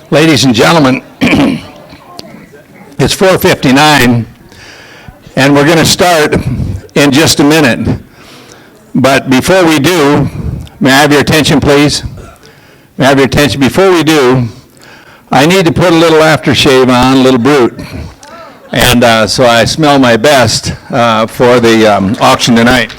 Ladies and gentlemen, it's 4:59, and we're going to start in just a minute. But before we do, may I have your attention, please? May I have your attention? Before we do, I need to put a little aftershave on, a little brute. And so I smell my best for the auction tonight.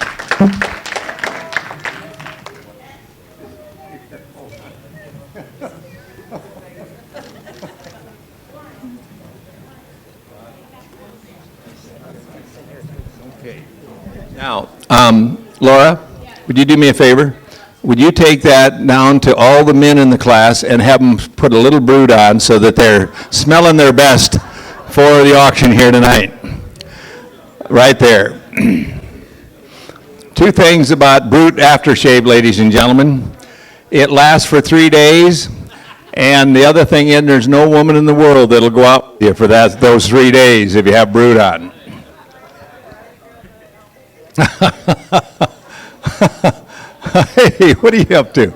Now, Laura, would you do me a favor? Would you take that down to all the men in the class and have them put a little brood on so that they're smelling their best for the auction here tonight? Right there. Two things about brute aftershave, ladies and gentlemen. It lasts for 3 days, and the other thing is there's no woman in the world that'll go out with you for those 3 days if you have brood on. Hey, what are you up to?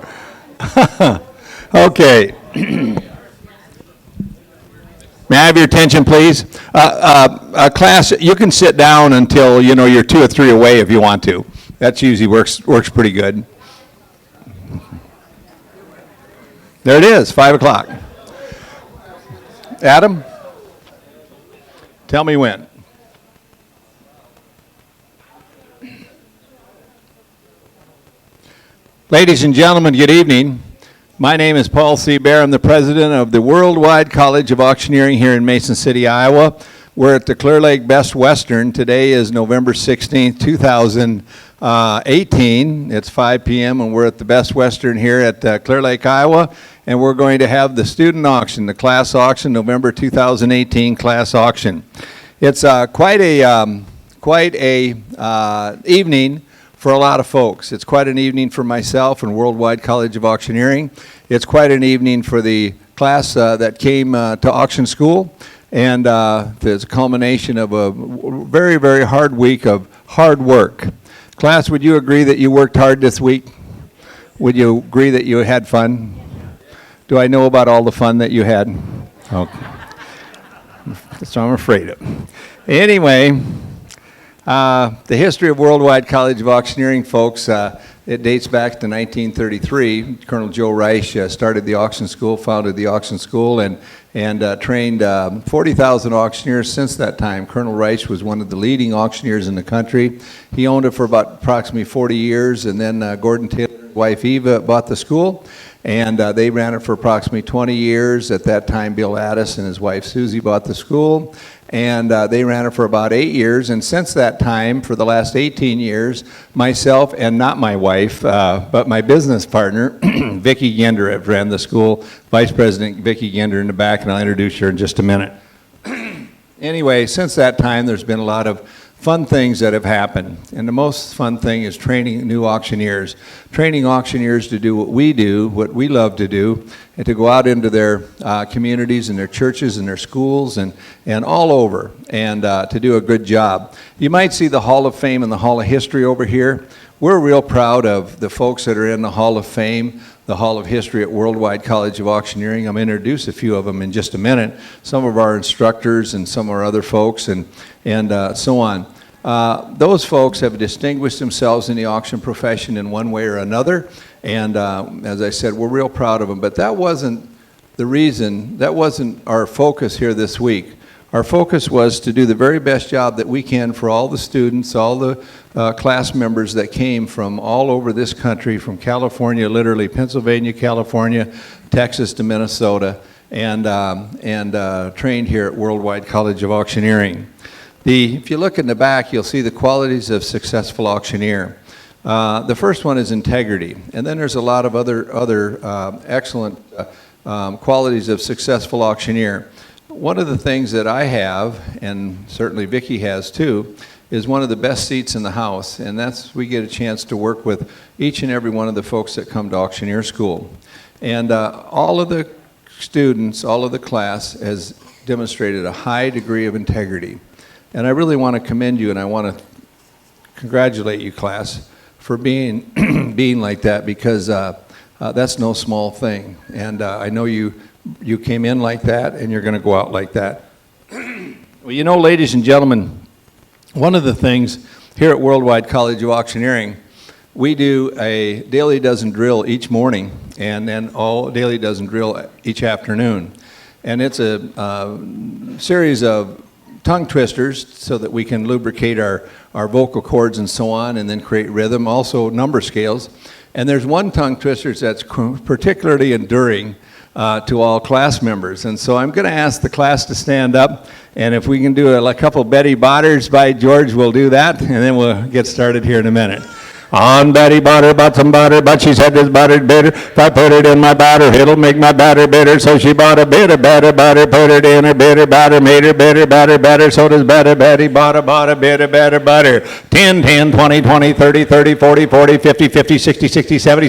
Okay. May I have your attention, please? Class, you can sit down until you're 2 or 3 away if you want to. That usually works pretty good. There it is, 5 o'clock. Adam, tell me when. Ladies and gentlemen, good evening. My name is Paul C. Bear. I'm the president of the Worldwide College of Auctioneering here in Mason City, Iowa. We're at the Clear Lake Best Western. Today is November 16th, 2018. It's 5 p.m. and we're at the Best Western here at Clear Lake, Iowa. And we're going to have the student auction, the class auction, November 2018 class auction. It's quite a evening for a lot of folks. It's quite an evening for myself and Worldwide College of Auctioneering. It's quite an evening for the class that came to auction school. And there's a culmination of a very, very hard week of hard work. Class, would you agree that you worked hard this week? Would you agree that you had fun? Do I know about all the fun that you had? Okay. So I'm afraid of. Anyway, the history of Worldwide College of Auctioneering, folks, it dates back to 1933. Colonel Joe Reich started the auction school, founded the auction school, and trained 40,000 auctioneers since that time. Colonel Reich was one of the leading auctioneers in the country. He owned it for about approximately 40 years, and then Gordon Taylor's wife Eva bought the school, and they ran it for approximately 20 years. At that time, Bill Addis and his wife Susie bought the school. And they ran it for about 8 years, and since that time, for the last 18 years, myself and not my wife, but my business partner, Vicki Gender, have ran the school. Vice President Vicki Gender in the back, and I'll introduce her in just a minute. Anyway, since that time, there's been a lot of fun things that have happened, and the most fun thing is training new auctioneers. Training auctioneers to do what we do, what we love to do, and to go out into their communities and their churches and their schools and all over, and to do a good job. You might see the Hall of Fame and the Hall of History over here. We're real proud of the folks that are in the Hall of Fame, the Hall of History at Worldwide College of Auctioneering. I'm going to introduce a few of them in just a minute. Some of our instructors and some of our other folks and so on. Those folks have distinguished themselves in the auction profession in one way or another, and as I said, we're real proud of them. But that wasn't the reason, that wasn't our focus here this week. Our focus was to do the very best job that we can for all the students, all the class members that came from all over this country, from California, literally Pennsylvania, California, Texas to Minnesota, and trained here at Worldwide College of Auctioneering. If you look in the back, you'll see the qualities of successful auctioneer. The first one is integrity, and then there's a lot of other excellent qualities of successful auctioneer. One of the things that I have, and certainly Vicki has too, is one of the best seats in the house, and that's we get a chance to work with each and every one of the folks that come to auctioneer school. And all of the students, all of the class has demonstrated a high degree of integrity. And I really want to commend you, and I want to congratulate you, class, for being being like that, because that's no small thing. And I know you came in like that, and you're going to go out like that. Well, you know, ladies and gentlemen, one of the things here at Worldwide College of Auctioneering, we do a daily dozen drill each morning, and then all daily dozen drill each afternoon. And it's a series of tongue twisters so that we can lubricate our vocal cords and so on, and then create rhythm, also number scales. And there's one tongue twister that's particularly enduring to all class members. And so I'm going to ask the class to stand up, and if we can do a couple Betty Botters by George, we'll do that, and then we'll get started here in a minute. On Betty Botter bought some butter, but she said this butter's bitter. If I put it in my batter, it'll make my batter bitter. So she bought a bit of butter, put it in her bitter batter, made her bitter, batter. So does Betty bought a bit of butter. 10, 20, 30, 40, 50, 60, 70,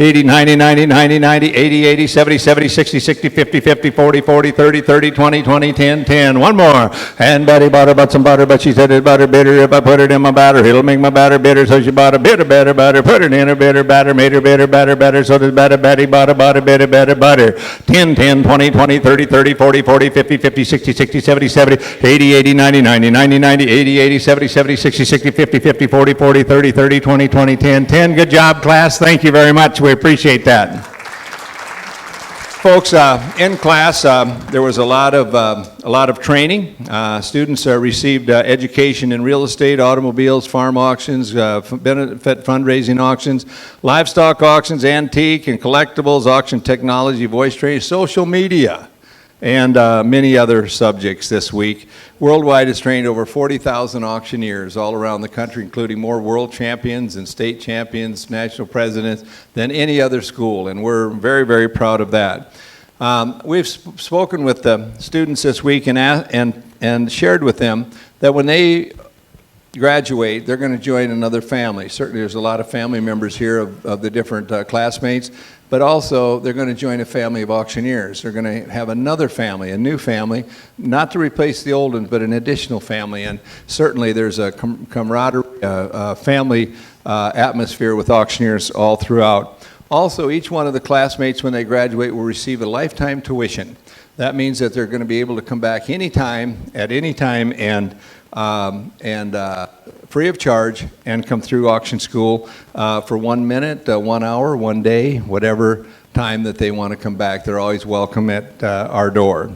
80, 90, 80, 70, 60, 50, 40, 30, 20, 10. One more. And Betty bought some butter, but she said this butter bitter. If I put it in my batter, it'll make my batter bitter. So she bought a bit of butter, put it in her bitter batter, made her bitter, batter. So does Betty bought a bit of butter. 10, 20, 30, 40, 50, 60, 70, 80, 90, 80, 70, 60, 50, 40, 30, 20, 10. Good job, class. Thank you very much. We appreciate that. Folks, in class, there was a lot of training. Students received education in real estate, automobiles, farm auctions, benefit fundraising auctions, livestock auctions, antique and collectibles, auction technology, voice training, social media, and many other subjects this week. Worldwide has trained over 40,000 auctioneers all around the country, including more world champions and state champions, national presidents than any other school, and we're very, very proud of that. We've spoken with the students this week and shared with them that when they graduate, they're going to join another family. Certainly there's a lot of family members here of the different classmates, but also they're going to join a family of auctioneers. They're going to have another family, a new family, not to replace the old ones, but an additional family. And certainly there's a camaraderie, family atmosphere with auctioneers all throughout. Also, each one of the classmates, when they graduate, will receive a lifetime tuition. That means that they're going to be able to come back anytime, at any time, and free of charge, and come through auction school for 1 minute, 1 hour, 1 day, whatever time that they want to come back. They're always welcome at our door.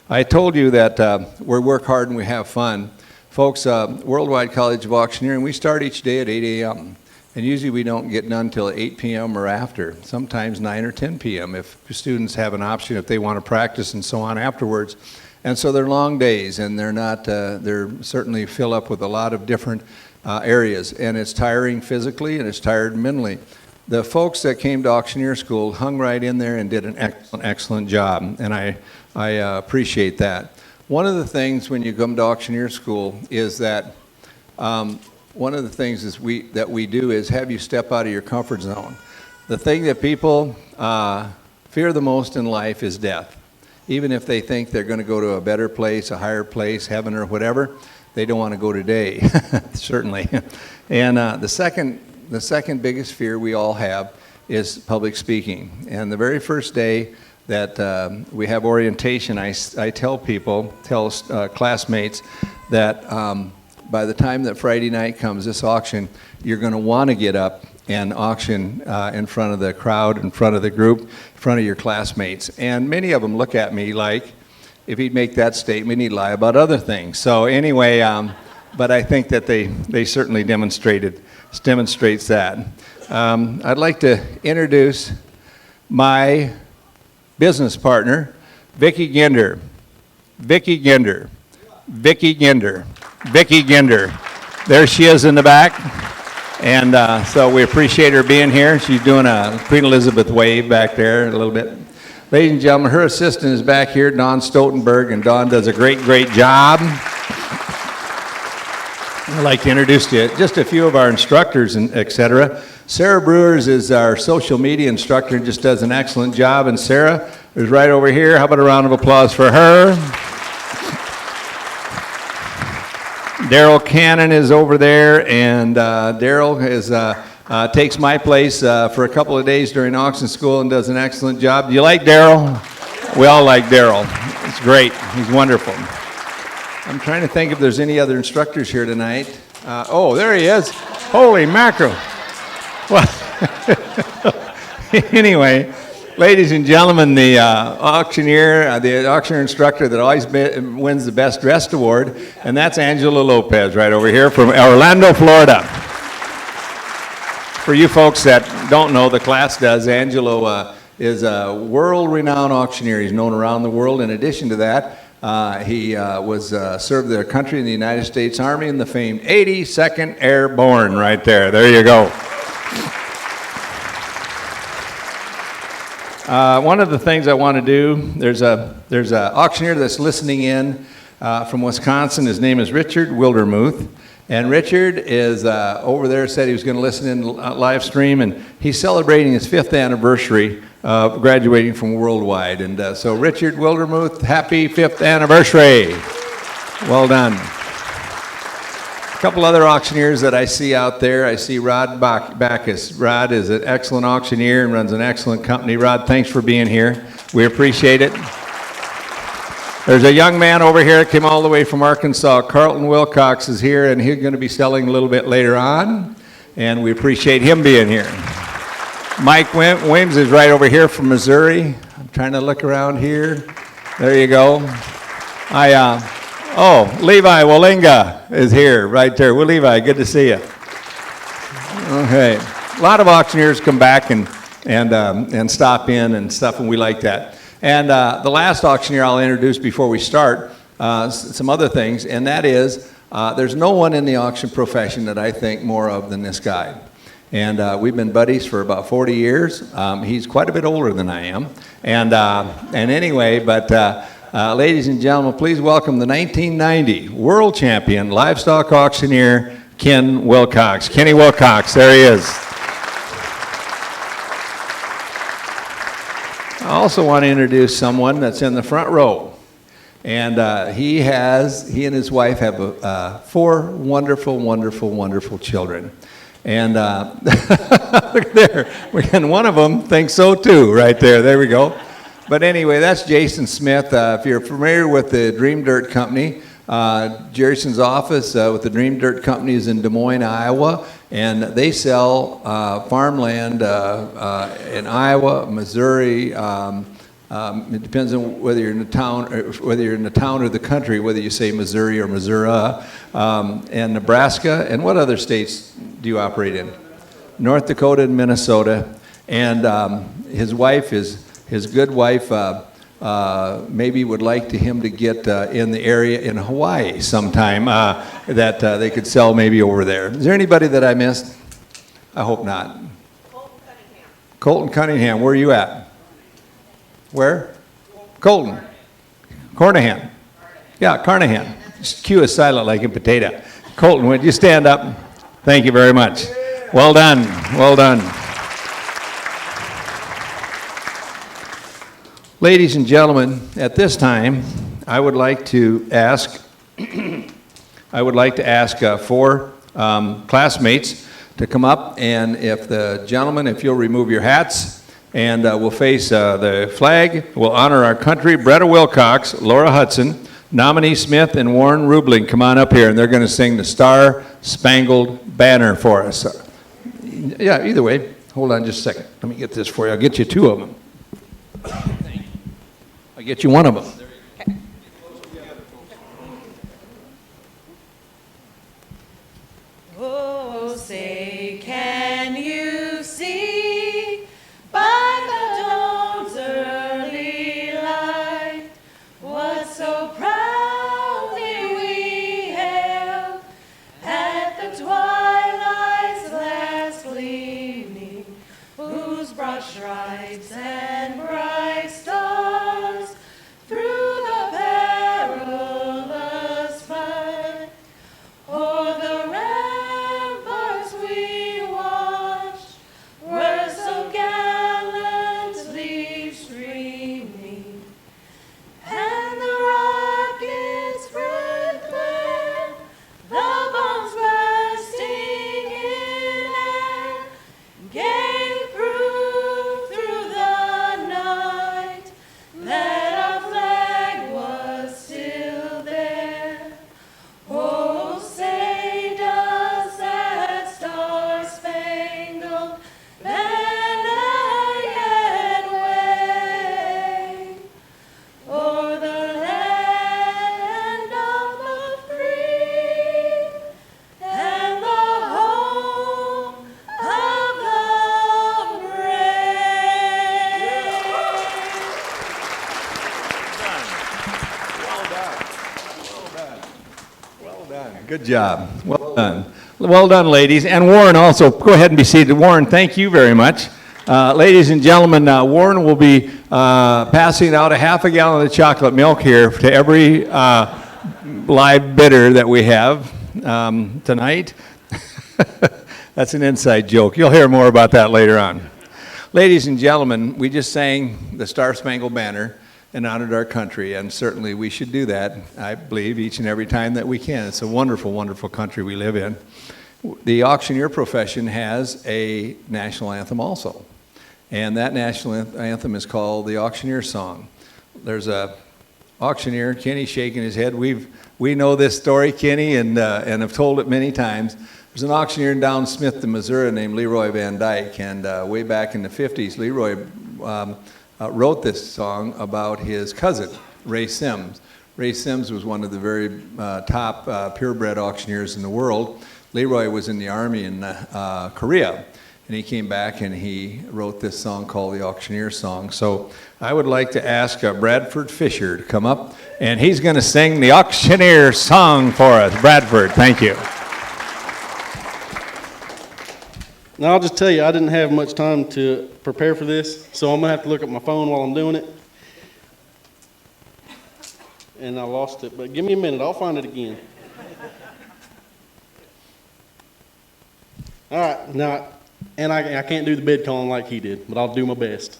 I told you that we work hard and we have fun. Folks, Worldwide College of Auctioneering, we start each day at 8 a.m. And usually we don't get done till 8 p.m. or after, sometimes 9 or 10 p.m. if students have an option, if they want to practice and so on afterwards. And so they're long days, and they're certainly fill up with a lot of different areas, and it's tiring physically and it's tired mentally. The folks that came to Auctioneer School hung right in there and did an excellent job, and I appreciate that. One of the things when you come to Auctioneer School is that one of the things that we do is have you step out of your comfort zone. The thing that people fear the most in life is death. Even if they think they're going to go to a better place, a higher place, heaven or whatever, they don't want to go today, certainly. And the second biggest fear we all have is public speaking. And the very first day that we have orientation, I tell classmates that by the time that Friday night comes, this auction, you're going to want to get up and auction in front of the crowd, in front of the group, in front of your classmates. And many of them look at me like, if he'd make that statement, he'd lie about other things. So anyway, but I think that they certainly demonstrates that. I'd like to introduce my business partner, Vicki Ginder. Vicki Ginder. There she is in the back. And so we appreciate her being here. She's doing a Queen Elizabeth wave back there a little bit. Ladies and gentlemen, her assistant is back here, Dawn Stoltenberg, and Dawn does a great, great job. I'd like to introduce to you just a few of our instructors and et cetera. Sarah Brewers is our social media instructor and just does an excellent job. And Sarah is right over here. How about a round of applause for her? Daryl Cannon is over there, and Daryl is takes my place for a couple of days during auction school and does an excellent job. Do you like Daryl? We all like Daryl. It's great. He's wonderful. I'm trying to think if there's any other instructors here tonight. Oh, there he is. Holy mackerel. Well, anyway, ladies and gentlemen, the auctioneer instructor that always wins the Best Dressed Award, and that's Angela Lopez right over here from Orlando, Florida. For you folks that don't know, the class does. Angelo is a world-renowned auctioneer. He's known around the world. In addition to that, he served their country in the United States Army in the famed 82nd Airborne right there. There you go. One of the things I want to do, there's a auctioneer that's listening in from Wisconsin. His name is Richard Wildermuth. And Richard is over there, said he was going to listen in live stream, and he's celebrating his 5th anniversary of graduating from Worldwide. And so Richard Wildermuth, happy 5th anniversary. Well done. A couple other auctioneers that I see out there. I see Rod Backus. Rod is an excellent auctioneer and runs an excellent company. Rod, thanks for being here. We appreciate it. There's a young man over here that came all the way from Arkansas. Carlton Wilcox is here, and he's going to be selling a little bit later on, and we appreciate him being here. Mike Wims is right over here from Missouri. I'm trying to look around here. There you go. Levi Wallinga is here, right there. Well, Levi, good to see you. Okay. A lot of auctioneers come back and stop in and stuff, and we like that. And the last auctioneer I'll introduce before we start, some other things, and that is there's no one in the auction profession that I think more of than this guy. And we've been buddies for about 40 years. He's quite a bit older than I am. And anyway, ladies and gentlemen, please welcome the 1990 world champion livestock auctioneer, Ken Wilcox. Kenny Wilcox, there he is. I also want to introduce someone that's in the front row. And he and his wife have 4 wonderful, wonderful, wonderful children. And look there, and one of them thinks so too, right there. There we go. But anyway, that's Jason Smith. If you're familiar with the Dream Dirt Company, Jason's office with the Dream Dirt Company is in Des Moines, Iowa, and they sell farmland in Iowa, Missouri. It depends on whether you're in the town, or the country, whether you say Missouri or Missouri, and Nebraska. And what other states do you operate in? North Dakota and Minnesota. And his wife his good wife maybe would like him to get in the area in Hawaii sometime that they could sell maybe over there. Is there anybody that I missed? I hope not. Colton Cunningham, where are you at? Where? Colton. Carnahan. Yeah, Carnahan. Q is silent like in potato. Colton, would you stand up? Thank you very much. Well done. Well done. Ladies and gentlemen, at this time, I would like to ask 4 classmates to come up, and if you'll remove your hats, and we'll face the flag. We'll honor our country. Bretta Wilcox, Laura Hudson, Nominee Smith, and Warren Rubling come on up here, and they're going to sing the Star-Spangled Banner for us. Yeah, either way. Hold on just a second. Let me get this for you. I'll get you 2 of them. I'll get you 1 of them. Oh, say, can you see by the dawn's early light what so proudly we hailed at the twilight's last gleaming, whose broad stripes and bright stars through Good job. Well done. Well done, ladies. And Warren also, go ahead and be seated. Warren, thank you very much. Ladies and gentlemen, Warren will be passing out a half a gallon of chocolate milk here to every live bidder that we have tonight. That's an inside joke. You'll hear more about that later on. Ladies and gentlemen, we just sang the Star-Spangled Banner and honored our country, and certainly we should do that, I believe, each and every time that we can. It's a wonderful, wonderful country we live in. The auctioneer profession has a national anthem also, and that national anthem is called the Auctioneer Song. There's a auctioneer, Kenny, shaking his head. We know this story, Kenny, and have told it many times. There's an auctioneer in down Smithton, Missouri named Leroy Van Dyke, and way back in the 50s, Leroy wrote this song about his cousin, Ray Sims. Ray Sims was one of the very top purebred auctioneers in the world. Leroy was in the Army in Korea, and he came back and he wrote this song called the Auctioneer Song. So I would like to ask Bradford Fischer to come up, and he's going to sing the Auctioneer Song for us. Bradford, thank you. Now, I'll just tell you, I didn't have much time to prepare for this, so I'm going to have to look at my phone while I'm doing it. And I lost it, but give me a minute. I'll find it again. All right. Now, and I can't do the bid calling like he did, but I'll do my best.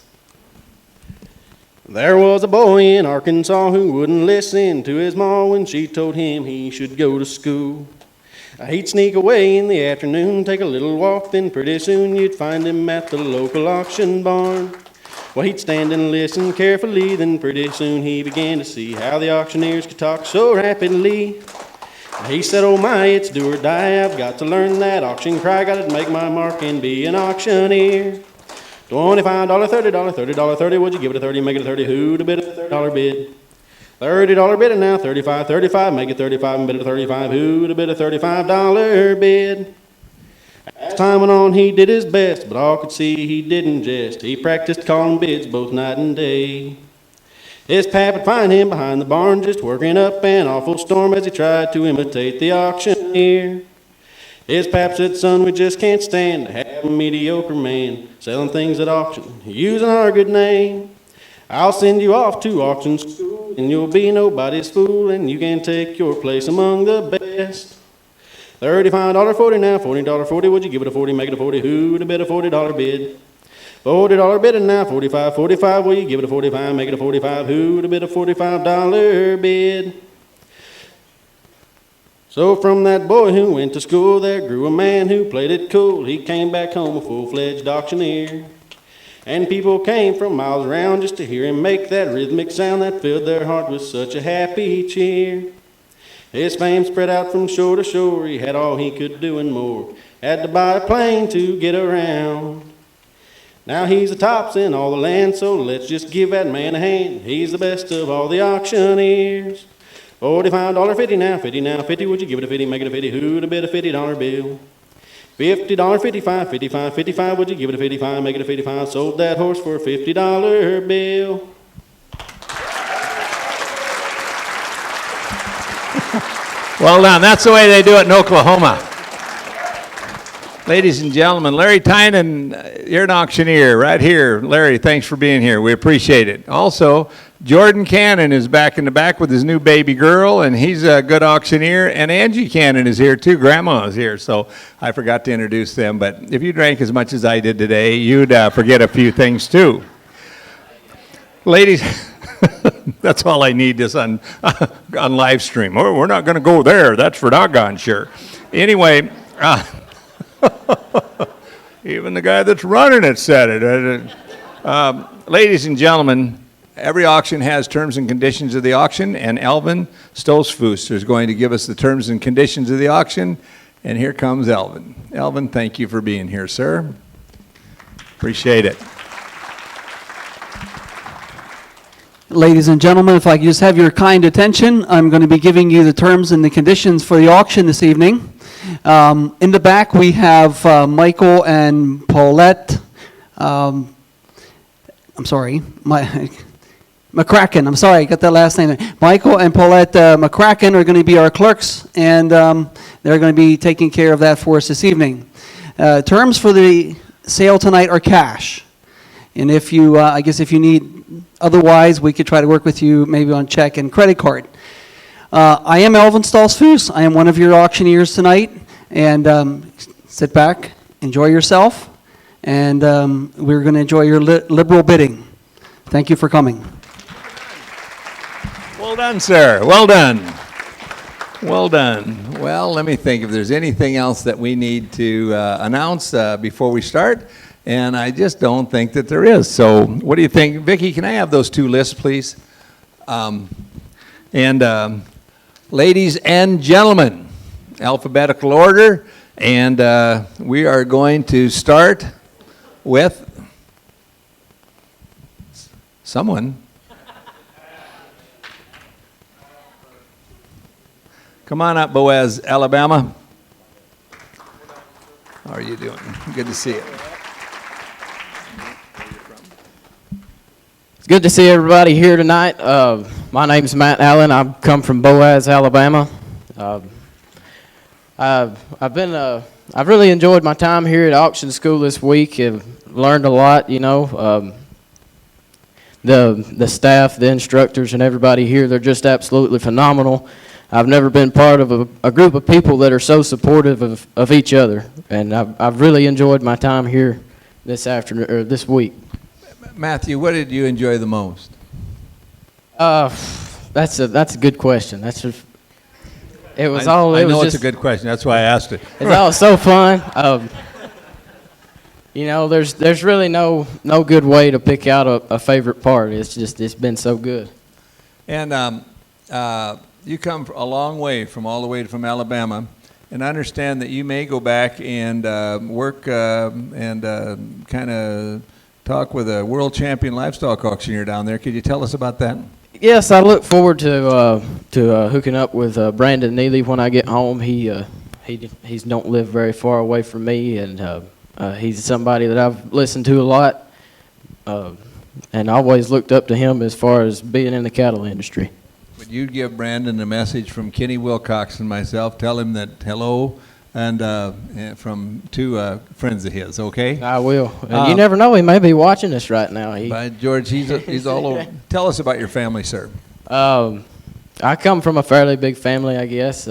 There was a boy in Arkansas who wouldn't listen to his ma when she told him he should go to school. He'd sneak away in the afternoon, take a little walk, then pretty soon you'd find him at the local auction barn. Well, he'd stand and listen carefully, then pretty soon he began to see how the auctioneers could talk so rapidly. He said, oh my, it's do or die, I've got to learn that auction cry, gotta make my mark and be an auctioneer. $25, $30, $30, $30, would you give it a 30, make it a 30, who'd have bid a $30 bid? $30 bid now, 35, 35, make it 35 and bid a 35, who'd have bid a $35 bid? As time went on, he did his best, but all could see he didn't jest. He practiced calling bids both night and day. His pap would find him behind the barn, just working up an awful storm as he tried to imitate the auctioneer. His pap said, son, we just can't stand to have a mediocre man selling things at auction, using our good name. I'll send you off to auction school, and you'll be nobody's fool, and you can take your place among the best. $35, 40 now, $40, 40, would you give it a 40, make it a 40, who'd have bid a $40 bid? $40 bid now, 45, 45, will you give it a 45, make it a 45, who'd have bid a $45 bid? So from that boy who went to school, there grew a man who played it cool. He came back home a full-fledged auctioneer. And people came from miles around just to hear him make that rhythmic sound that filled their heart with such a happy cheer. His fame spread out from shore to shore, he had all he could do and more. Had to buy a plane to get around. Now he's the tops in all the land, so let's just give that man a hand. He's the best of all the auctioneers. $45, 50 now, 50 now, 50, would you give it a 50, make it a 50, who'd have bid a $50 bill? $50, 55, 55, 55, would you give it a 55, make it a 55, sold that horse for a $50 bill. Well done. That's the way they do it in Oklahoma. Ladies and gentlemen, Larry Tynan, you're an auctioneer right here. Larry, thanks for being here. We appreciate it. Also, Jordan Cannon is back in the back with his new baby girl, and he's a good auctioneer. And Angie Cannon is here too. Grandma is here, so I forgot to introduce them. But if you drank as much as I did today, you'd forget a few things too. Ladies, that's all I need is on live stream. Oh, we're not going to go there. That's for doggone sure. Anyway. Even the guy that's running it said it. Ladies and gentlemen, every auction has terms and conditions of the auction, and Elvin Stolzfuss is going to give us the terms and conditions of the auction, and here comes Elvin. Elvin, thank you for being here, sir. Appreciate it. Ladies and gentlemen, if I could just have your kind attention, I'm going to be giving you the terms and the conditions for the auction this evening. In the back, we have Michael and Paulette. I'm sorry, McCracken. I'm sorry, I got that last name. Michael and Paulette McCracken are going to be our clerks, and They're going to be taking care of that for us this evening. Terms for the sale tonight are cash. And if you, I guess if you need, otherwise, we could try to work with you maybe on check and credit card. I am Elvin Stolzfus. I am one of your auctioneers tonight. And sit back, enjoy yourself, and we're going to enjoy your liberal bidding. Thank you for coming. Well done, sir. Well done. Well done. Well, let me think if there's anything else that we need to announce before we start. And I just don't think that there is. So what do you think? Vicki, can I have those two lists, please? Ladies and gentlemen, alphabetical order. And we are going to start with someone. Come on up, Boaz, Alabama. How are you doing? Good to see you. It's good to see everybody here tonight. My name's Matt Allen. I've come from Boaz, Alabama. I've really enjoyed my time here at auction school this week. I've learned a lot, you know. The staff, the instructors, and everybody here, they're just absolutely phenomenal. I've never been part of a group of people that are so supportive of each other, and I've really enjoyed my time here this afternoon or this week. Matthew, what did you enjoy the most? That's a good question. It's a good question. That's why I asked it. It's all so fun. You know, there's really no good way to pick out a favorite part. It's been so good. And you come a long way all the way from Alabama, and I understand that you may go back and work and kind of talk with a world champion livestock auctioneer down there. Could you tell us about that? Yes, I look forward to hooking up with Brandon Neely when I get home. He don't live very far away from me, and he's somebody that I've listened to a lot, and I always looked up to him as far as being in the cattle industry. Would you give Brandon a message from Kenny Wilcox and myself? Tell him that hello, and from two friends of his, okay? I will. And you never know, he may be watching us right now. By George, he's all over. Tell us about your family, sir. I come from a fairly big family, I guess.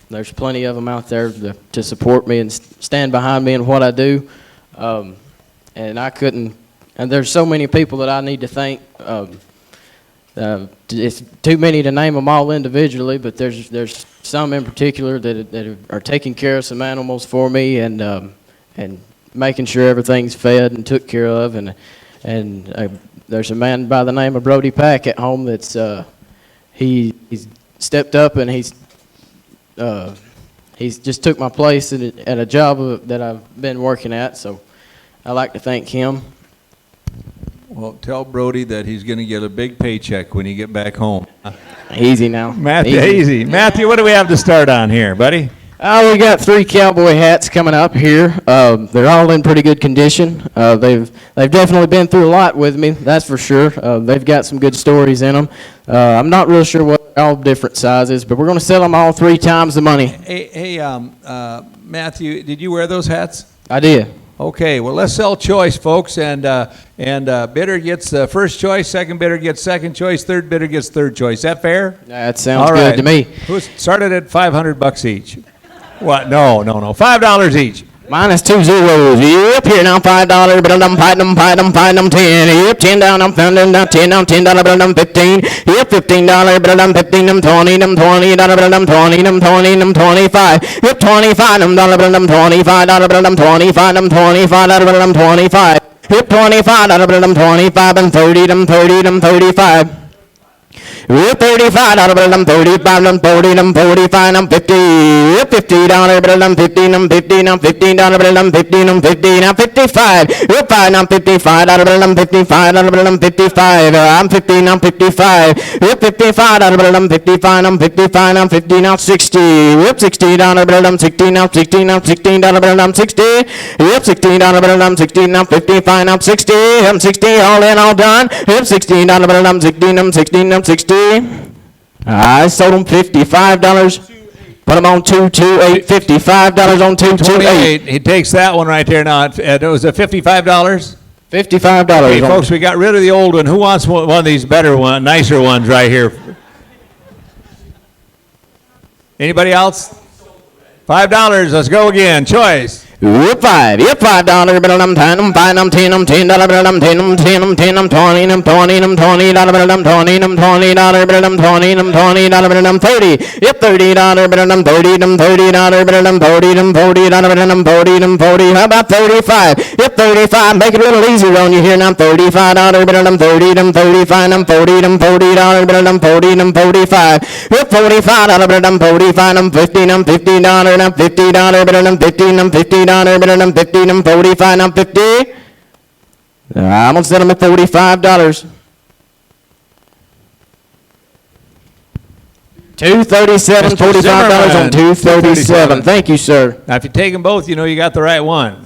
There's plenty of them out there to support me and stand behind me in what I do. And there's so many people that I need to thank. It's too many to name them all individually, but there's some in particular that are taking care of some animals for me and making sure everything's fed and took care of. And there's a man by the name of Brody Pack at home that's he's stepped up and he's just took my place at a job that I've been working at. So I'd like to thank him. Well, tell Brody that he's going to get a big paycheck when you get back home. Easy now. Matthew, easy. Matthew, what do we have to start on here, buddy? We got 3 cowboy hats coming up here. They're all in pretty good condition. They've definitely been through a lot with me, that's for sure. They've got some good stories in them. I'm not real sure what all different sizes, but we're going to sell them all 3 times the money. Hey, Matthew, did you wear those hats? I did. Okay, well, let's sell choice, folks, and bidder gets first choice, second bidder gets second choice, third bidder gets third choice. Is that fair? That sounds all good right. to me. Who's started at $500 each? What? No, $5 each. Minus 2 zeros. Yep, here now $5, but I'm find them 10. Yep, 10 down, I'm founding down 10 down, $10, but I'm 15. Yep, $15, but I'm 15 them 20 them $20, but I'm 20 them 20 them 25. Yep, 25 them dollar, but I'm $25, but I'm 25 them 25, but I'm 25. Yep, 25, but I'm 25 and 30 them 30 them 35. Yep, 35 but I'm 35, I'm 40, I'm 45, I'm 50. Yep, $50, but I'm 15, I'm 15, I'm $15, but I'm 15, I'm 15, I'm 55. Yep, I'm 55, but I'm 55, but I'm 55. I'm 15, I'm 55. Yep, 55, but I'm 55, I'm 55, I'm 15, I'm 60. Yep, $60, but I'm 16, I'm 16, I'm $16, but I'm 60. Yep, $16, but I'm 16, I'm 55, I'm 60. I'm 60, all in, all done. Yep, $16, but I'm 16, I'm 16, I'm 60. I sold them $55. Put them on 228, $55 on 228. 28. He takes that one right there now. It was a $55. $55. Hey, on- folks, we got rid of the old one. Who wants one of these better one, nicer ones right here? Anybody else? $5. Let's go again. Choice. Yep, $5. Yep, $5 bill. I'm $10. I'm $5. I'm $10. I'm $10 bill. I'm $10. I'm $10. I'm $10. I'm $20. I'm $20. I'm $20 bill. I'm $20. I'm $20 bill. I'm $20. I'm $20 bill. I'm $30. Yep, $30 bill. I'm $30. I'm $30 bill. I'm $40. I'm $40 bill. I'm $40. I'm $40. How about $35? Yep, $35. Make it a little easier on you here. Now I'm $35 bill. I'm $30. I'm $35. I'm $40. I'm $40 bill. I'm $40. I'm $45. Yep, $45 bill. I'm $45. I'm $50. I'm $50. I'm $50 bill. I'm $15. I'm $50. I'm 50, I'm 45, I'm 50. I'm gonna set them at $45. 237, Mr. $45 on Zimmerman. 237. Thank you, sir. Now, if you take them both, you know you got the right one.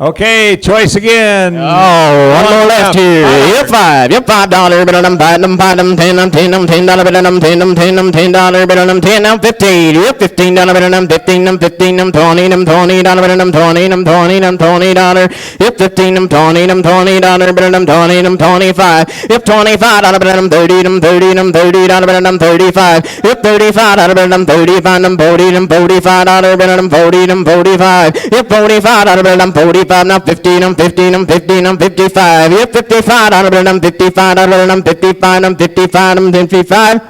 Okay, choice again. Oh, one more left here. Yep, $5. Yep, $5 bill. I'm $5. I'm $5. I'm $10. I'm $10. I'm $10 bill. I'm $10. I'm $10. I'm $10 bill. I'm $10. I'm $15. Yep, $15 bill. I'm $15. I'm $15. I'm $20. I'm $20 bill. I'm $20. I'm $20. I'm $20. Yep, $15. I'm $20. I'm $20 bill. I'm $20. I'm $25. Yep, $25 bill. I'm $30. I'm $30. I'm $30 bill. I'm $35. Yep, $35 bill. I'm $35. I'm $40. I'm $45 bill. I'm $40. I'm $45. Yep, $45 bill. I'm $45. Now 15, I'm 15, I'm 15, I'm 55. Yep, $55 bill. I'm $55 bill. I'm 55, I'm 55, I'm 55.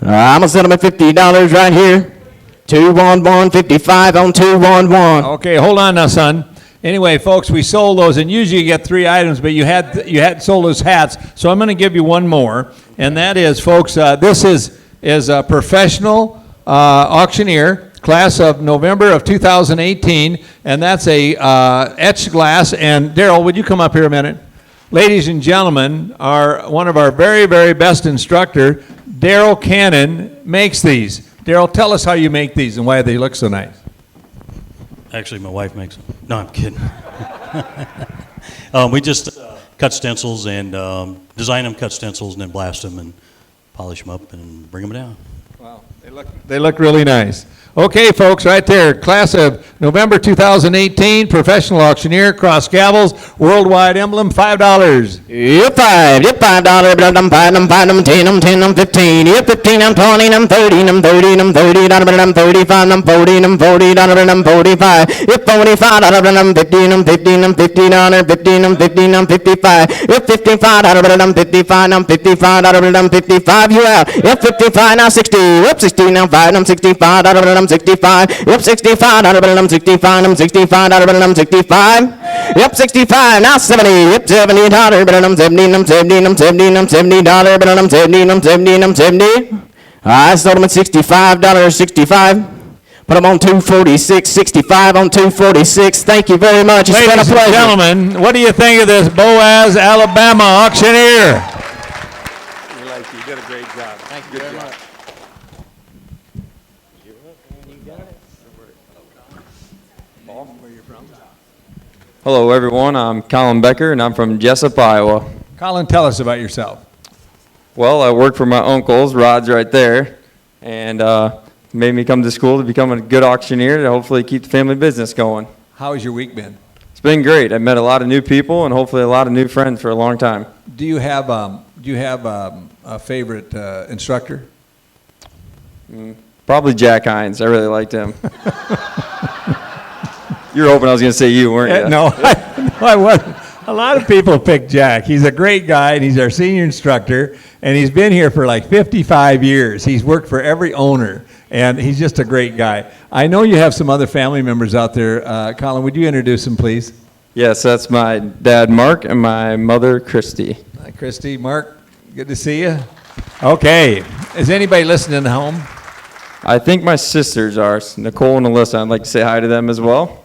I'm gonna set them at $50 right here. 211, 55 on 211. Okay, hold on now, son. Anyway, folks, we sold those, and usually you get 3 items, but you had sold those hats, so I'm going to give you one more, and that is, folks, this is a professional auctioneer, class of November of 2018, and that's a etched glass. And Daryl, would you come up here a minute? Ladies and gentlemen, one of our very, very best instructor, Daryl Cannon, makes these. Daryl, tell us how you make these and why they look so nice. Actually, my wife makes them. No, I'm kidding. We just cut stencils and design them, cut stencils, and then blast them and polish them up and bring them down. Wow, they look really nice. Okay, folks, right there, class of November 2018, professional auctioneer, cross gavels, worldwide emblem, $5. Yep, $5. Yep, $5 bill. I'm $5. I'm $5. I'm 10. I'm 10. I'm 15. Yep, 15. I'm 20. I'm 30. I'm 30. I'm $30 bill. I'm 35. I'm 40. I'm $40 bill. I'm 45. Yep, $45 bill. I'm 15. I'm 15. I'm $50. 15. I'm 15. I'm 55. Yep, $55 bill. I'm 55. I'm $55 bill. I'm 55. You out. Yep, 55. Now 60. Yep, 60. Now 5. I'm $65 bill. I'm 65. Yep, $65 bill. I'm 65. I'm $65 bill. I'm 65. Yep, 65. Now 70. Yep, $70 bill. I'm 70. I'm 70. I'm 70. I'm $70 bill. I'm 70. I'm 70. I'm 70. I sold them at $65. 65. Put them on 246. 65 on 246. Thank you very much. It's been a Ladies and pleasure. gentlemen, what do you think of this Boaz, Alabama auctioneer? You did a great job. Thank you very much. Hello, everyone. I'm Colin Becker, and I'm from Jessup, Iowa. Colin, tell us about yourself. Well, I work for my uncles, Rod's right there, and made me come to school to become a good auctioneer to hopefully keep the family business going. How has your week been? It's been great. I've met a lot of new people and hopefully a lot of new friends for a long time. Do you have a favorite instructor? Probably Jack Hines. I really liked him. You were hoping I was going to say you, weren't you? No, I wasn't. A lot of people pick Jack. He's a great guy, and he's our senior instructor, and he's been here for like 55 years. He's worked for every owner, and he's just a great guy. I know you have some other family members out there. Colin, would you introduce them, please? Yes, that's my dad, Mark, and my mother, Christy. Hi, Christy, Mark, good to see you. Okay, is anybody listening at home? I think my sisters are, Nicole and Alyssa. I'd like to say hi to them as well.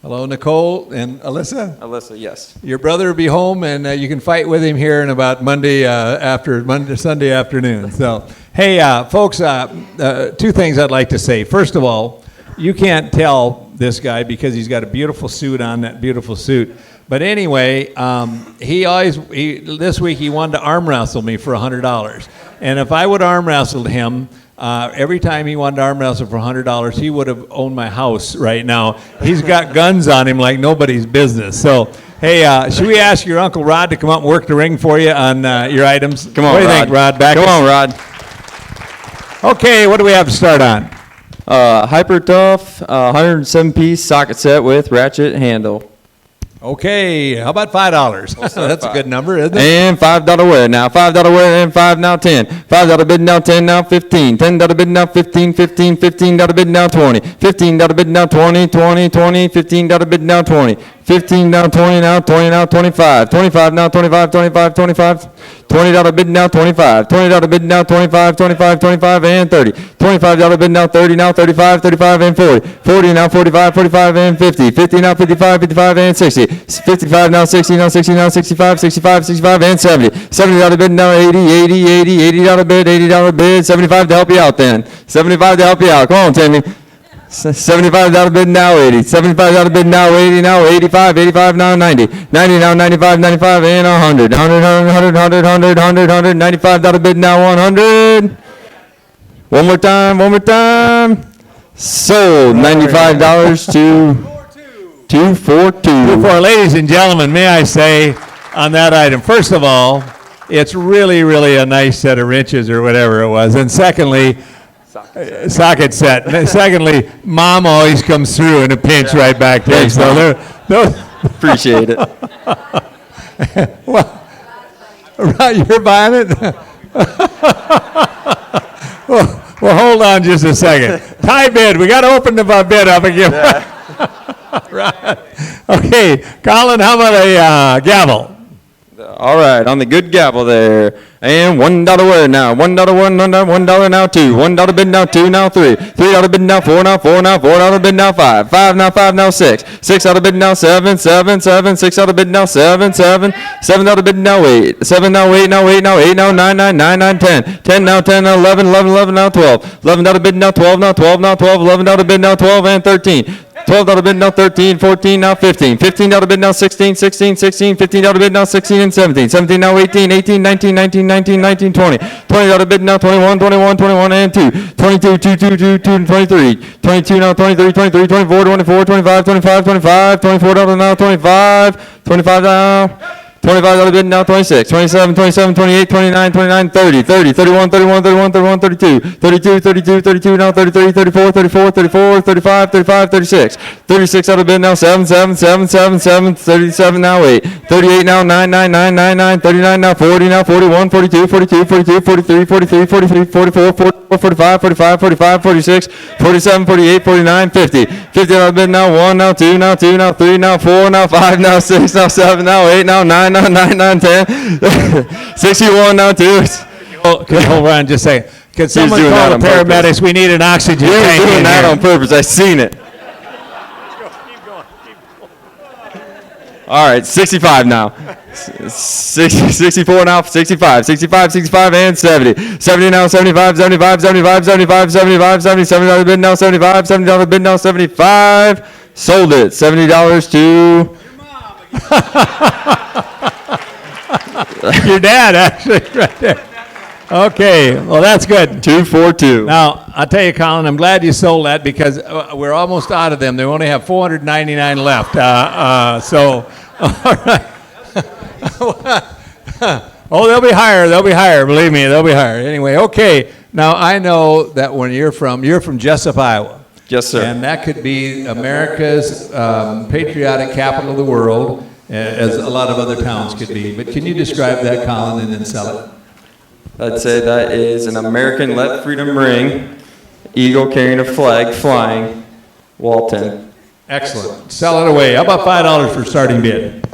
Hello, Nicole and Alyssa. Alyssa, yes. Your brother will be home, and you can fight with him here in about Sunday afternoon. So, hey, folks, 2 things I'd like to say. First of all, you can't tell this guy because he's got a beautiful suit on, that beautiful suit. But anyway, this week he wanted to arm wrestle me for $100. And if I would arm wrestled him, every time he wanted to arm wrestle for $100, he would have owned my house right now. He's got guns on him like nobody's business. So, hey, should we ask your Uncle Rod to come up and work the ring for you on your items? Come on, what do you Rod. think, Rod? Back Come us? on, Rod. Okay, what do we have to start on? Hyper Tough, 107-piece socket set with ratchet handle. Okay, how about $5? That's a good number, isn't it? And $5 wear now. $5 wear and 5 now 10. $5 bid now 10 now 15. $10 bid now 15. $15 bid now 20. $15 bid now 20. $15 bid now 20. 15 now 20 now 20 now 25. 25 now 25. $20 bid now 25. $20 bid now 25 and 30. $25 bid now 30 now 35 and 40. 40 now 45 and 50. 50 now 55 and 60. 55 now 60 now 65 and 70. $70 bid now 80 $80 bid $75 to help you out then. 75 to help you out. Come on, Timmy. $75 bid now 80. $75 bid now 80 now 85 now 90. 90 now 95 and 100. $95 bid now 100. One more time. Sold. $95 to 242. Before, ladies and gentlemen, may I say on that item, first of all, it's really, really a nice set of wrenches or whatever it was. And secondly, socket set. Secondly, Mom always comes through in a pinch right back there. Thanks, So Mom. they're Appreciate it. well, right, you're buying it? well, hold on just a second. Tie bid. We got to open the bid up again. Right. Okay, Colin, how about a gavel? All right, on the good gavel there. And $1 wear now. $1 now 2. $1 bid now 2 now 3. $3 bid now 4 now $4 bid now 5. 5 now 6. $6 bid now 7. $6 bid now 7. $7 bid now 8. 7 now 8 now 8 now 9 9 10. 10 now 11 now 12. $11 bid now 12 $11 bid now 12 and 13. $12 bid now 13, 14 now 15. $15 bid now 16. $15 bid now 16 and 17. 17 now 18, 19 20. $20 bid now 21 and 2. 22 and 23. 22 now 23, 24, 25. $24 now 25 now. $25 bid now 26, 27, 28, 29, 30, 31, 32, now 33, 34, 35, 36. $36 bid now 7, 37 now 8, 38 now 9, 39 now 40, now 41, 42, 43, 44, 45, 46, 47, 48, 49, 50. $50 bid now 1, now 2, now 3, now 4, now 5, now 6, now 7, now 8, now 9, now 10. 61 now 2. Okay, hold on just a second. Can someone doing call that the on purpose. paramedics? We need an oxygen You're tank doing in that here. on purpose. I seen it. All right, 65 now. 64 now, 65 and 70. 70 now, 75, $70 bid now 75, $70 bid now 75. Sold it. $70 to Your dad, actually, right there. Okay, well, that's good. 242. Now, I'll tell you, Colin, I'm glad you sold that because we're almost out of them. They only have 499 left. So, all right. Oh, they'll be higher. Believe me, they'll be higher. Anyway, okay. Now, I know that when you're from Jessup, Iowa. Yes, sir. And that could be America's patriotic capital of the world, as a lot of other towns could be. But can you describe that, Colin, and then sell it? I'd say that is an American Let Freedom Ring, eagle carrying a flag flying, Walton. Excellent. Sell it away. How about $5 for starting bid?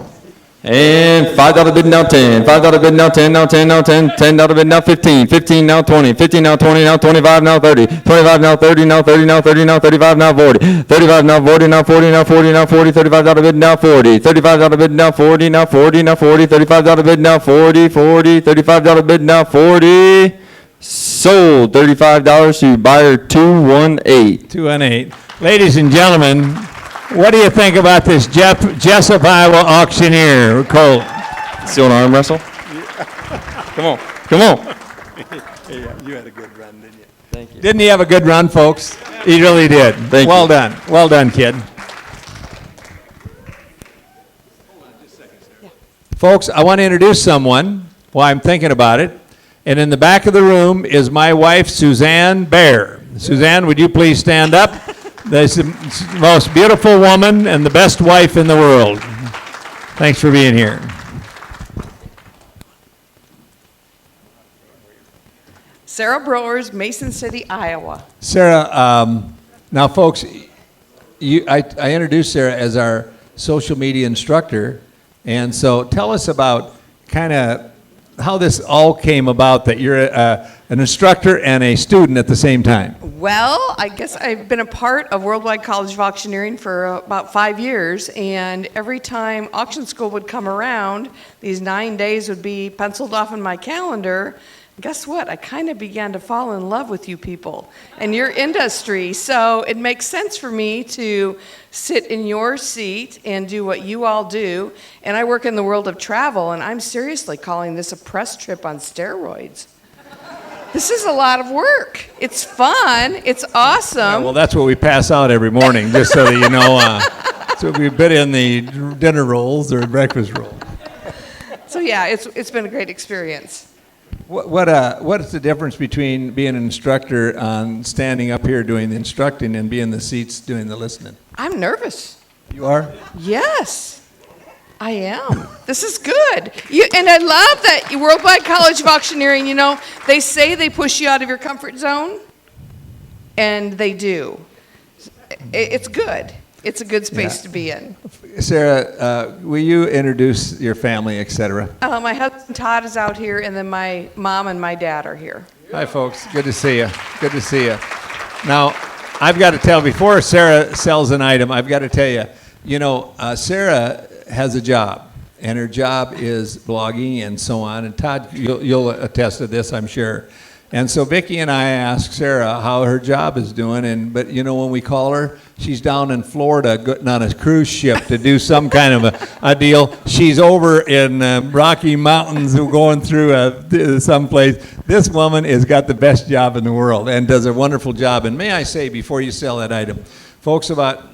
And $5 bid now 10. $5 bid now 10. $10 bid now 15. 15 now 20. 15 now 20. Now 25 now 30. 25 now 30. Now 30 now 30. Now 35 now 40. 35 now 40. Now 40 now 40 now 40. $35 bid now 40. $35 bid now 40. Now 40 now 40. $35 bid now 40. $35 bid now 40. Sold. $35 to buyer 218. 218. Ladies and gentlemen, what do you think about this Jessup, Iowa auctioneer, Cole? Still an arm wrestle? Come on. You had a good run, didn't you? Thank you. Didn't he have a good run, folks? He really did. Thank Well you. done. Well done, kid. Folks, I want to introduce someone while I'm thinking about it. And in the back of the room is my wife, Suzanne Bear. Suzanne, would you please stand up? This is the most beautiful woman and the best wife in the world. Thanks for being here. Sarah Browers, Mason City, Iowa. Sarah, now folks, I introduced Sarah as our social media instructor, and so tell us about kind of how this all came about, that you're an instructor and a student at the same time. Well, I guess I've been a part of Worldwide College of Auctioneering for about 5 years, and every time auction school would come around, these 9 days would be penciled off in my calendar. Guess what? I kind of began to fall in love with you people and your industry, so it makes sense for me to sit in your seat and do what you all do. And I work in the world of travel, and I'm seriously calling this a press trip on steroids. This is a lot of work. It's fun. It's awesome. Yeah, well, that's what we pass out every morning, just so that you know. So we bid in the dinner rolls or breakfast rolls. So yeah, it's been a great experience. What's the difference between being an instructor on standing up here doing the instructing and being in the seats doing the listening? I'm nervous. You are? Yes, I am. This is good. And I love that Worldwide College of Auctioneering, they say they push you out of your comfort zone, and they do. It's good. It's a good space to be in. Sarah, will you introduce your family, et cetera? My husband Todd is out here, and then my mom and my dad are here. Hi, folks. Good to see you. Good to see you. Now, I've got to tell, before Sarah sells an item, I've got to tell you, Sarah has a job, and her job is blogging and so on. And Todd, you'll attest to this, I'm sure. And so Vicki and I asked Sarah how her job is doing, but when we call her, she's down in Florida on a cruise ship to do some kind of a deal. She's over in Rocky Mountains going through someplace. This woman has got the best job in the world and does a wonderful job. And may I say, before you sell that item, folks, about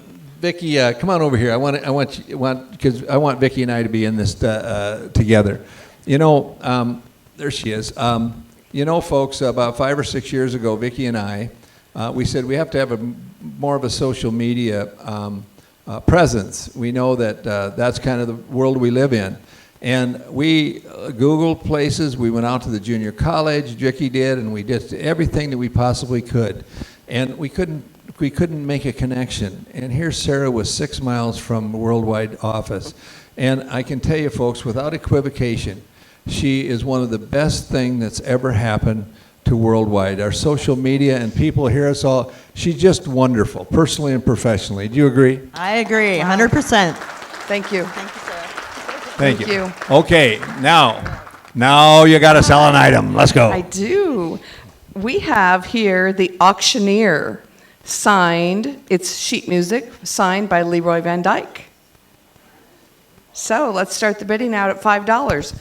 Vicki, come on over here. I want Vicki and I to be in this together. There she is. Folks, about 5 or 6 years ago, Vicki and I, we said we have to have more of a social media presence. We know that that's kind of the world we live in. And we Googled places. We went out to the junior college, Vicki did, and we did everything that we possibly could. And we couldn't make a connection. And here Sarah was 6 miles from the Worldwide office. And I can tell you, folks, without equivocation, she is one of the best things that's ever happened to Worldwide. Our social media and people hear us all. She's just wonderful, personally and professionally. Do you agree? I agree, 100%. Thank you. Thank you, Sarah. Thank Thank you. you. Okay, now you got to sell an item. Let's go. I do. We have here the Auctioneer, signed, it's sheet music, signed by Leroy Van Dyke. So let's start the bidding out at $5.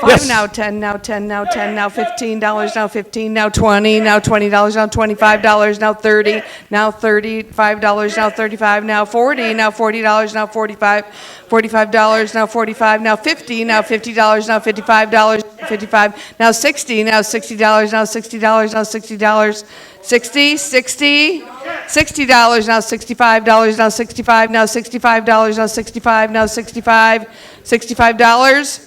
Yes. Now 10, now 10, now 10, now $15, now 15, now 20, now $20, now $25, now 30, now $35, now 35, now 40, now $40, now 45, $45, now 45, now 50, now $50, now $55, 55, now 60, now $60, now $60, now $60, 60, 60, $60, now $65, now 65, now $65, now 65, now 65, $65,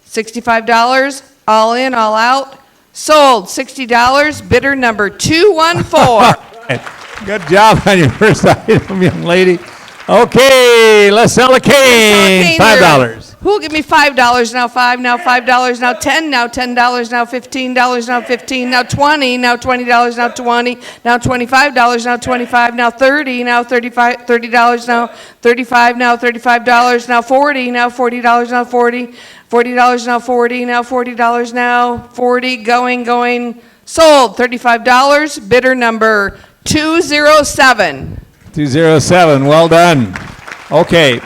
$65, all in, all out, sold, $60, bidder number 214. Good job on your first item, young lady. Okay, let's sell a cane. $5. Who'll give me $5 now? $5 now, $5 now, $10 now, $10 now, $15 now, $15 now, $20 now, $20 now, $20 now, $25 now, $25 now, $30 now, $30 now, $35 now, $35 now, $40 now, $40 now, $40 now, $40 now, $40 now, $40 going, sold, $35, bidder number 207. 207, well done. Okay,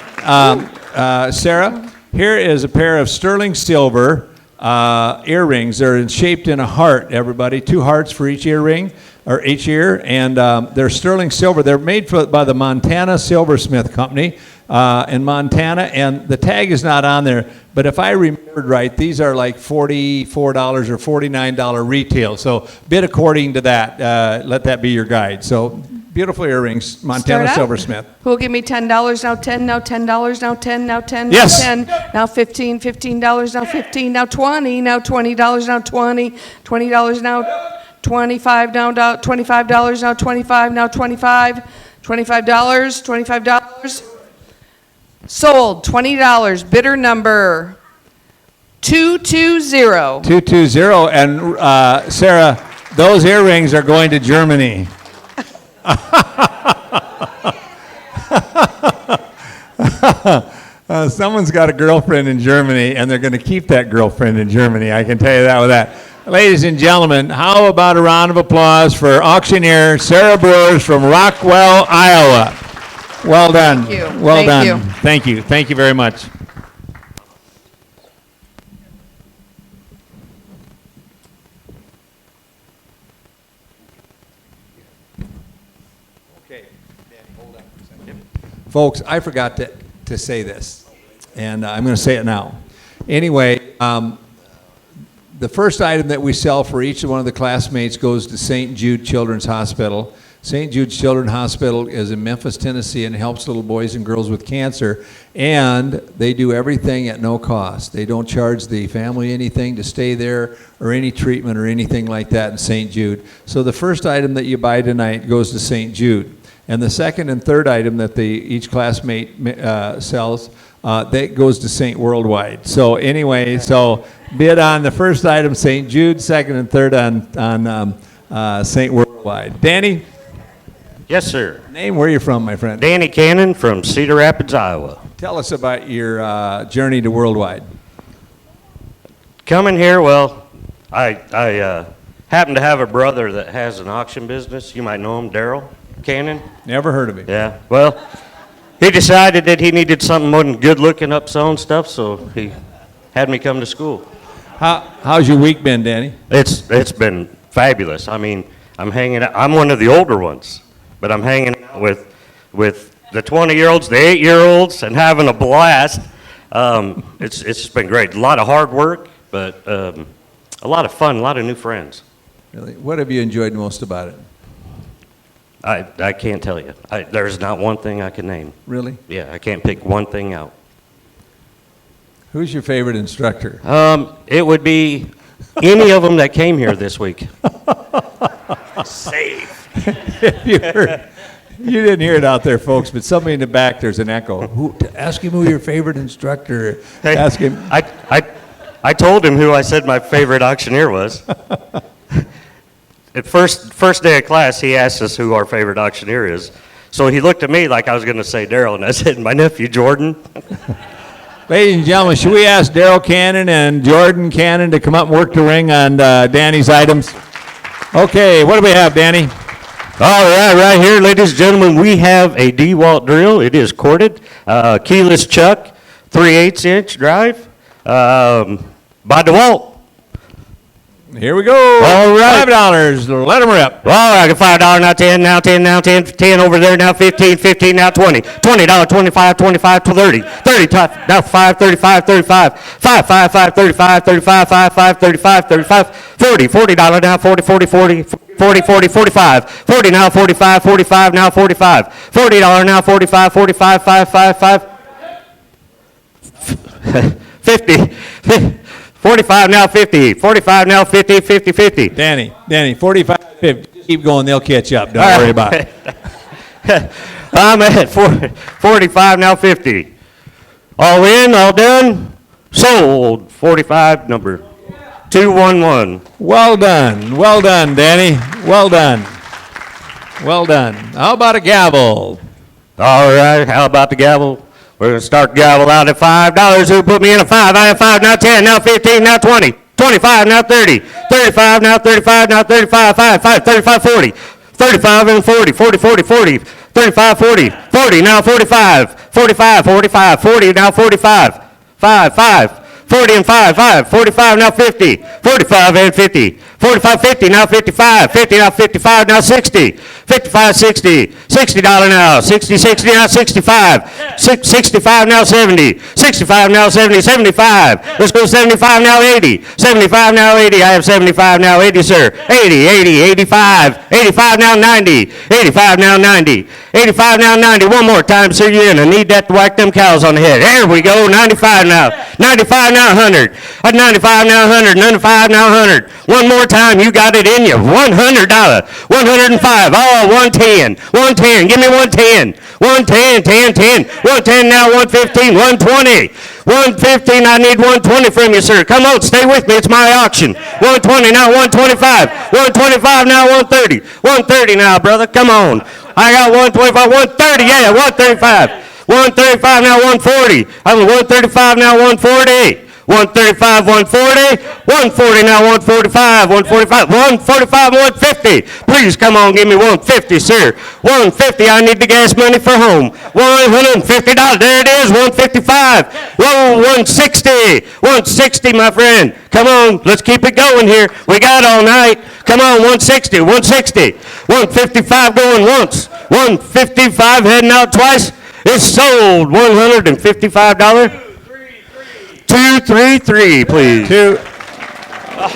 Sarah, here is a pair of sterling silver earrings. They're shaped in a heart, everybody. 2 hearts for each earring, or each ear, and they're sterling silver. They're made by the Montana Silversmith Company in Montana, and the tag is not on there, but if I remembered right, these are like $44 or $49 retail, so bid according to that. Let that be your guide. So beautiful earrings, Montana Start out. Silversmith. Who'll give me $10 now 10, now $10, now 10, now 10, Yes. now 10, now 15, $15, now 15, now 20, now $20, now 20, $20 now 25, now $25, now 25, now 25, $25. Sold, $20, bidder number 220. 220, and Sarah, those earrings are going to Germany. Someone's got a girlfriend in Germany, and they're going to keep that girlfriend in Germany. I can tell you that with that. Ladies and gentlemen, how about a round of applause for auctioneer Sarah Brewers from Rockwell, Iowa. Well done. Thank you. Well Thank done. you. Thank you. Thank you very much. Okay, Danny, hold on for a second. Folks, I forgot to say this, and I'm going to say it now. Anyway, the first item that we sell for each one of the classmates goes to St. Jude Children's Hospital. St. Jude's Children's Hospital is in Memphis, Tennessee, and helps little boys and girls with cancer, and they do everything at no cost. They don't charge the family anything to stay there or any treatment or anything like that in St. Jude. So the first item that you buy tonight goes to St. Jude. And the second and third item that each classmate sells, that goes to St. Worldwide. So anyway, so bid on the first item, St. Jude, second and third on St. Worldwide. Danny? Yes, sir. Name, where are you from, my friend? Danny Cannon from Cedar Rapids, Iowa. Tell us about your journey to Worldwide. Coming here, well, I happen to have a brother that has an auction business. You might know him, Daryl Cannon. Never heard of him. Yeah, well, he decided that he needed something more than good looking up selling stuff, so he had me come to school. How's your week been, Danny? It's been fabulous. I mean, I'm hanging out. I'm one of the older ones, but I'm hanging out with the 20-year-olds, the 8-year-olds, and having a blast. It's been great. A lot of hard work, but a lot of fun, a lot of new friends. Really? What have you enjoyed most about it? I can't tell you. There's not one thing I can name. Really? Yeah, I can't pick one thing out. Who's your favorite instructor? It would be any of them that came here this week. Safe. You didn't hear it out there, folks, but somebody in the back, there's an echo. Ask him who your favorite instructor. Hey, Ask him. I told him who I said my favorite auctioneer was. At first day of class, he asked us who our favorite auctioneer is. So he looked at me like I was going to say Daryl, and I said, my nephew, Jordan. Ladies and gentlemen, should we ask Daryl Cannon and Jordan Cannon to come up and work the ring on Danny's items? Okay, what do we have, Danny? All right here, ladies and gentlemen, we have a DeWalt drill. It is corded, keyless chuck, 3/8-inch drive, by DeWalt. Here we go. All right. $5. Let them rip. All right, $5, now 10, now 10, now 10, 10 over there, now 15, 15, now 20, $20, 25, 25, 30, 30, now 5, 35, 35, 5, 5, 5, 35, 35, 5, 5, 35, 35, 40, $40 now, 40, 40, 40, 40, 40, 45, 40 now, 45, 45 now, 45, $40 now, 45, 45, 5, 5, 5, 50, 45 now, 50, 45 now, 50, 50, 50. Danny, 45, 50. Keep going, they'll catch up. Don't worry about it. I'm at 45 now, 50. All in, all done, sold. 45, number 211. Well done, Danny. Well done. How about a gavel? All right, how about the gavel? We're going to start the gavel out at $5. Who put me in a 5? I have 5, now 10, now 15, now 20, 25, now 30, 35, now 35, now 35, 5, 35, 40, 35 and 40, 40, 40, 40, 35, 40, 40, now 45, 45, 45, 40, now 45, 5, 5, 40 and 5, 45 now 50, 45 and 50, 45, 50 now 55, 50 now 55 now 60, 55, 60, $60 now, 60, 60 now 65, 65 now 70, 65 now 70, 75. Let's go 75 now 80, 75 now 80. I have 75 now 80, sir. 80, 80, 85, 85 now 90, 85 now 90, 85 now 90. One more time, sir, you in. I need that to whack them cows on the head. There we go. 95 now. 95 now 100. 95 now 100. 95 now 100. One more time. You got it in you. $100. 105. Oh, 110. 110. Give me 110. 110, 10, 10. 110 now 115. 120. 115. I need 120 from you, sir. Come on, stay with me. It's my auction. 120 now 125. 125 now 130. 130 now, brother. Come on. I got 125, 130, yeah, 135. 135 now 140. I'm 135 now 140. 135, 140. 140 now 145. 145, 145, 150. Please come on, give me 150, sir. 150, I need the gas money for home. $150, there it is, 155. Whoa, 160. 160, my friend. Come on, let's keep it going here. We got all night. Come on, 160, 160. 155 going once. 155 heading out twice. It's sold. $155. 233, please. Well,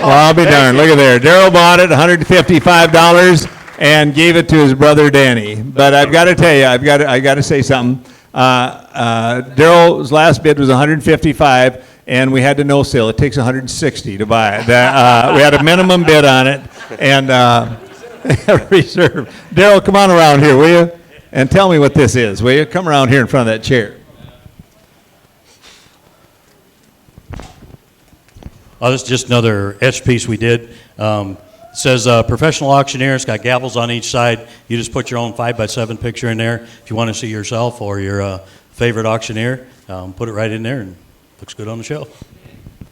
I'll be darned. Look at there. Daryl bought it, $155, and gave it to his brother Danny. But I've got to tell you, I got to say something. Daryl's last bid was $155, and we had to no sale. It takes $160 to buy it. We had a minimum bid on it, and reserve. Daryl, come on around here, will you? And tell me what this is, will you? Come around here in front of that chair. Oh, this is just another etched piece we did. It says professional auctioneer. It's got gavels on each side. You just put your own 5x7 picture in there. If you want to see yourself or your favorite auctioneer, put it right in there, and looks good on the shelf.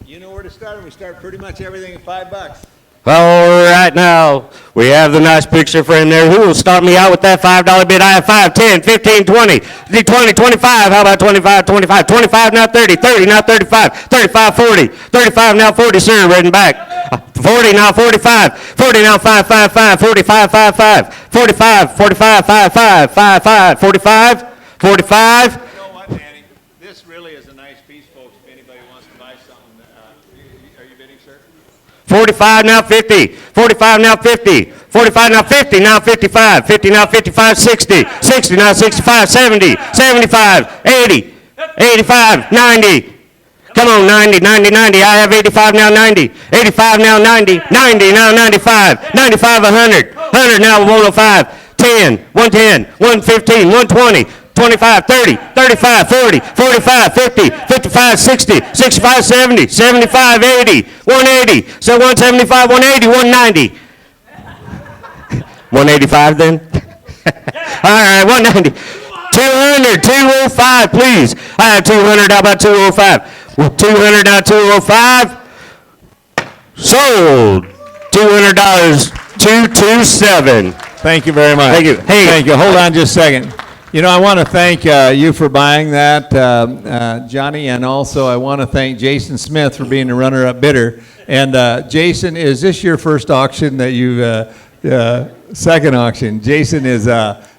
You know where to start. We start pretty much everything at $5. All right, now, we have the nice picture frame there. Who will start me out with that $5 bid? I have 5, 10, 15, 20, 20, 25. How about 25, 25? 25 now 30, 30 now 35, 35, 40, 35 now 40, sir, right in back. 40 now 45, 40 now 5, 5, 5, 45, 5, 5, 45, 45, 5, 5, 5, 5, 45, 45. You know what, Danny? This really is a nice piece, folks, if anybody wants to buy something. Are you bidding, sir? 45 now 50, 45 now 50, 45 now 50, now 55, 50 now 55, 60, 60 now 65, 70, 75, 80, 85, 90. Come on, 90, 90, 90. I have 85 now 90, 85 now 90, 90 now 95, 95, 100, 100 now 105, 10, 110, 115, 120, 25, 30, 35, 40, 45, 50, 55, 60, 65, 70, 75, 80, 180, so 175, 180, 190. 185 then? All right, 190. 200, 205, please. I have 200, how about 205? 200 now, 205. Sold. $200, 227. Thank you very much. Thank you. Hey. Thank you. Hold on just a second. You know, I want to thank you for buying that, Johnny, and also I want to thank Jason Smith for being the runner-up bidder. And Jason, is this your first auction that you, second auction? Jason is,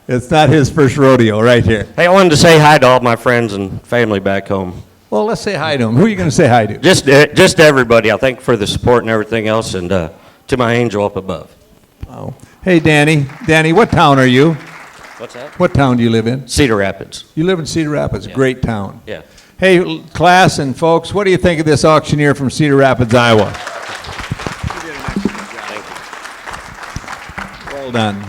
it's not his first rodeo right here. Hey, I wanted to say hi to all my friends and family back home. Well, let's say hi to him. Who are you going to say hi to? Just everybody. I thank you for the support and everything else, and to my angel up above. Oh. Hey, Danny. Danny, what town are you? What's that? What town do you live in? Cedar Rapids. You live in Cedar Rapids, Yeah. great town. Yeah. Hey, class and folks, what do you think of this auctioneer from Cedar Rapids, Iowa? Well done.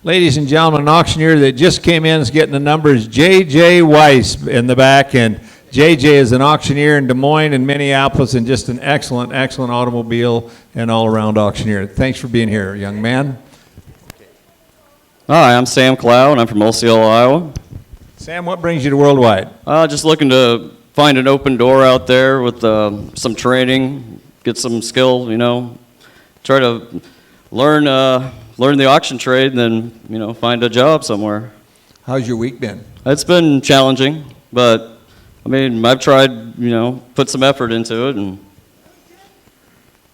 Ladies and gentlemen, an auctioneer that just came in is getting the numbers, J.J. Weiss in the back, and J.J. is an auctioneer in Des Moines and Minneapolis, and just an excellent, excellent automobile and all-around auctioneer. Thanks for being here, young man. Hi, I'm Sam Clow, and I'm from Osceola, Iowa. Sam, what brings you to Worldwide? Just looking to find an open door out there with some training, get some skill, you know, try to learn the auction trade, and then, you know, find a job somewhere. How's your week been? It's been challenging, but I mean, I've tried, put some effort into it, and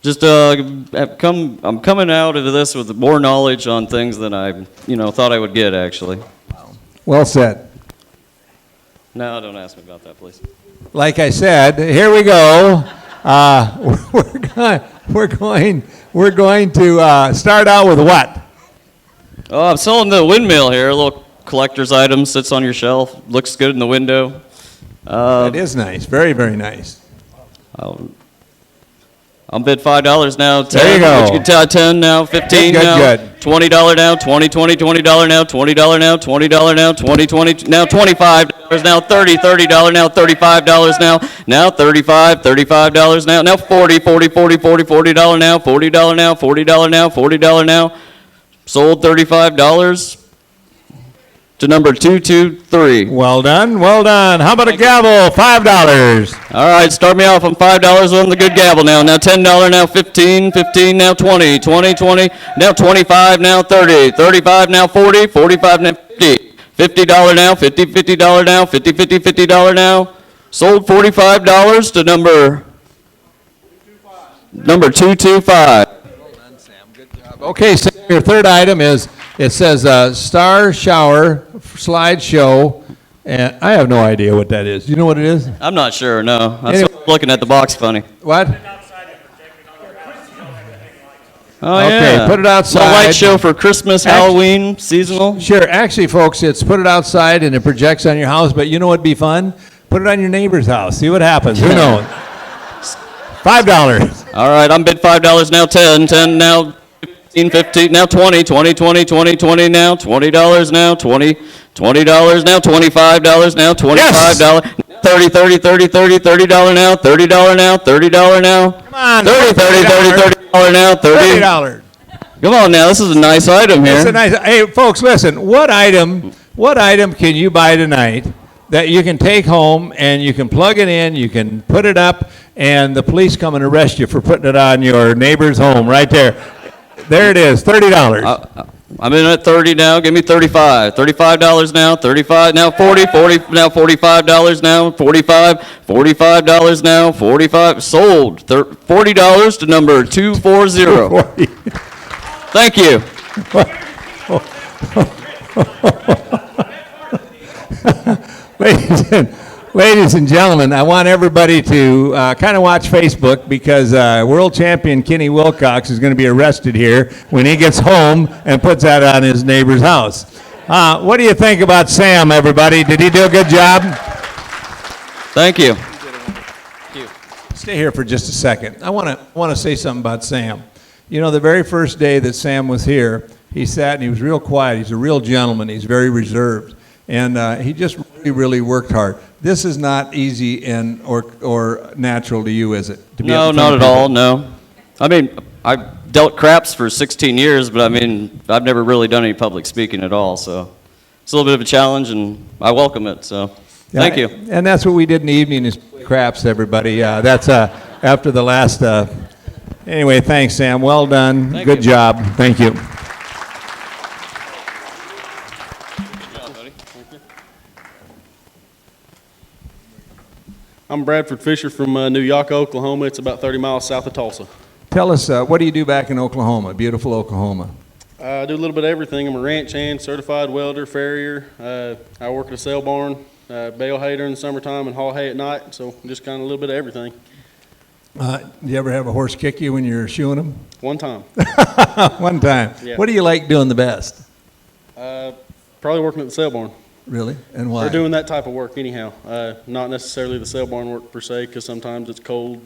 just I'm coming out of this with more knowledge on things than I, thought I would get, actually. Well said. No, don't ask me about that, please. Like I said, here we go. We're going to start out with what? Oh, I'm selling the windmill here, a little collector's item, sits on your shelf, looks good in the window. That is nice. Very, very nice. I'm bid $5 now. 10, There you go. Which you can tell 10 now, 15 Good, now, good. $20 now, $20 now, $20 now, $20 now, $20 now, $25 now, $30 now, $35 now 35 now, $40 now, $40 now, sold $35 to number 223. Well done. Well done. How about a gavel? $5. All right, start me off on $5 on the good gavel now. Now $10 now, 15 now 20 now 25 now 30 35 now 40 45 now 50 $50 now, $50 now, $50 now. Sold $45 to number 225. Okay, so your third item is, it says Star Shower Slideshow, and I have no idea what that is. Do you know what it is? I'm not sure, no. I'm Anyway. looking at the box funny. What? Oh, Okay, yeah. put it outside. Little light show for Christmas, Halloween, seasonal. Sure, actually, folks, it's put it outside and it projects on your house, but you know what'd be fun? Put it on your neighbor's house. See what happens. Who knows? $5. All right, I'm bid $5 now, 10 now, 15 now, 20 now, $20 now, $20 now, $25 now, $25. $30 now, $30 now. Come on. $30 now, $30. Come on now, this is a nice item here. It's a nice, hey, folks, listen, what item can you buy tonight that you can take home and you can plug it in, you can put it up, and the police come and arrest you for putting it on your neighbor's home right there? There it is, $30. I'm in at 30 now, give me 35. $35 now, 35 now, 40 now, $45 now, $45 now, 45, sold. $40 to number 240. Thank you. Ladies and gentlemen, I want everybody to kind of watch Facebook because world champion Kenny Wilcox is going to be arrested here when he gets home and puts that on his neighbor's house. What do you think about Sam, everybody? Did he do a good job? Thank you. Stay here for just a second. I want to say something about Sam. You know, the very first day that Sam was here, he sat and he was real quiet. He's a real gentleman. He's very reserved. And he just really worked hard. This is not easy and or natural to you, is it? No, not at all, no. I mean, I've dealt craps for 16 years, but I mean, I've never really done any public speaking at all, so it's a little bit of a challenge, and I welcome it, so thank you. And that's what we did in the evening is craps, everybody. That's after the last... Anyway, thanks, Sam. Well done. Good job. Thank you. I'm Bradford Fischer from New York, Oklahoma. It's about 30 miles south of Tulsa. Tell us, what do you do back in Oklahoma, beautiful Oklahoma? I do a little bit of everything. I'm a ranch hand, certified welder, farrier. I work at a sale barn, bale hater in the summertime and haul hay at night, so just kind of a little bit of everything. Do you ever have a horse kick you when you're shoeing them? One time. One time. Yeah. What do you like doing the best? Probably working at the sale barn. Really? And why? Or doing that type of work anyhow. Not necessarily the sale barn work per se, because sometimes it's cold,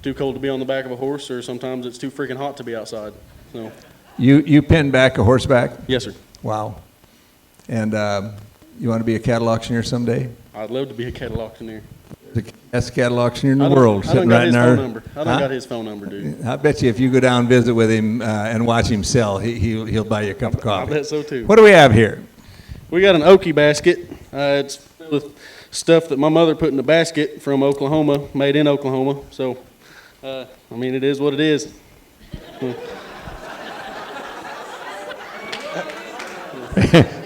too cold to be on the back of a horse, or sometimes it's too freaking hot to be outside. So. You pin back a horseback? Yes, sir. Wow. And you want to be a cattle auctioneer someday? I'd love to be a cattle auctioneer. The best cattle auctioneer in the world, sitting right in our... I don't got his phone number, dude. I bet you if you go down and visit with him and watch him sell, he'll buy you a cup of coffee. I bet so too. What do we have here? We got an Okie basket. It's filled with stuff that my mother put in a basket from Oklahoma, made in Oklahoma. So, I mean, it is what it is.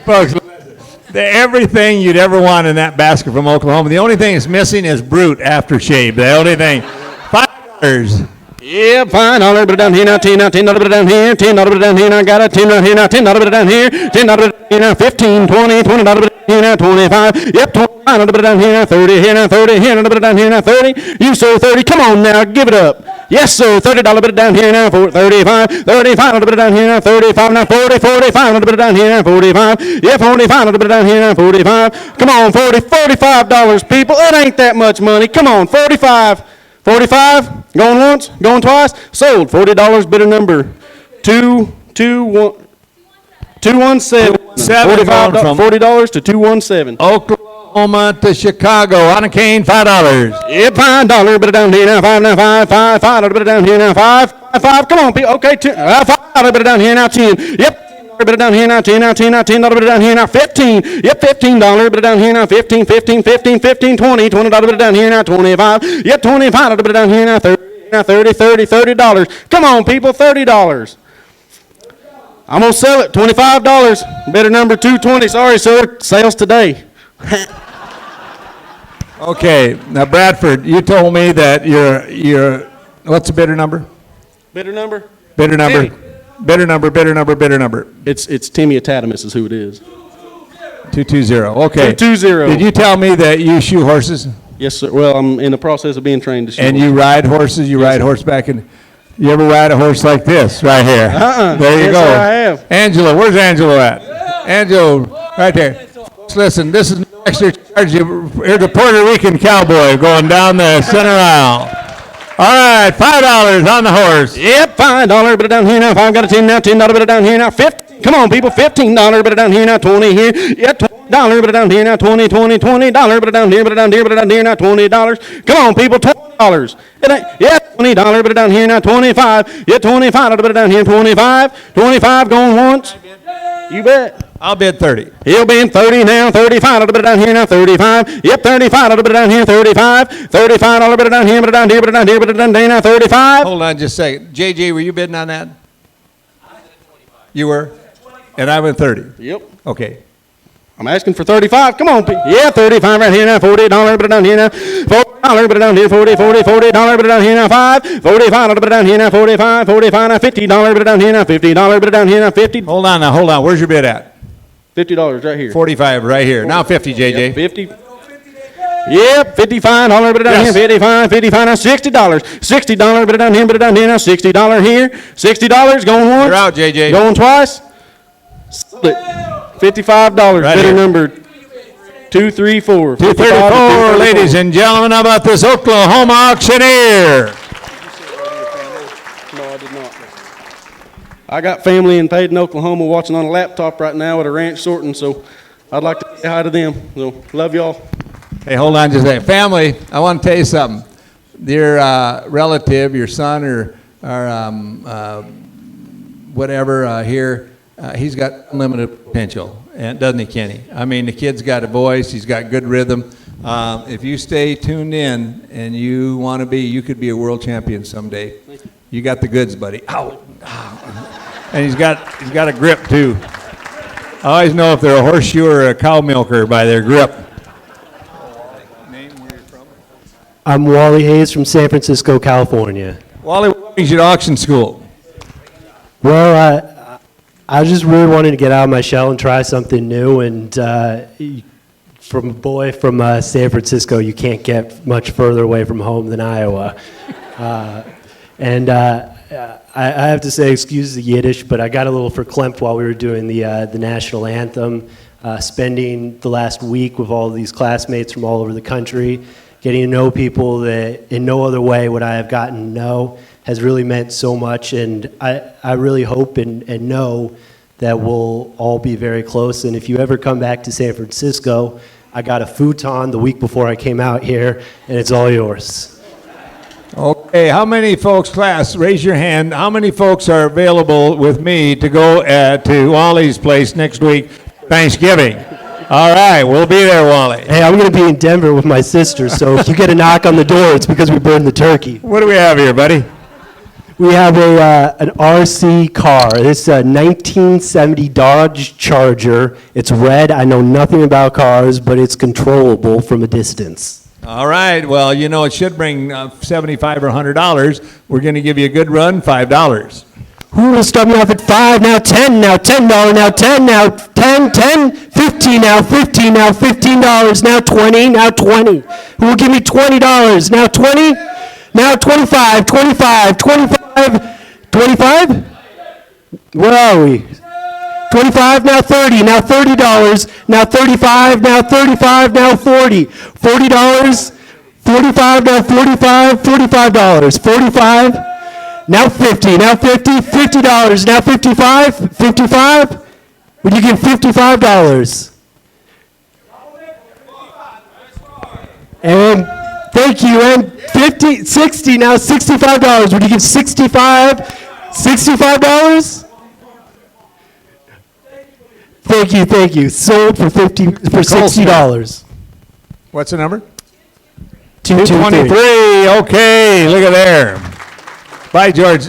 Folks, everything you'd ever want in that basket from Oklahoma. The only thing that's missing is Brute aftershave. The only thing. $5. Yeah, fine. $1 bit down here now, $10 bit down here, $10 bit down here now, got a $10 right here now, $10 bit down here, $10 bit down here now, 15, 20, $20 bit down here now, 25. Yep, $25 bit down here now, 30 here now, 30 here, $1 bit down here now, 30. You sir, 30. Come on now, give it up. Yes, sir. $30 bit down here now, 35, $35 bit down here now, 35 now, 40, $45 bit down here now, 45. Yeah, $45 bit down here now, 45. Come on, $45, people. It ain't that much money. Come on, 45. 45, going once, going twice, sold. $40, bidder number 217. $40 to 217. Oklahoma to Chicago on a cane, $5. Yep, $5 bidder down here now, 5 now, 5, $5 bidder down here now, 5. Come on, people. Okay, $5 bidder down here now, 10. Yep. Bit down here now, 10 now, $10 bit down here now, 15. Yep, $15 bit down here now, 15, 20, $20 bit down here now, 25. Yep, $25 bit down here now, 30, $30. Come on, people, $30. I'm gonna sell it, $25. Bidder number 220. Sorry, sir, sales today. Okay, now Bradford, you told me that you're what's the bidder number? Bidder number? Bidder number. Timmy. Bidder number. It's Timmy Atadamus is who it is. 220. Okay. 220. Did you tell me that you shoe horses? Yes, sir. Well, I'm in the process of being trained to shoot. And you ride horses? You ride horseback? And you ever ride a horse like this right here? There you Yes, go. sir, I have. Angela, where's Angela at? Angela, right there. Listen, this is extra charge. Here's a Puerto Rican cowboy going down the center aisle. All right, $5 on the horse. Yep, $5 bit down here now. If I've got a 10 now, $10 bit down here now. 15. Come on, people, $15 bit down here now. 20 here. Yep, $20 bit down here now. $20 bit down here, bit down here, bit down here now. $20. Come on, people, $20. It ain't. Yeah, $20 bit down here now. 25. Yeah, $25 bit down here. 25. 25 going once. You bet. I'll bid 30. He'll be in 30 now, 35, a little bit down here now, 35. Yep, 35, a little bit down here, 35. 35, a little bit down here, but down here, but down here, but down there now, 35. Hold on just a second. JJ, were you bidding on that? You were? And I went 30. Yep. Okay. I'm asking for 35. Come on. Yeah, 35 right here now, $40, but down here now. $40, but down here, $40, $40, but down here now, 5. $45, but down here now, 45, now, $50, but down here now, $50, but down here now, 50. Hold on now, hold on. Where's your bid at? $50 right here. 45 right here. Now 50, JJ. Yep, 50. Yep, $55, but down here, 55 now, $60. $60, but down here, now, $60 here. $60 going once. You're out, JJ. Going twice. Split. $55. Right Bidder here. number 234. 234, ladies and gentlemen. How about this Oklahoma auctioneer? No, I did not. I got family in Paden, Oklahoma, watching on a laptop right now at a ranch sorting, so I'd like to say hi to them. So, love y'all. Hey, hold on just a second. Family, I want to tell you something. Your relative, your son or whatever here, he's got unlimited potential, and doesn't he, Kenny? I mean, the kid's got a voice. He's got good rhythm. If you stay tuned in and you want to be, you could be a world champion someday. You got the goods, buddy. Ow. And he's got a grip too. I always know if they're a horseshoe or a cow milker by their grip. I'm Wally Hayes from San Francisco, California. Wally, what brings you to auction school? Well, I just really wanted to get out of my shell and try something new, and from a boy from San Francisco, you can't get much further away from home than Iowa. I have to say, excuse the Yiddish, but I got a little verklempt while we were doing the national anthem, spending the last week with all these classmates from all over the country, getting to know people that in no other way would I have gotten to know has really meant so much, and I really hope and know that we'll all be very close. And if you ever come back to San Francisco, I got a futon the week before I came out here, and it's all yours. Okay, how many folks, class, raise your hand. How many folks are available with me to go to Wally's place next week, Thanksgiving? All right, we'll be there, Wally. Hey, I'm going to be in Denver with my sister, so if you get a knock on the door, it's because we burned the turkey. What do we have here, buddy? We have an RC car. This is a 1970 Dodge Charger. It's red. I know nothing about cars, but it's controllable from a distance. All right, well, you know, it should bring $75 or $100. We're going to give you a good run, $5. Who will start me off at 5, now 10, now $10, now 10, now 10, 10, 15, now 15, now $15, now 20, now 20. Who will give me $20, now 20, now 25, 25, 25, 25? Where are we? 25, now 30, now $30, now 35, now 35, now 40, $40, 45, now 45, $45, 45, now 50, now 50, $50, now 55, 55? Would you give $55? And thank you, and 50, 60, now $65. Would you give 65? $65? Thank you. Sold for $60. What's the number? 223. Okay, look at there. Bye, George.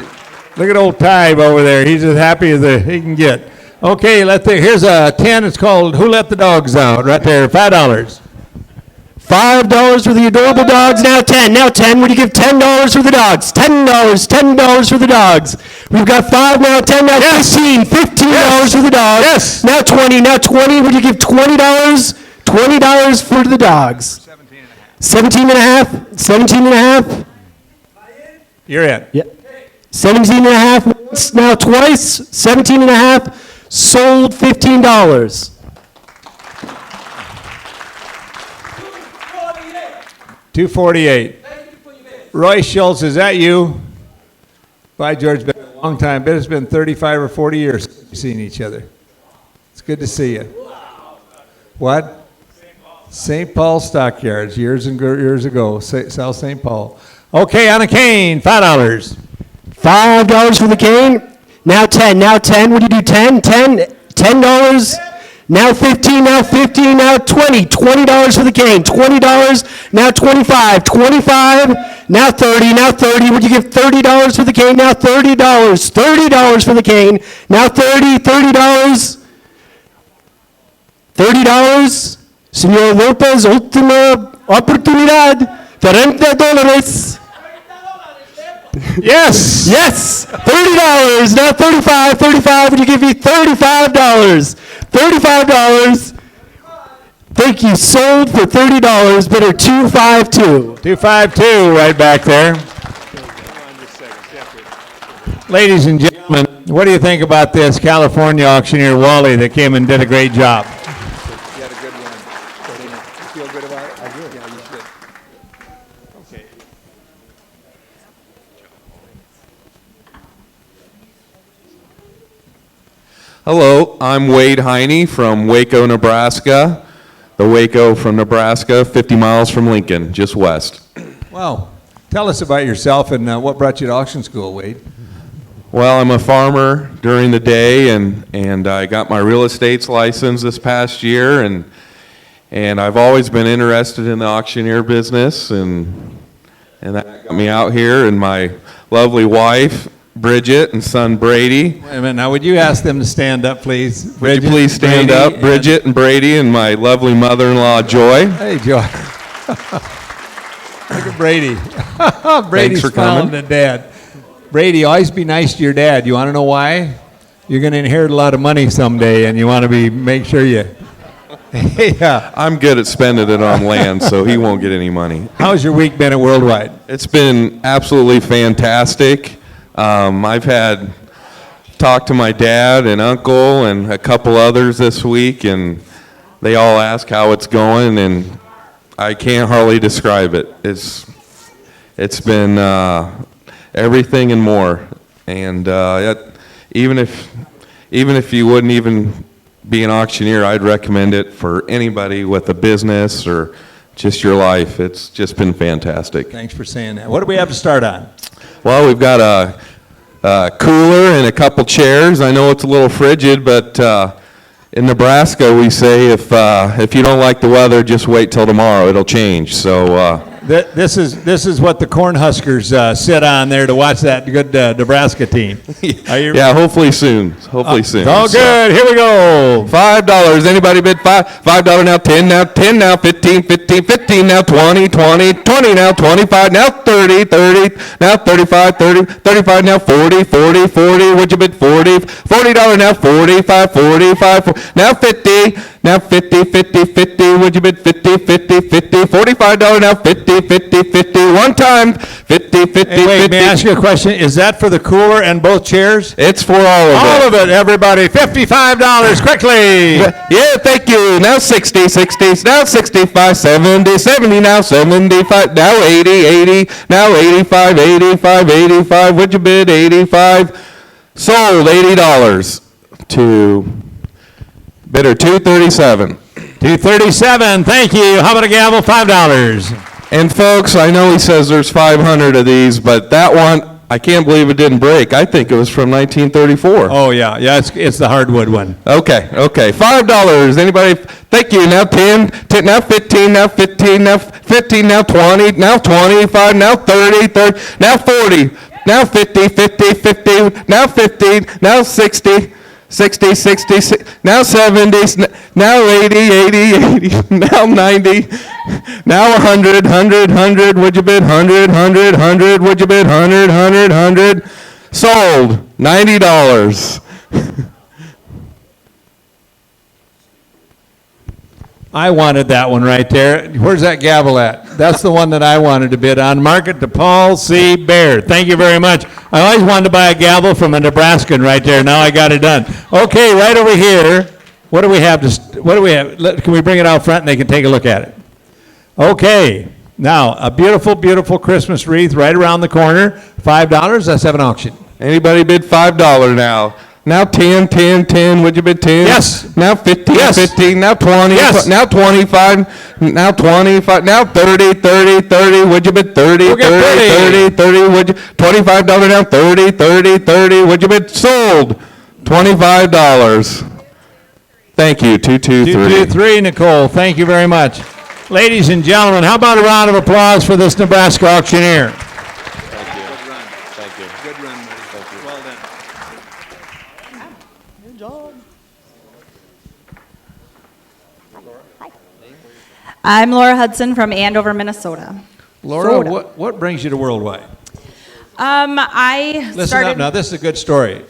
Look at old Tybe over there. He's as happy as he can get. Okay, here's a 10. It's called Who Let the Dogs Out? Right there, $5. $5 for the adorable dogs. Now 10. Now 10. Would you give $10 for the dogs? $10. $10 for the dogs. We've got 5 now. 10 now. Yes. $15 for the dogs. Yes. Now 20. Now 20. Would you give $20? $20 for the dogs. 17 and a half. 17 and a half. You're in. Yeah. 17 and a half. Now twice. 17 and a half. Sold $15. $248. Roy Schultz, is that you? Bye, George. Been a long time. Bet it's been 35 or 40 years since we've seen each other. It's good to see you. What? St. Paul Stockyards, years ago, South St. Paul. Okay, on a cane, $5. $5 for the cane. Now 10. Now 10. What do you do? 10. $10. Now 15. Now 15. Now 20. $20 for the cane. $20. Now 25. 25. Now 30. Now 30. Would you give $30 for the cane? Now $30. $30 for the cane. Now 30. $30. $30. Señor Lopez, última oportunidad. $30. Yes. Yes. $30. Now 35. 35. Would you give me $35? $35. Thank you. Sold for $30. Bidder 252. 252 right back there. Ladies and gentlemen, what do you think about this California auctioneer Wally that came and did a great job? You had a good one. You feel good about it? I do. Yeah, you should. Okay. Hello, I'm Wade Heine from Waco, Nebraska. The Waco from Nebraska, 50 miles from Lincoln, just west. Wow. Tell us about yourself and what brought you to auction school, Wade. Well, I'm a farmer during the day, and I got my real estate's license this past year, and I've always been interested in the auctioneer business, and that got me out here, and my lovely wife, Bridget, and son, Brady. Wait a minute. Now, would you ask them to stand up, please? Would you please stand up, Bridget and Brady, and my lovely mother-in-law, Joy. Hey, Joy. Look at Brady. Brady's for smiling coming. at Dad. Brady, always be nice to your dad. You want to know why? You're going to inherit a lot of money someday, and you want to make sure you... Yeah. I'm good at spending it on land, so he won't get any money. How's your week been at Worldwide? It's been absolutely fantastic. I've talked to my dad and uncle and a couple others this week, and they all ask how it's going, and I can't hardly describe it. It's been everything and more, and even if you wouldn't even be an auctioneer, I'd recommend it for anybody with a business or just your life. It's just been fantastic. Thanks for saying that. What do we have to start on? Well, we've got a cooler and a couple chairs. I know it's a little frigid, but in Nebraska we say if you don't like the weather, just wait till tomorrow. It'll change. So This is what the Cornhuskers sit on there to watch that good Nebraska team. Are you? Yeah, hopefully soon. Hopefully soon. Oh, good. Here we go. $5. Anybody bid $5 now, 10 now, 10 now, 15, 15, 15 now, 20, 20, 20 now, 25 now, 30, 30 now, 35, 30, 35 now, 40, 40, 40. Would you bid 40? $40 now, 45, 45, now 50, now 50, 50, 50. Would you bid 50, 50, 50? $45 now, 50, 50, 50. One time, 50, 50, Hey, wait, 50. may I ask you a question? Is that for the cooler and both chairs? It's for all of it. All of it, everybody. $55, quickly. Yeah, thank you. Now 60, 60, now 65, 70, 70, now 75, now 80, 80, now 85, 85, 85. Would you bid 85? Sold $80 to bidder 237. 237, thank you. How about a gavel? $5. And folks, I know he says there's 500 of these, but that one, I can't believe it didn't break. I think it was from 1934. Oh, yeah, it's the hardwood one. Okay, $5. Anybody? Thank you. Now 10, 10, now 15, now 15, now 15, now 20, now 25, now 30, 30, now 40, now 50, 50, 50, now 50, now 60, 60, 60, now 70, now 80, 80, 80, now 90, now 100, 100, 100, would you bid 100, 100, 100, would you bid 100, 100, 100, sold, $90. I wanted that one right there. Where's that gavel at? That's the one that I wanted to bid on. Mark it to Paul C. Baird. Thank you very much. I always wanted to buy a gavel from a Nebraskan right there. Now I got it done. Okay, right over here. What do we have? Can we bring it out front and they can take a look at it? Okay. Now, a beautiful, beautiful Christmas wreath right around the corner. $5. Let's have an auction. Anybody bid $5 now? Now 10, 10, 10, would you bid 10? Yes. Now 15, Yes. 15, now 20, Yes. now 25, now 25, now 30, 30, 30, would you bid 30, We'll get 30, 30, 30, would you, $25 now, 30, 30, 30, would you bid sold? $25. Thank you, 223. 223, Nicole. Thank you very much. Ladies and gentlemen, how about a round of applause for this Nebraska auctioneer? I'm Laura Hudson from Andover, Minnesota. Laura, what brings you to Worldwide? I Listen started. up now. This is a good story.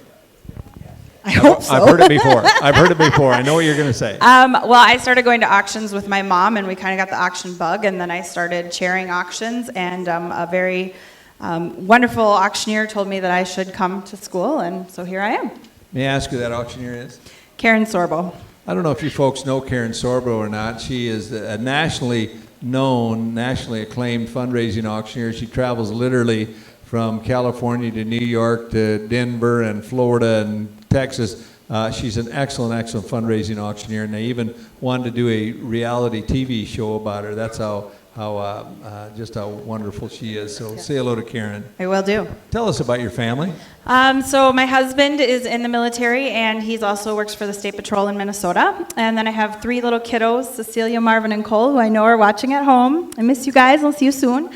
I hope so. I've heard it before. I've heard it before. I know what you're going to say. Well, I started going to auctions with my mom, and we kind of got the auction bug, and then I started chairing auctions, and a very wonderful auctioneer told me that I should come to school, and so here I am. May I ask who that auctioneer is? Karen Sorbo. I don't know if you folks know Karen Sorbo or not. She is a nationally known, nationally acclaimed fundraising auctioneer. She travels literally from California to New York to Denver and Florida and Texas. She's an excellent, excellent fundraising auctioneer, and they even wanted to do a reality TV show about her. That's how just how wonderful she is. So say hello to Karen. I will do. Tell us about your family. So my husband is in the military, and he's also works for the State Patrol in Minnesota. And then I have 3 little kiddos, Cecilia, Marvin, and Cole, who I know are watching at home. I miss you guys. I'll see you soon.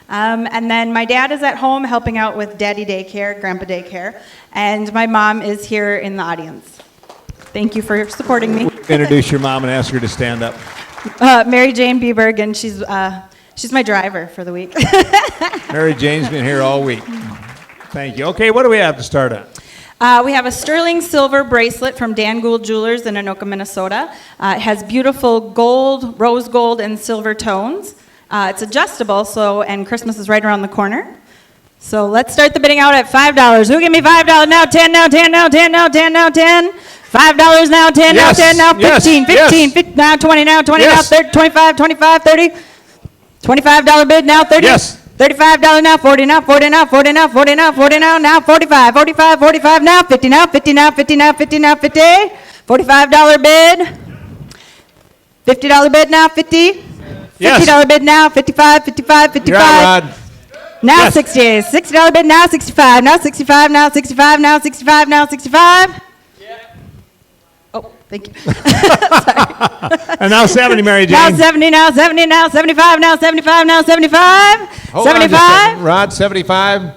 And then my dad is at home helping out with daddy daycare, grandpa daycare. And my mom is here in the audience. Thank you for supporting me. Introduce your mom and ask her to stand up. Mary Jane Bieberg, and she's my driver for the week. Mary Jane's been here all week. Thank you. Okay, what do we have to start on? We have a sterling silver bracelet from Dan Gould Jewelers in Anoka, Minnesota. It has beautiful gold, rose gold, and silver tones. It's adjustable, and Christmas is right around the corner. So let's start the bidding out at $5. Who give me $5 now? 10 now, 10 now, 10 now, 10 now, 10. $5 now, 10 Yes, now, 10 now, yes, 15, 15, yes. 15 now, 20 now, 20 Yes. now, 30, 25, 25, 30. $25 bid now, 30. Yes. $35 now, 40 now, 40 now, 40 now, 40 now, 40 now, 45, 45, 45 now, 50 now, 50 now, 50 now, 50 now, 50. $45 bid. $50 bid now, 50. Yes. $50 bid now, 55, 55, 55. You're out, Rod. Now Yes. 60. $60 bid now, 65. Now 65, now 65, now 65, now 65. Thank you. And now 70, Mary Jane. Now 70, now 70, now 75, now 75, now 75. Hold on just a 75. second. Rod, 75.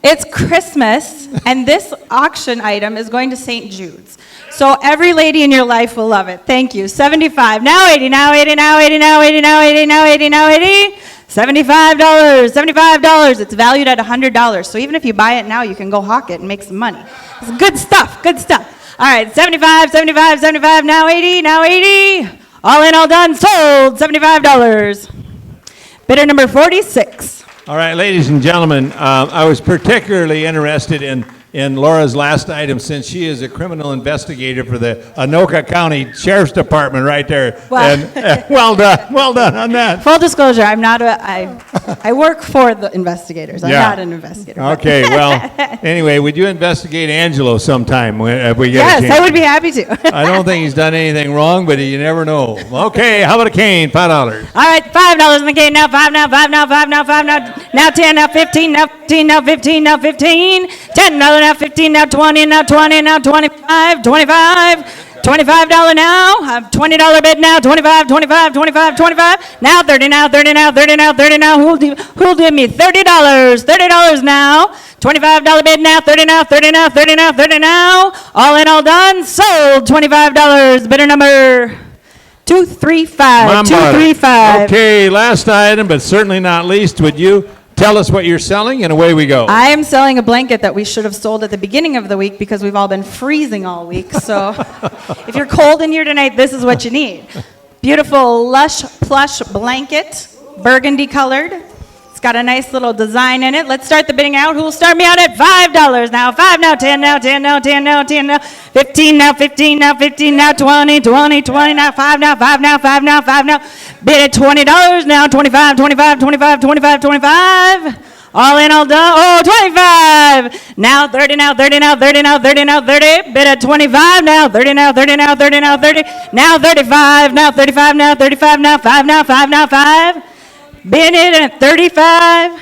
It's Christmas, and this auction item is going to St. Jude's. So every lady in your life will love it. Thank you. 75, now 80, now 80, now 80, now 80, now 80, now 80, now 80. $75, $75. It's valued at $100. So even if you buy it now, you can go hawk it and make some money. It's good stuff, good stuff. All right, 75, 75, 75, now 80, now 80. All in, all done, sold, $75. Bidder number 46. All right, ladies and gentlemen, I was particularly interested in Laura's last item since she is a criminal investigator for the Anoka County Sheriff's Department right there. Well- And, well done on that. Full disclosure, I work for the investigators. I'm Yeah. not an investigator. but- Okay, well, anyway, would you investigate Angelo sometime if we get a Yes, chance? I would be happy to. I don't think he's done anything wrong, but you never know. Okay, how about a cane? $5. All right, $5 in the game now, 5 now, 5 now, 5 now, 5 now, now 10, now 15, now 15, now 15, now 15, $10 now, 15, now 20, now 20, now 25, 25, $25 now, $20 bid now, 25, 25, 25, 25, now 30, now 30, now 30, now 30, now, who'll do me $30, $30 now, $25 bid now, 30 now, 30 now, 30 now, 30 now, all in, all done, sold, $25, bidder number 235, 235. Okay, last item, but certainly not least, would you tell us what you're selling, and away we go. I am selling a blanket that we should have sold at the beginning of the week because we've all been freezing all week. So if you're cold in here tonight, this is what you need. Beautiful lush plush blanket, burgundy colored. It's got a nice little design in it. Let's start the bidding out. Who will start me out at $5 now? 5 now, 10 now, 10 now, 10 now, 10 now, 15 now, 15 now, 15 now, 20, 20, 20 now, 5 now, 5 now, 5 now, 5 now. Bid at $20 now, 25, 25, 25, 25, 25. All in, all done. Oh, 25. Now 30 now, 30 now, 30 now, 30 now, 30. Bid at 25 now, 30 now, 30 now, 30 now, 30. Now 35 now, 35 now, 35 now, 5 now, 5 now, 5. Bid it at 35.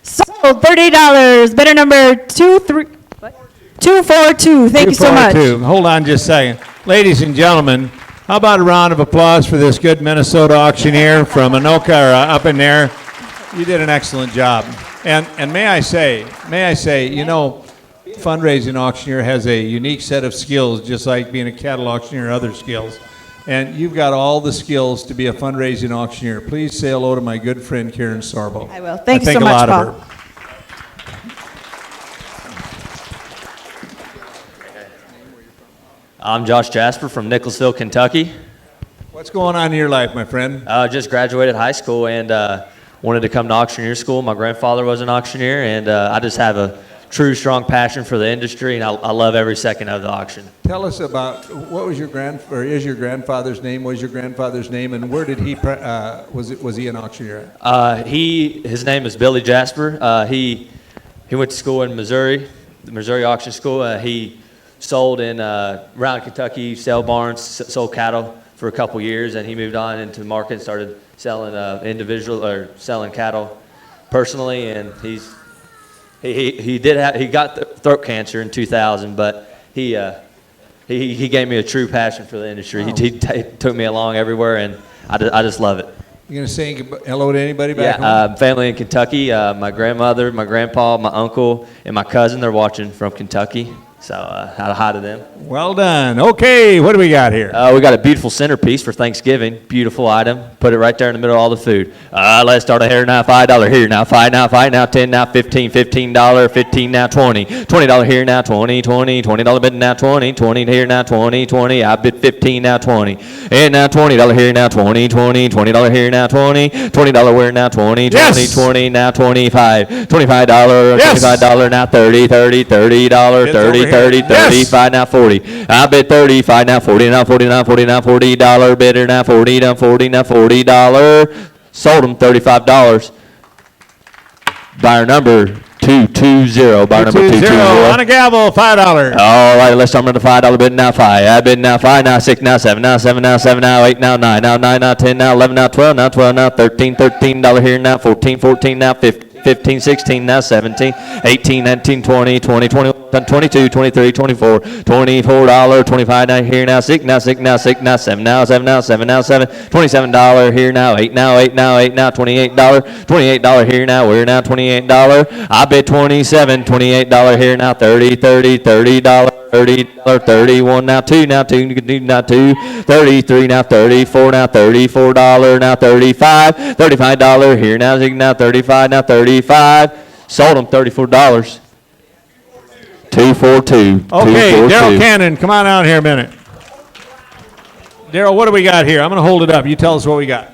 Sold $30. Bidder number 242. Thank you so much. 242. Hold on just a second. Ladies and gentlemen, how about a round of applause for this good Minnesota auctioneer from Anoka up in there? You did an excellent job. And may I say, you know, fundraising auctioneer has a unique set of skills, just like being a cattle auctioneer or other skills. And you've got all the skills to be a fundraising auctioneer. Please say hello to my good friend Karen Sorbo. I will. Thank you think so a much, lot of Paul. her. I'm Josh Jasper from Nicholsville, Kentucky. What's going on in your life, my friend? Just graduated high school and wanted to come to auctioneer school. My grandfather was an auctioneer, and I just have a true, strong passion for the industry, and I love every second of the auction. Tell us about what was your is your grandfather's name? Was your grandfather's name, and where did he was he an auctioneer? His name is Billy Jasper. He went to school in Missouri, the Missouri Auction School. He sold in around Kentucky, sale barns, sold cattle for a couple years, and he moved on into the market and started selling selling cattle personally. And he got throat cancer in 2000, but he gave me a true passion for the industry. Wow. He took me along everywhere, and I just love it. You gonna say hello to anybody back home? Family in Kentucky. My grandmother, my grandpa, my uncle, and my cousin. They're watching from Kentucky. So hi to them. Well done. Okay, what do we got here? We got a beautiful centerpiece for Thanksgiving. Beautiful item. Put it right there in the middle of all the food. Let's start here now. $5 here now. 5 now. 5 now. 10 now. 15. $15. 15 now. 20. $20 here now. 20. $20 bid now. 20. 20 here now. 20. I bid 15 now. 20. And now $20 here now. 20. $20 here now. 20. $20 where now. 20. Yes. 20 now. 25. $25. Yes. $25 now. $30. $30. $30. 30. 30, 35 now 40. I bid 35 now 40 now 40 now 40 now $40 bidder now 40 now 40 now $40. Sold him $35. Buyer number 220. Buyer number 220. On a gavel, $5. All right, let's start with the $5 bid now 5. I bid now 5 now 6 now 7 now 7 now 7 now 8 now 9 now 9 now 10 now 11 now 12 now 12 now 13 $13 here now 14 now 15 now 16 now 17 18 19 20 20 21 22, 23, 24, $24, 25 now, here now, 6 now, 6 now, 6 now, 7 now, 7 now, 7 now, 7, $27 here now, 8 now, 8 now, 8 now, $28 here now, we're now $28. I bet 27, $28 here now, 30, $30, $30. $30, 31 now, 2 now, 2 now, 2, 33 now, 34 now, $34 now, 35, $35 here now, zig now, 35 now, 35. Sold them $34. 242. Okay, Daryl Cannon, come on out here a minute. Daryl, what do we got here? I'm going to hold it up. You tell us what we got.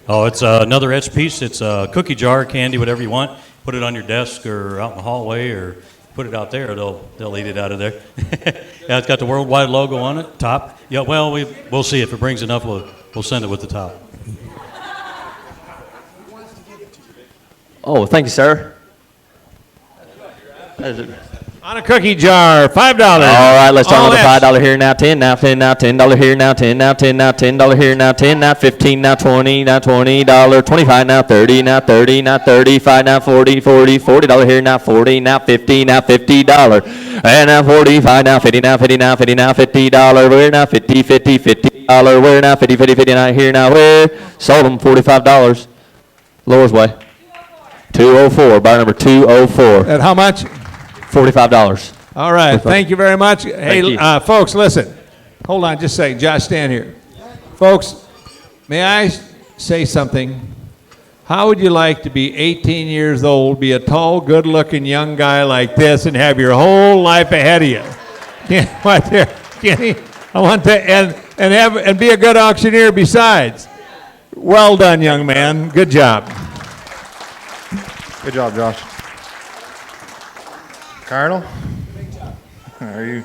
Oh, it's another etch piece. It's a cookie jar, candy, whatever you want. Put it on your desk or out in the hallway or put it out there. They'll eat it out of there. Yeah, it's got the worldwide logo on it, top. Yeah, well, we'll see. If it brings enough, we'll send it with the top. Oh, thank you, sir. On a cookie jar, $5. All right, let's start with the $5 here now, 10 now, 10 now, $10 here now, 10 now, 10 now, $10 here now, 10 now, 15 now, 20 now, $20, 25 now, 30 now, 30 now, 35 now, 40, $40 here now, 40 now, 50 now, $50, and now 45 now, 50 now, 50 now, 50 now, $50, we're now 50, $50, we're now 50, 59 here now, we're sold them $45, Laura's way, 204, buyer number 204. At how much? $45. All right, thank you very much. Hey, you. Folks, listen. Hold on just a second. Josh, stand here. Folks, may I say something? How would you like to be 18 years old, be a tall, good-looking young guy like this, and have your whole life ahead of you? Right there, Kenny. I want to and be a good auctioneer besides. Well done, young man. Good job. Good job, Josh. Colonel, how are you?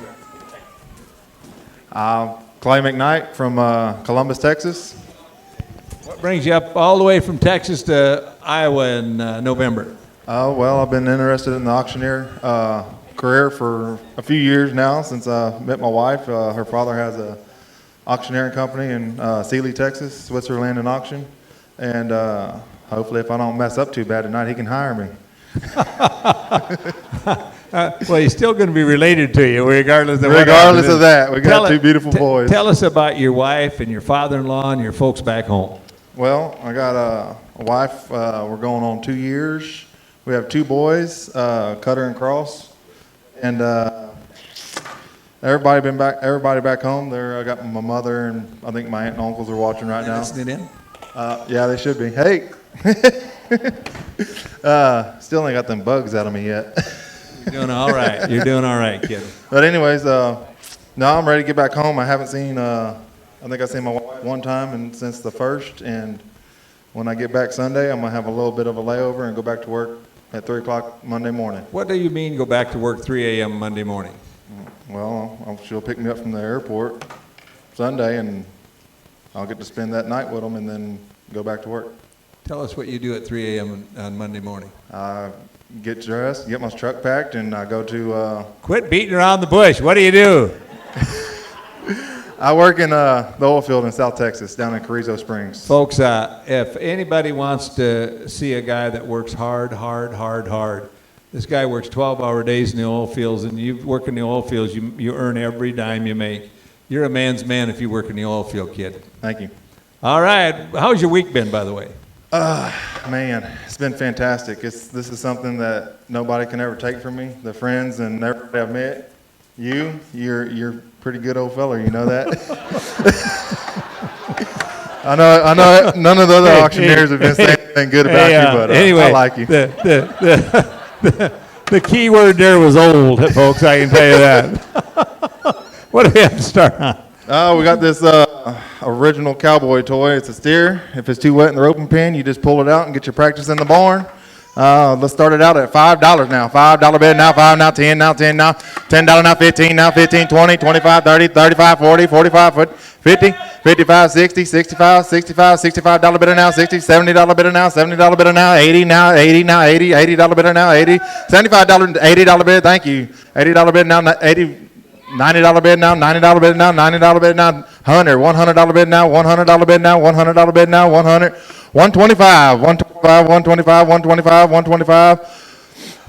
Clay McKnight from Columbus, Texas. What brings you up all the way from Texas to Iowa in November? Well, I've been interested in the auctioneer career for a few years now since I met my wife. Her father has a auctioneering company in Sealy, Texas, Switzerland and auction. And hopefully if I don't mess up too bad tonight, he can hire me. Well, he's still going to be related to you, regardless of that. We got two beautiful boys. Tell us about your wife and your father-in-law and your folks back home. Well, I got a wife. We're going on 2 years. We have two boys, Cutter and Cross, and everybody back home. I got my mother and I think my aunt and uncles are watching right now. Listening in? Yeah, they should be. Hey. Still ain't got them bugs out of me yet. You're doing all right. You're doing all right, kid. But anyways, now I'm ready to get back home. I haven't seen, I think I've seen my wife one time and since the 1st. And when I get back Sunday, I'm going to have a little bit of a layover and go back to work at 3 o'clock Monday morning. What do you mean go back to work 3 a.m. Monday morning? Well, she'll pick me up from the airport Sunday and I'll get to spend that night with them and then go back to work. Tell us what you do at 3 a.m. on Monday morning. Get dressed, get my truck packed, and I go to... Quit beating around the bush. What do you do? I work in the oil field in South Texas, down in Carrizo Springs. Folks, if anybody wants to see a guy that works hard, this guy works 12-hour days in the oil fields, and you work in the oil fields, you earn every dime you make. You're a man's man if you work in the oil field, kid. Thank you. All right. How's your week been, by the way? Man, it's been fantastic. This is something that nobody can ever take from me. The friends and everybody I've met, you're a pretty good old fella. You know that. I know. None of the other auctioneers have been saying anything good about you, but anyway, I like you. The key word there was old, folks. I can tell you that. What do we have to start on? We got this original cowboy toy. It's a steer. If it's too wet in the roping pen, you just pull it out and get your practice in the barn. Let's start it out at $5 now. $5 bid now, 5 now, 10 now, 10 now, $10 now, 15 now, 15, 20, 25, 30, 35, 40, 45, 50, 55, 60, 65, $65 bidder now, 60, $70 bidder now, $70 bidder now, 80 now, 80 now, 80, $80 bidder now, 80, $75, $80 bid, thank you. $80 bid now, 80. $90 bid now, $90 bid now, $90 bid now, $100 bid now, $100 bid now, $100 bid now, $100, $125, $125, $125, $125, $125,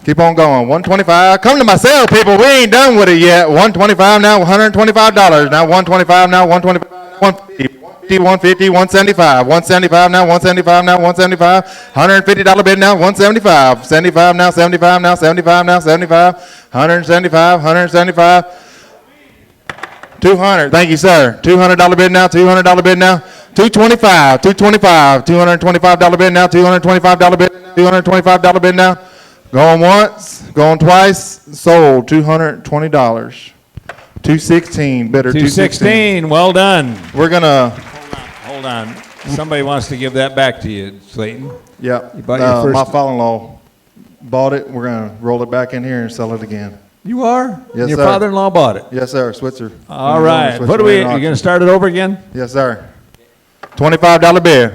Keep on going. 125. Come to my sale, people. We ain't done with it yet. 125 now. $125 now. 125 now. 125. 150. 150. 175. 175 now. 175 now. 175. $150 bid now. 175. 75 now. 75 now. 75 now. 75. 175. 175. 200. Thank you, sir. $200 bid now. $200 bid now. 225. 225. $225 bid now. $225 bid. $225 bid now. Going once, going twice, sold $220. 216, bidder 216, well done. We're gonna. Hold on. Somebody wants to give that back to you, Slayton. Yeah. You bought your first. My father-in-law bought it. We're gonna roll it back in here and sell it again. You are? Yes, Your sir. father-in-law bought it. Yes, sir. Switzer. All right. What are we? You going to start it over again? Yes, sir. $25 bid.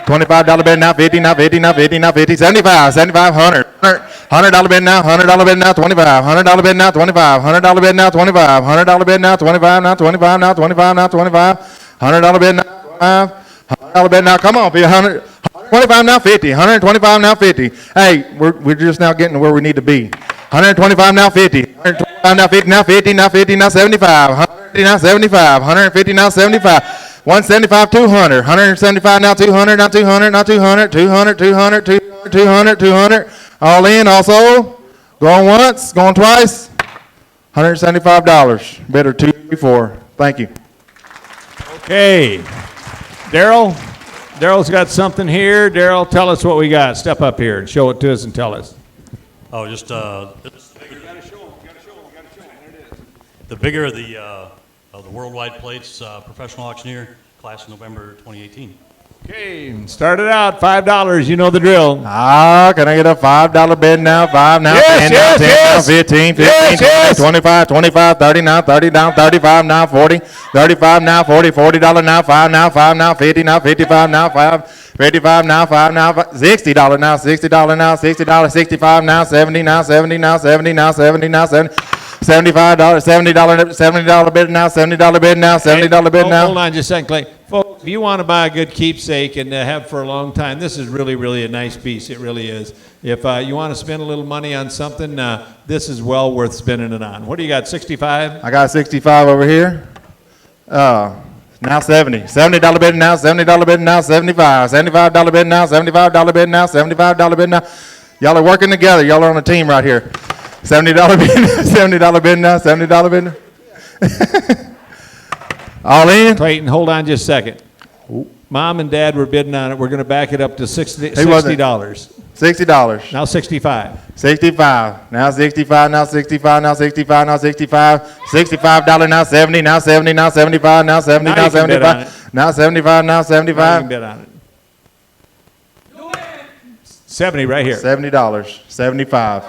$25 bid now. 50 now. 50 now. 50 now. 50. 75. 75. 100. $100 bid now. $100 bid now. 25. $100 bid now. 25. $100 bid now. 25. $100 bid now. 25 now. 25 now. 25 now. 25. $100 bid now. 25. $100 bid now. Come on, be 100. 125 now. 50. 125 now. 50. Hey, we're just now getting to where we need to be. 125 now. 50. 125 now. 50 now. 50 now. 50 now. 75. 150 now. 75. 150 now. 75. 175, 200, 175 now, 200, now 200, now 200, 200, 200, 200, 200, 200, all in, also, going once, going twice, $175, bidder 234, thank you. Okay. Daryl's got something here. Daryl, tell us what we got. Step up here and show it to us and tell us. Oh, just the bigger the worldwide plates, professional auctioneer, class of November 2018. Okay, start it out. $5. You know the drill. Can I get a $5 bid now? 5 now, Yes, 10 yes, now, 10 yes. now, 15, 15, Yes, 20, yes. 25, 25, 30 now, 30 now, 35 now, 40, 35 now, 40, $40 now, 5 now, 5 now, 50 now, 55 now, 5, 55 now, 5 now, $60 now, $60 now, $60, 65 now, 70 now, 70 now, 70 now, 70 now, 70. $75, $70 bid now, $70 bid now, $70 bid now. Hold on just a second, Clay. Folks, if you want to buy a good keepsake and have for a long time, this is really, really a nice piece. It really is. If you want to spend a little money on something, this is well worth spending it on. What do you got, 65? I got 65 over here. Now 70. $70 bid now, $70 bid now, 75. $75 bid now, $75 bid now, $75 bid now. Y'all are working together. Y'all are on a team right here. $70 bid now, $70 bid now, $70 bid now. All in? Clayton, hold on just a second. Mom and Dad were bidding on it. We're going to back it up to $60. $60. Now 65. 65. Now 65. Now 65. Now 65. Now 65. $65 now 70. Now 70. Now 75. Now 70. Now 75. Now 75. Now 75. You can bid on it. 70 right here. $70. 75.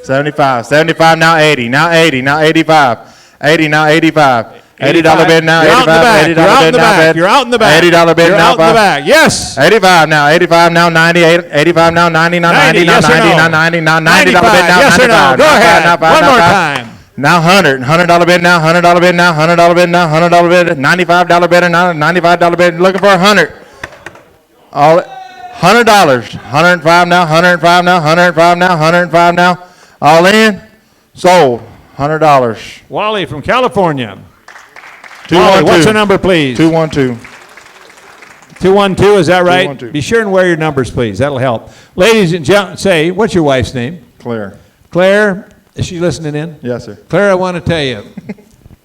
75. 75 now 80. Now 80. Now 85. 80 now 85. $80 bid now. You're out in the back. $80 You're out in bid the now. back. You're out in the back. $80 bid You're now. out in the back. Yes. 85 now. 85 now 90. 85 now 90. Now 90. Now 90. Now 90. Now $90 bid now. Yes or no? Go ahead. One more time. Now $100 bid now, $100 bid now, $100 bid now, $100 bid, $95 bid now, $95 bid, looking for $100. All $100, $105 now, $105 now, $105 now, $105 now, all in, sold, $100. Wally from California. 212. Wally, what's the number, please? 212. 212, is that right? 212. Be sure and wear your numbers, please. That'll help. Ladies and gentlemen, say, what's your wife's name? Claire. Claire, is she listening in? Yes, sir. Claire, I want to tell you,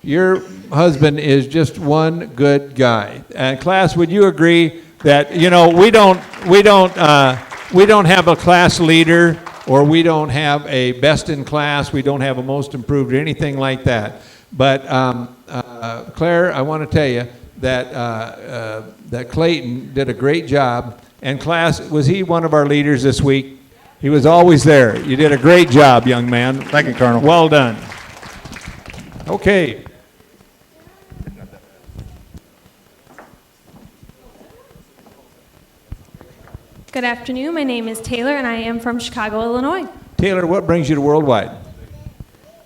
your husband is just one good guy. And class, would you agree that, you know, we don't have a class leader, or we don't have a best in class, we don't have a most improved or anything like that. But Claire, I want to tell you that that Clayton did a great job. And class, was he one of our leaders this week? He was always there. You did a great job, young man. Thank you, Colonel. Well done. Okay. Good afternoon. My name is Taylor, and I am from Chicago, Illinois. Taylor, what brings you to Worldwide?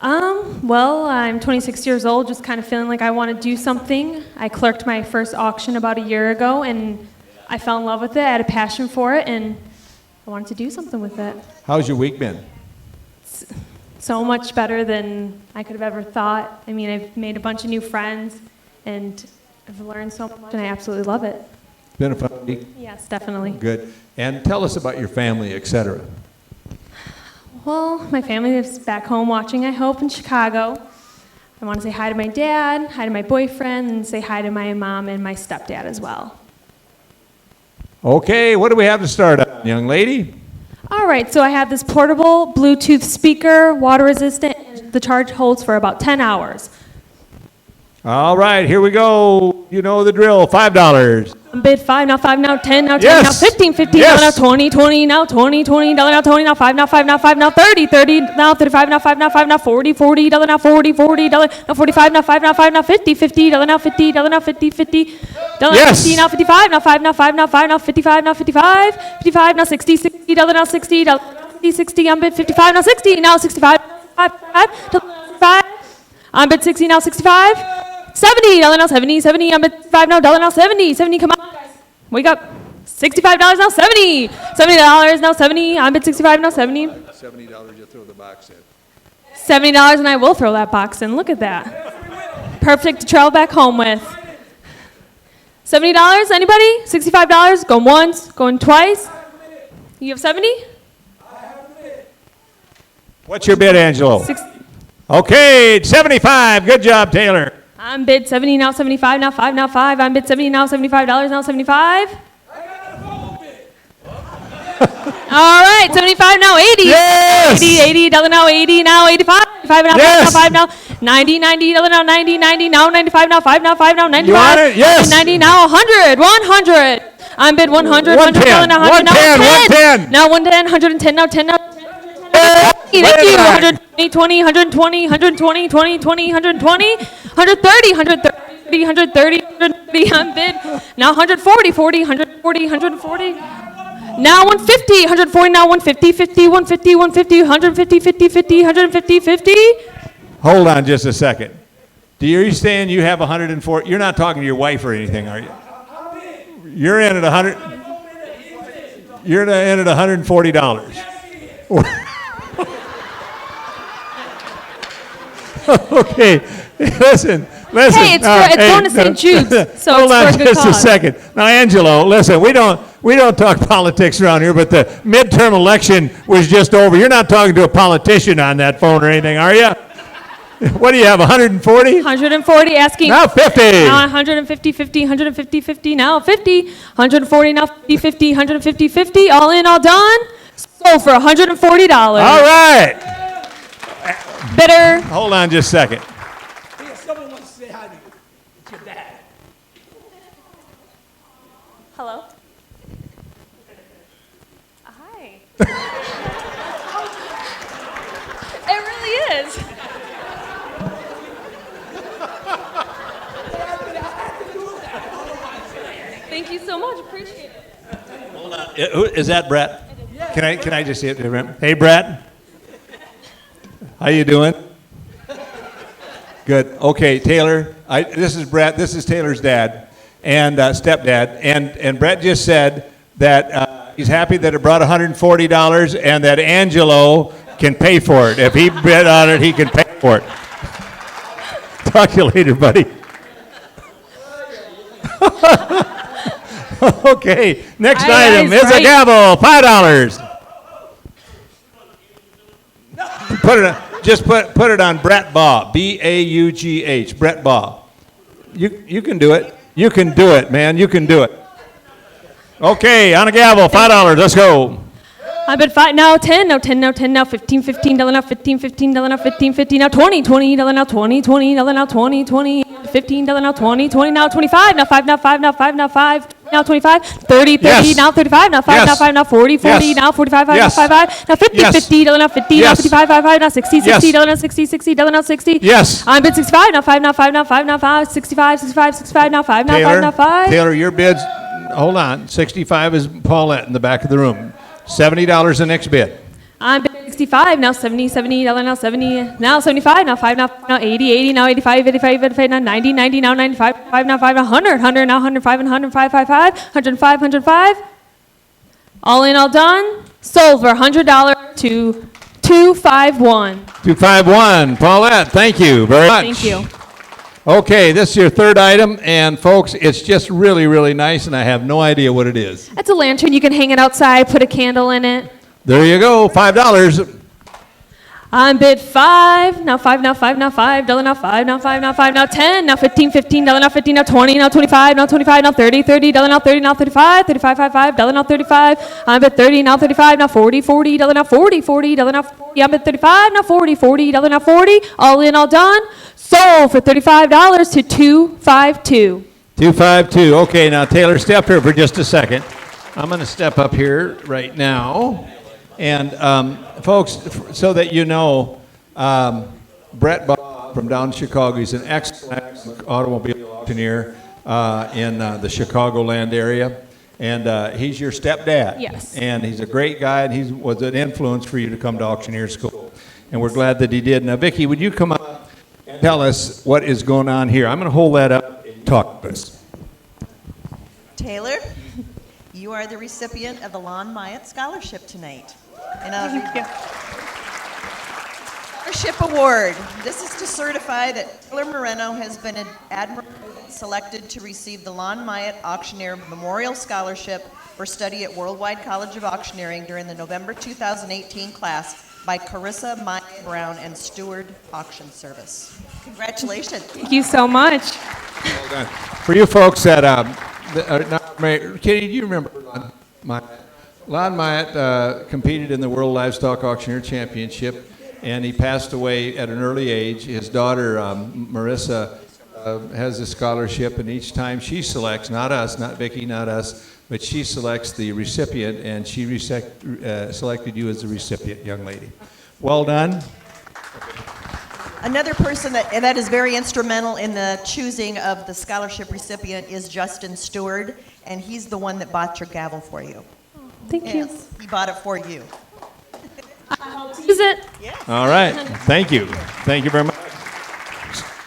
Well, I'm 26 years old, just kind of feeling like I want to do something. I clerked my first auction about a year ago, and I fell in love with it. I had a passion for it, and I wanted to do something with it. How's your week been? so much better than I could have ever thought. I mean, I've made a bunch of new friends, and I've learned so much, and I absolutely love it. Been a fun week? Yes, definitely. Good. And tell us about your family, etc. Well, my family is back home watching, I hope, in Chicago. I want to say hi to my dad, hi to my boyfriend, and say hi to my mom and my stepdad as well. Okay, what do we have to start on, young lady? All right, so I have this portable Bluetooth speaker, water resistant, and the charge holds for about 10 hours. All right, here we go. You know the drill, $5. Bid 5, now 5, now 10, now 10, Yes. now 15, 15, Yes. now 20, 20, now 20, 20, now 20, now 5, now 5, now 5, now 30, 30, now 35, now 5, now 5, now 40, 40, now 40, 40, now 45, now 5, now 5, now 50, 50, now 50, now 50, 50, now Yes. 50, now 55, now 5, now 5, now 5, now 55, now 55, 55, now 60, 60, now 60, now 60, 60, I'm bid 55, now 60, now 65, 5, I'm bid 60, now 65, 70, now 70, 70, I'm bid 5, now 70, 70, come on, guys, wake up, $65 now 70, $70 now 70, I'm bid 65 now 70. $70, you throw the box in. $70 and I will throw that box in. Look at that. Perfect to travel back home with. $70, anybody? $65, going once, going twice. You have 70? What's your bid, Angelo? Okay, 75. Good job, Taylor. I'm bid 70 now 75 now 5 now 5. I'm bid 70 now $75 now 75. All right, 75 now 80. Yes. 80 now 80 now 85. 5 now Yes. 5 now 90 now 90 now 95 now 5 now 5 now 95. You want it? Yes. 90 now 100. 100. I'm bid 100. 100 now 100 now 110. Now 110. 110 now 10 now. Thank you. 120, 20, 120, 120, 20, 20, 120, 130, 130, 130, 130. I'm bid now 140, 40, 140, 140. Now 150, 140, now 150, 50, 150, 150, 150, 50, 50, 150, 50. Hold on just a second. Are you saying you have 104? You're not talking to your wife or anything, are you? You're in at 100. You're in at $140. Okay, listen. Hey, it's going to St. Jude's, so hold it's on for a good just a cause. second. Now, Angelo, listen. We don't talk politics around here, but the midterm election was just over. You're not talking to a politician on that phone or anything, are you? What do you have? 140? 140 asking. Now 50. Now 150, 50, 150, 50. Now 50. 140 now 50, 50, 150, 50. All in, all done. Sold for $140. All right. Bidder. Hold on just a second. Someone wants to say hi to you. It's your dad. Hello. Hi. It really is. Thank you so much. Appreciate it. Hold on. Is that Brett? Can I just see it? Hey, Brett. How you doing? Good. Okay, Taylor. This is Brett. This is Taylor's dad and stepdad. And Brett just said that he's happy that it brought $140 and that Angelo can pay for it. If he bid on it, he can pay for it. Talk to you later, buddy. Okay, next item is a gavel, $5. Put it on Brett Baugh, B-A-U-G-H, Brett Baugh. You can do it. You can do it, man. You can do it. Okay, on a gavel, $5. Let's go. I bid 5 now 10 now 10 now 10 now 15 $15 now 15 $15 now 15 $50 now 20 $20 now 20 $20 now 20 $20 $15 now 20 $20 now 25 now 5 now 5 now 5 now 5 now 25 30 30 now 35 now 5 now 5 now 40 40 now 45 5 now 5 5 now 50 50 now 50 now 55 5 5 now 60 60 now 60 60 now 60. Yes. I'm bid 65 now 5 now 5 now 5 now 5 65 65 65 now 5 now 5 now 5. Taylor, your bids, hold on. 65 is Paulette in the back of the room. $70 the next bid. I'm bid 65 now 70 $70 now 70 now 75 now 5 now 80 80 now 85 85 now 90 90 now 95 5 now 5 now 100 100 now 105 and 105 5 105 105. All in, all done. Sold for $100 to 251. 251. Paulette, thank you very much. Thank you. Okay, this is your third item, and folks, it's just really, really nice, and I have no idea what it is. That's a lantern. You can hang it outside, put a candle in it. There you go, $5. On bid 5, now 5, now 5, now 5, dollar now 5, now 5, now 5, now 10, now 15, 15, dollar now 15, now 20, now 25, now 25, now 30, 30, dollar now 30, now 35, 35, 5, dollar now 35, on bid 30, now 35, now 40, 40, dollar now 40, 40, dollar now 40, on bid 35, now 40, 40, dollar now 40, all in, all done, sold for $35 to 252. 252. Okay, now Taylor, step here for just a second. I'm going to step up here right now. And folks, so that you know, Brett Bob from down in Chicago, he's an excellent automobile auctioneer in the Chicagoland area. And he's your stepdad. Yes. And he's a great guy, and he was an influence for you to come to Auctioneer School. And we're glad that he did. Now, Vicki, would you come up and tell us what is going on here? I'm going to hold that up and talk to us. Taylor, you are the recipient of the Lon Myatt Scholarship tonight. And Thank you. Scholarship Award. This is to certify that Taylor Moreno has been admirably selected to receive the Lon Myatt Auctioneer Memorial Scholarship for study at Worldwide College of Auctioneering during the November 2018 class by Carissa Myatt Brown and Steward Auction Service. Congratulations. Thank you so much. Well done. For you folks that, Katie, do you remember Lon Myatt? Lon Myatt competed in the World Livestock Auctioneer Championship, and he passed away at an early age. His daughter, Marissa, has a scholarship, and each time she selects, not us, not Vicki, not us, but she selects the recipient, and she selected you as the recipient, young lady. Well done. Another person that is very instrumental in the choosing of the scholarship recipient is Justin Stewart, and he's the one that bought your gavel for you. Thank you. He bought it for you. Use it. All right. Thank you. Thank you very much.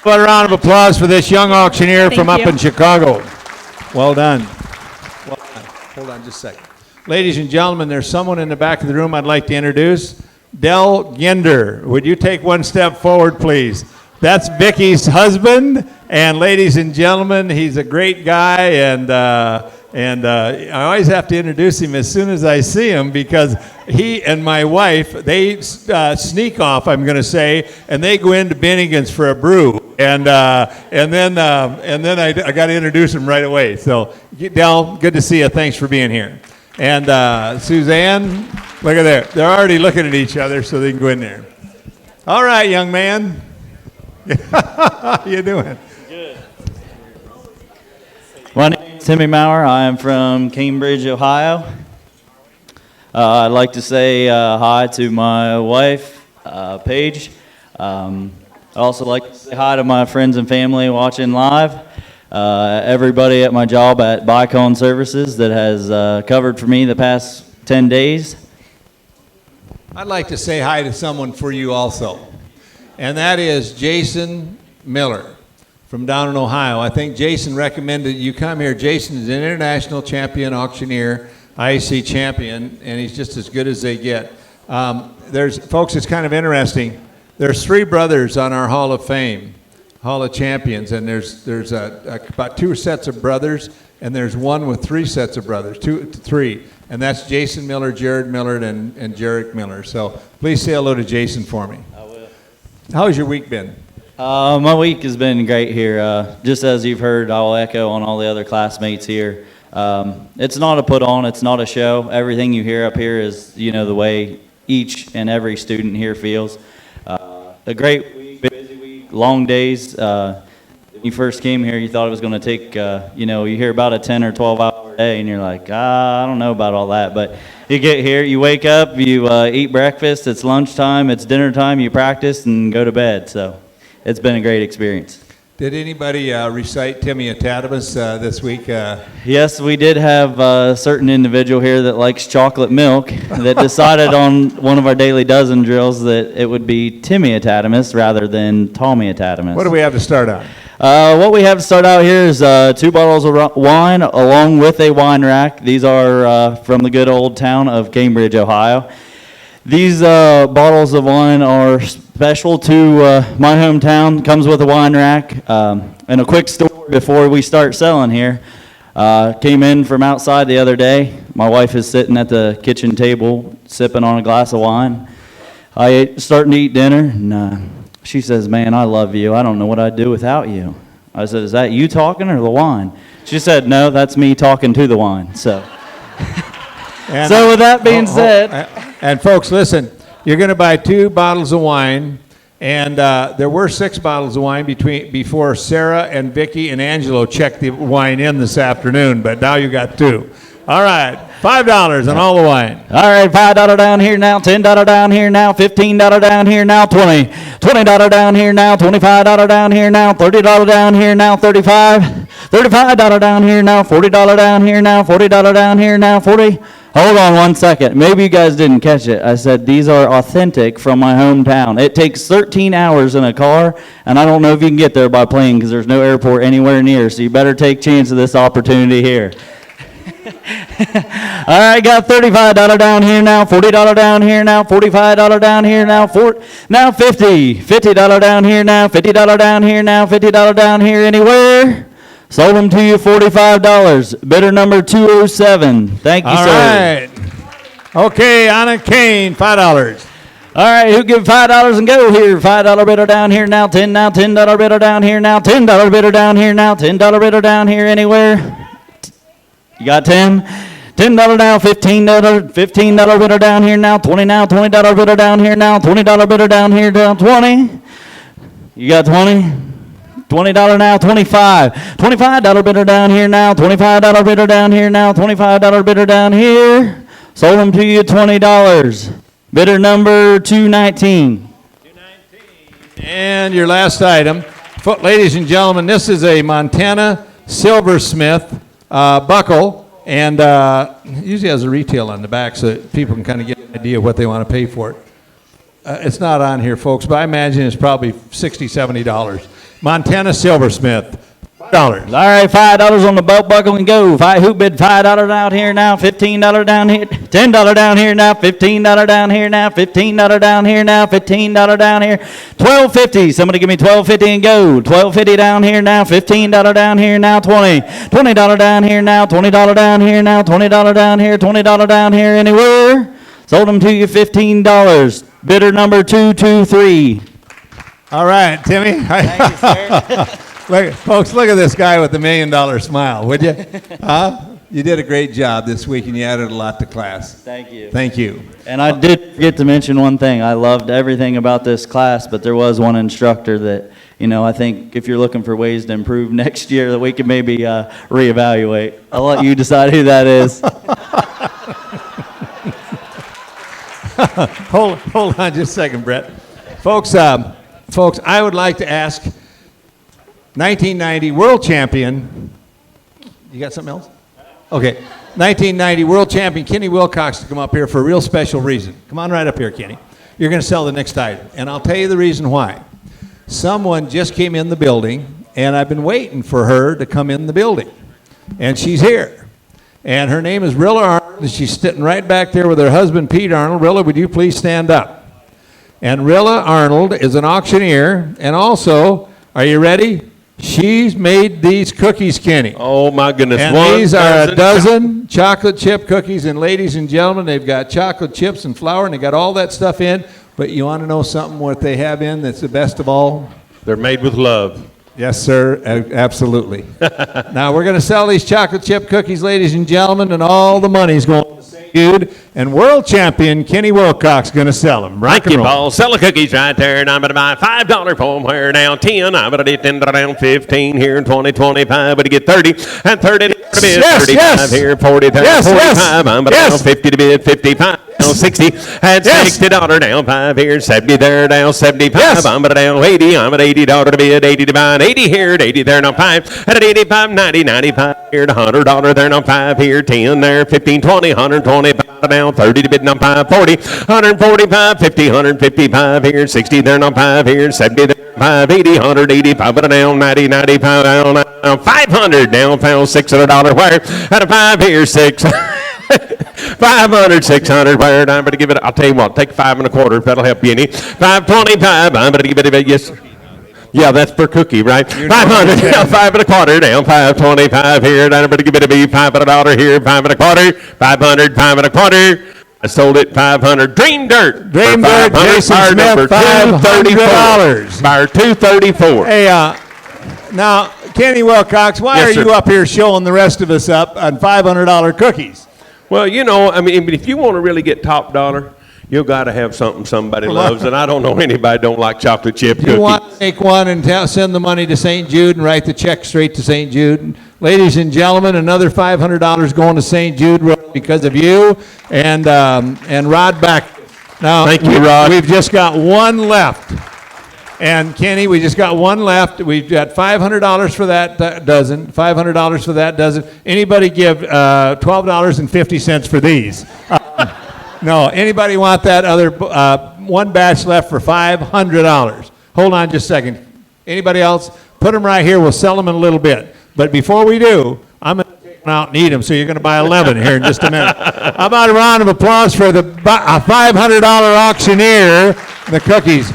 A round of applause for this young auctioneer from up in Chicago. Well done. Well done. Hold on just a second. Ladies and gentlemen, there's someone in the back of the room I'd like to introduce. Del Ginder. Would you take one step forward, please? That's Vicky's husband. And ladies and gentlemen, he's a great guy, and I always have to introduce him as soon as I see him, because he and my wife, they sneak off, I'm going to say, and they go into Bennigan's for a brew, and then I got to introduce him right away. So, Del, good to see you. Thanks for being here. And Suzanne, look at there. They're already looking at each other, so they can go in there. All right, young man. How you doing? Good. My name is Timmy Maurer. I am from Cambridge, Ohio. I'd like to say hi to my wife, Paige. I'd also like to say hi to my friends and family watching live. Everybody at my job at Bicon Services that has covered for me the past 10 days. I'd like to say hi to someone for you also, and that is Jason Miller from down in Ohio. I think Jason recommended you come here. Jason is an international champion auctioneer, IAC champion, and he's just as good as they get. Folks, it's kind of interesting. There's 3 brothers on our Hall of Fame, Hall of Champions, and there's about 2 sets of brothers, and there's one with 3 sets of brothers, 3, and that's Jason Miller, Jared Miller, and Jarek Miller. So please say hello to Jason for me. I will. How's your week been? My week has been great here. Just as you've heard, I'll echo on all the other classmates here. It's not a put on, it's not a show. Everything you hear up here is, the way each and every student here feels. A great week, busy week, long days. When you first came here, you thought it was going to take, you hear about a 10 or 12 hour day, and you're like, I don't know about all that. But you get here, you wake up, you eat breakfast, it's lunchtime, it's dinner time, you practice, and go to bed. So it's been a great experience. Did anybody recite Timmy Atatamus this week? Yes, we did have a certain individual here that likes chocolate milk that decided on one of our daily dozen drills that it would be Timmy Atatamus rather than Tommy Atatamus. What do we have to start on? What we have to start out here is 2 bottles of wine along with a wine rack. These are from the good old town of Cambridge, Ohio. These bottles of wine are special to my hometown. Comes with a wine rack. And a quick story before we start selling here. Came in from outside the other day. My wife is sitting at the kitchen table sipping on a glass of wine. Starting to eat dinner, and she says, "Man, I love you. I don't know what I'd do without you." I said, "Is that you talking or the wine?" She said, "No, that's me talking to the wine." So, so with that being said, and folks, listen, you're going to buy 2 bottles of wine, and there were 6 bottles of wine before Sarah and Vicky and Angelo checked the wine in this afternoon, but now you got 2. All right, $5 on all the wine. All right, $5 down here now, $10 down here now, $15 down here now, $20 down here now, $25 down here now, $30 down here now, $35 down here now, $40 down here now, $40 down here now, 40. Hold on one second. Maybe you guys didn't catch it. I said these are authentic from my hometown. It takes 13 hours in a car, and I don't know if you can get there by plane because there's no airport anywhere near, so you better take chance of this opportunity here. All right, got $35 down here now, $40 down here now, $45 down here now, now $50 down here now, $50 down here now, $50 down here anywhere. Sold them to you $45. Bidder number 207. Thank you, All sir. right. Okay, Anna Kane, $5. All right, who give $5 and go here? $5 bidder down here now, $10 bidder down here now, $10 bidder down here now, $10 bidder down here anywhere. You got 10? $10 now, $15 bidder down here now, 20 now, $20 bidder down here now, $20 bidder down here down 20. You got 20? $20 now, $25 bidder down here now, $25 bidder down here now, $25 bidder down here. Sold them to you $20. Bidder number 219. And your last item. Ladies and gentlemen, this is a Montana silversmith buckle, and usually has a retail on the back so that people can kind of get an idea of what they want to pay for it. It's not on here, folks, but I imagine it's probably $60, $70. Montana silversmith, $5. All right, $5 on the belt buckle and go. Who bid $5 out here now? $15 down here. $10 down here now. $15 down here now. $15 down here now. $15 down here. $12.50. Somebody give me $12.50 and go. $12.50 down here now. $15 down here now. $20 down here now. $20 down here now. $20 down here. $20 down here anywhere. Sold them to you $15. Bidder number 223. All right, Timmy. Thank you, sir. Look, folks, look at this guy with the $1 million smile, would you? You did a great job this week, and you added a lot to class. Thank you. Thank you. And I did forget to mention one thing. I loved everything about this class, but there was one instructor that, I think if you're looking for ways to improve next year, that we can maybe reevaluate. I'll let you decide who that is. Hold on just a second, Brett. Folks, I would like to ask 1990 world champion, you got something else? Okay, 1990 world champion Kenny Wilcox to come up here for a real special reason. Come on right up here, Kenny. You're going to sell the next item, and I'll tell you the reason why. Someone just came in the building, and I've been waiting for her to come in the building, and she's here. And her name is Rilla Arnold, and she's sitting right back there with her husband, Pete Arnold. Rilla, would you please stand up? And Rilla Arnold is an auctioneer, and also, are you ready? She's made these cookies, Kenny. Oh, my goodness. And these are a dozen chocolate chip cookies, and ladies and gentlemen, they've got chocolate chips and flour, and they got all that stuff in, but you want to know something what they have in that's the best of all? They're made with love. Yes, sir, absolutely. Now, we're going to sell these chocolate chip cookies, ladies and gentlemen, and all the money's going to St. Jude, and world champion Kenny Wilcox is going to sell them. Thank you, Paul. Sell the cookies right there, and I'm going to buy $5 for them. Here now, 10. I'm going to get $10 down, 15 here, and 20, 25. But to get 30, and 30 to bid, 35 here, 40, 30, 45. I'm going to down 50 to bid, 55. Down 60, and $60 down, 5 here, 70 there, down 75. I'm at down 80. I'm at $80 to bid, 80 to buy, 80 here, 80 there, now 5. At 85, 90, 95 here, $100 there, now 5 here, 10 there, 15, 20, 125 down, 30 to bid, now 5, 40, 145, 50, 155 here, 60 there, now 5 here, 70 there, 5, 80, 185 down, 90, 95 down, 500 down, found $600 wire. At a 5 here, 6. 500, 600, where I'm going to give it, I'll tell you what, take 5 1/4 if that'll help you any. 525, I'm going to give it a, yes. Yeah, that's per cookie, right? 500, now 5 1/4, down 525 here, and I'm going to give it a B, $500 here, 5 1/4, 500, 5 1/4. I sold it 500. Dream Dirt. Dream Dirt, Jason Smith, $500. Buyer 234. Hey, now, Kenny Wilcox, why Yes, are sir. you up here showing the rest of us up on $500 cookies? Well, you know, I mean, if you want to really get top dollar, you got to have something somebody loves, and I don't know anybody don't like chocolate chip cookies. You want to make one and send the money to St. Jude and write the check straight to St. Jude. Ladies and gentlemen, another $500 going to St. Jude because of you and Rod Beck. Now, Thank you, Rod. We've just got one left. And Kenny, we just got one left. We've got $500 for that dozen, $500 for that dozen. Anybody give $12.50 for these? No, anybody want that other one batch left for $500? Hold on just a second. Anybody else? Put them right here. We'll sell them in a little bit. But before we do, I'm going to take them out and eat them, so you're going to buy 11 here in just a minute. How about a round of applause for the $500 auctioneer, the cookies.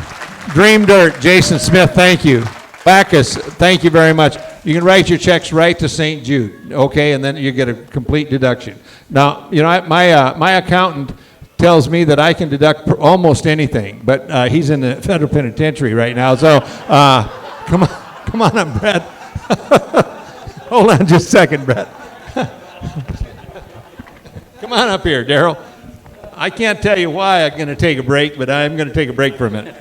Dream Dirt, Jason Smith, thank you. Bacchus, thank you very much. You can write your checks right to St. Jude, okay, and then you get a complete deduction. Now, you know, my accountant tells me that I can deduct almost anything, but he's in the federal penitentiary right now, so come on up, Brett. Hold on just a second, Brett. Come on up here, Daryl. I can't tell you why I'm going to take a break, but I'm going to take a break for a minute.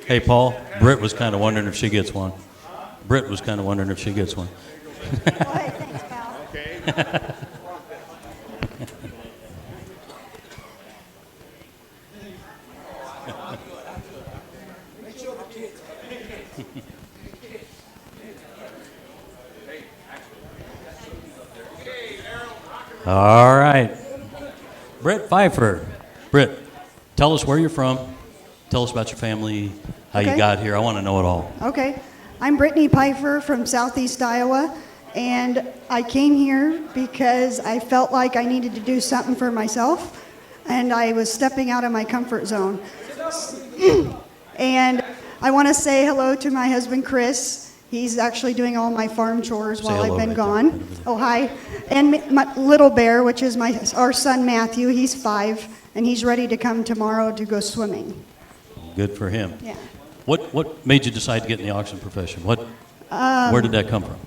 Hey, Paul, Britt was kind of wondering if she gets one. Britt was kind of wondering if she gets one. Thanks, pal. Okay. All right. Britt Pfeiffer. Britt, tell us where you're from. Tell us about your family, how you Okay. got here. I want to know it all. Okay. I'm Brittany Pfeiffer from Southeast Iowa, and I came here because I felt like I needed to do something for myself, and I was stepping out of my comfort zone. And I want to say hello to my husband, Chris. He's actually doing all my farm chores Say while I've hello been right gone. Oh, hi. And my little bear, which is our son, Matthew. He's 5, and he's ready to come tomorrow to go swimming. Good for him. Yeah. What made you decide to get in the auction profession? Where did that come from?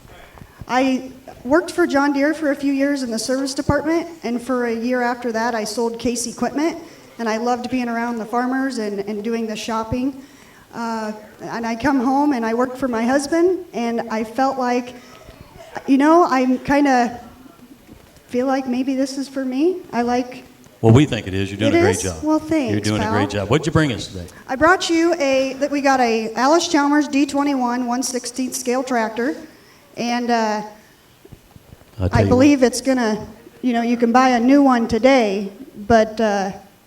I worked for John Deere for a few years in the service department, and for a year after that, I sold Case equipment, and I loved being around the farmers and doing the shopping. And I come home and I work for my husband, and I felt like, you know, I kind of feel like maybe this is for me. Well, we think it is. You're doing It a great is? job. Well, thanks, You're doing pal. a great job. What'd you bring us today? I brought you we got a Allis-Chalmers D21 1/16 scale tractor, and I believe it's gonna, you know, you can buy a new one today, but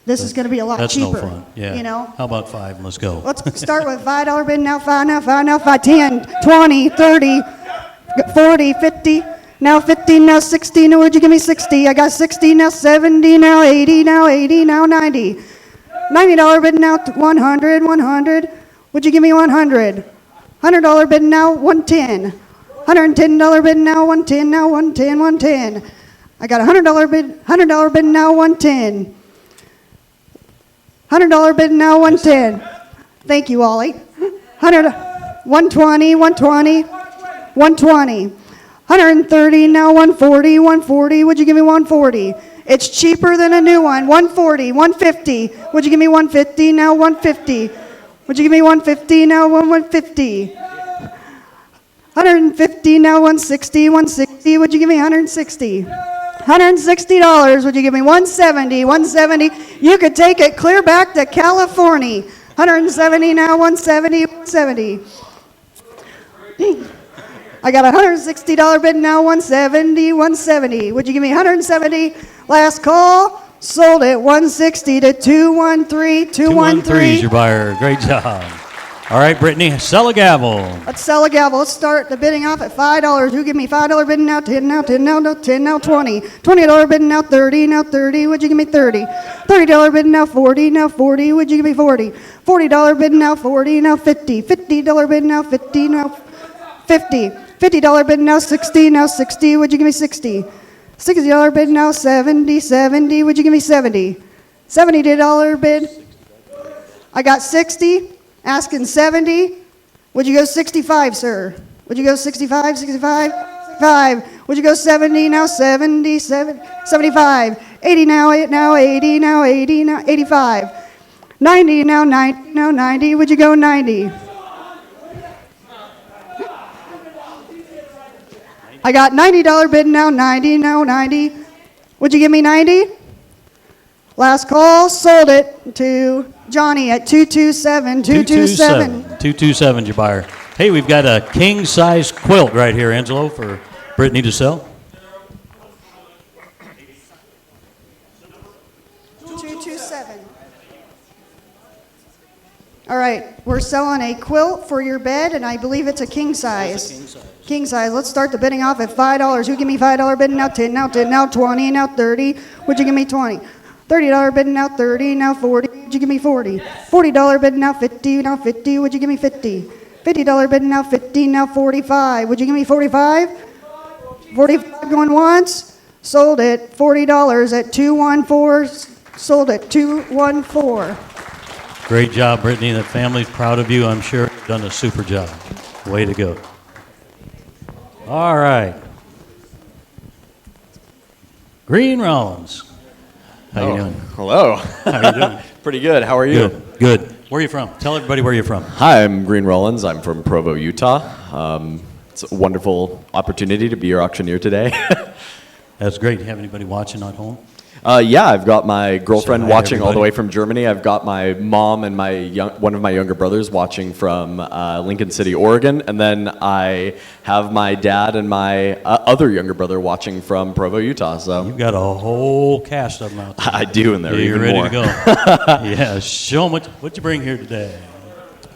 this is gonna be a lot That's cheaper. no fun. Yeah. You know. How about 5 and let's go? Let's start with $5 bid now, 5, 10, 20, 30, 40, 50. Now 15, now 60, now would you give me 60? I got 60, now 70, now 80, now 80, now 90. $90 bid now, 100, 100. Would you give me 100? $100 bid now, 110. $110 bid now, 110, now 110, 110. I got $100 bid now, 110. $100 bid now, 110. Thank you, Wally. 120, 120, 120. 130, now 140, 140. Would you give me 140? It's cheaper than a new one. 140, 150. Would you give me 150? Now 150. Would you give me 150? Now 150. 150, now 160, 160. Would you give me 160? $160. Would you give me 170? 170. You could take it clear back to California. 170 now, 170, 170. I got a $160 bid now, 170, 170. Would you give me 170? Last call. Sold it 160 to 213, 213. 213 is your buyer. Great job. All right, Brittany, sell a gavel. Let's sell a gavel. Let's start the bidding off at $5. Who give me $5 bidding now? 10 now, 10 now, no, 10 now, 20. $20 bidding now, 30 now, 30. Would you give me 30? $30 bidding now, 40 now, 40. Would you give me 40? $40 bidding now, 40 now, 50. $50 bidding now, 50 now, 50. $50 bidding now, 60 now, 60. Would you give me 60? $60 bid now, 70, 70. Would you give me 70? $70 bid. I got 60. Asking 70. Would you go 65, sir? Would you go 65, 65, 65? Would you go 70 now, 70, 75? 80 now, 80 now, 80 now, 85. 90 now, 90 now, 90. Would you go 90? I got $90 bid now, 90 now, 90. Would you give me 90? Last call, sold it to Johnny at 227, 227. 227 is your buyer. Hey, we've got a king-size quilt right here, Angelo, for Brittany to sell. 227. All right, we're selling a quilt for your bed, and I believe it's a king size. King size. Let's start the bidding off at $5. Who give me $5 bidding now? 10 now, 10 now, 20 now, 30. Would you give me 20? $30 bidding now, 30 now, 40. Would you give me 40? $40 bidding now, 50 now, 50. Would you give me 50? $50 bidding now, 50 now, 45. Would you give me 45? 45 going once. Sold it $40 at 214. Sold it 214. Great job, Brittany. The family's proud of you. I'm sure you've done a super job. Way to go. All right. Green Rollins. How you doing? Hello. How you doing? Pretty good. How are you? Good. Where are you from? Tell everybody where you're from. Hi, I'm Green Rollins. I'm from Provo, Utah. It's a wonderful opportunity to be your auctioneer today. That's great. Do you have anybody watching at home? Yeah, I've got my girlfriend hi, watching all the everybody. way from Germany. I've got my mom and one of my younger brothers watching from Lincoln City, Oregon. And then I have my dad and my other younger brother watching from Provo, Utah. So You've got a whole cast of them out there. I do, and they're Yeah, you're even ready more. to go. Yeah, show them what you bring here today.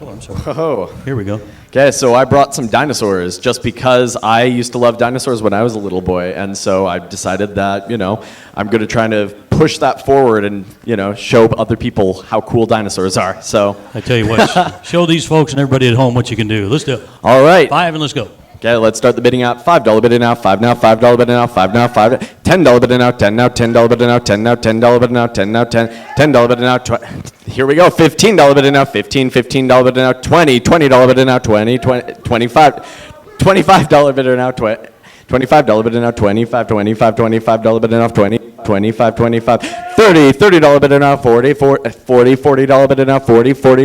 Oh, I'm sorry. Oh. Here we go. Okay, so I brought some dinosaurs just because I used to love dinosaurs when I was a little boy, and so I decided that, I'm going to try to push that forward and, show other people how cool dinosaurs are. So I tell you what, show these folks and everybody at home what you can do. Let's do it. All right. 5 and let's go. Okay, let's start the bidding out. $5 bidding now, 5 now, $5 bidding now, 5 now, 5. $10 bidding now, 10 now, $10 bidding now, 10 now, $10 bidding now, 10 now, $10 bidding now, here we go, $15 bidding now, $15 bidding now, $20 bidding now, 20, $25 bidder now, $25 bidder now, 25, $25 bidder now, 20, 25, 30 bidder now, 40 bidder now, 40 bidder now, 40 bidder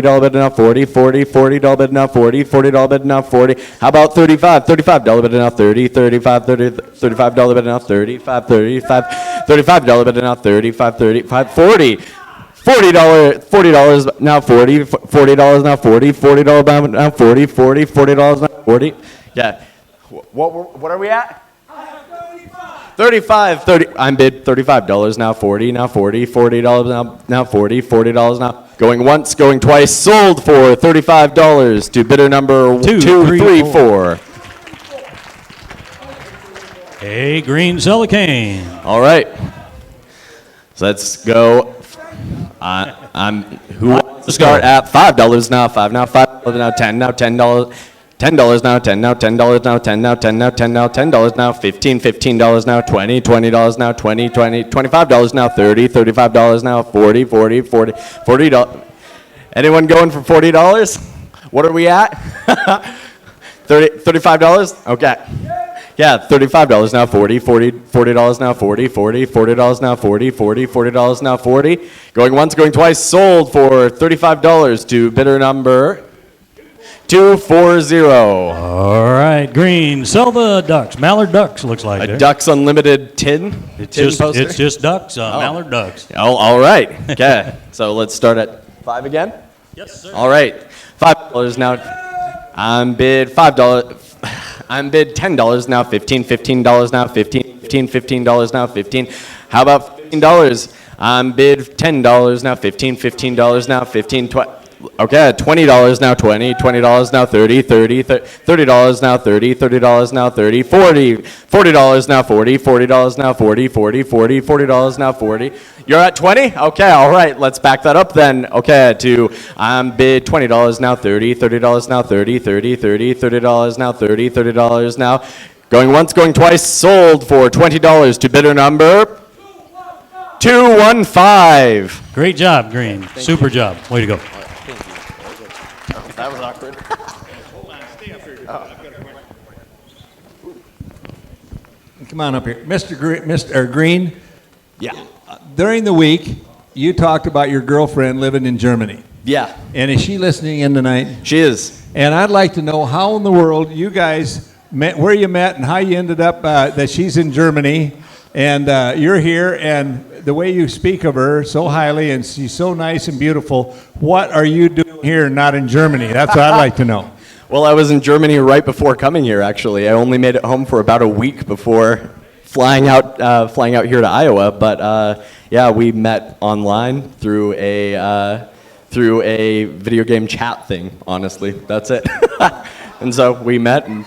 now, 40 bidder now, 40. How about $35 bidder now, 30 $35 bidder now, 35 $35 bidder now, 35 40 $40 now, $40 now, $40 now, $40 now, 40. Yeah. What are we at? 35. 30. I'm bid $35 now, 40 now, $40 now, $40 now. Going once, going twice. Sold for $35 to bidder number 234. Hey, Green Celicane. All right. So let's go. Who wants to start at $5 now? $5 now, $5 now, $10 now, $10. $10 now, $10 now, $10 now, $10 now, $10 now, $10 now, $10 now, $15 now, $20 now, $25 now, $35 now, $40. Anyone going for $40? What are we at? $35? Okay. Yeah, $35 now, $40 now, $40 now, $40 now, $40. Going once, going twice, sold for $35 to bidder number 240. All right. right, green. Sell the ducks. Mallard ducks looks like A there. Ducks Unlimited tin poster? It's just ducks. Mallard ducks. Oh, all right. Okay. So let's start at 5 again? Yes, sir. All right. $5 now. I'm bid $5. I'm bid $10 now. $15 now. $15 now. 15. How about $15? I'm bid $10 now. $15 now. 15. Okay, $20 now, $20 now, $30 now, $30 now, 40 $40 now, $40 now, 40 $40 now, 40. You're at 20? Okay, all right, let's back that up then. Okay, to I'm bid $20 now, $30 now, $30 now, $30 now. Going once, going twice, sold for $20 to bidder number 215. Great job, Green. Super job. Way to go. That was awkward. Hold on, stay up here. Come on up here. Mr. Green? Yeah. During the week, you talked about your girlfriend living in Germany. Yeah. And is she listening in tonight? She is. And I'd like to know how in the world you guys met, where you met, and how you ended up that she's in Germany, and you're here, and the way you speak of her so highly, and she's so nice and beautiful. What are you doing here, not in Germany? That's what I'd like to know. Well, I was in Germany right before coming here, actually. I only made it home for about a week before flying out here to Iowa. But yeah, we met online through a video game chat thing. Honestly, that's it. And so we met and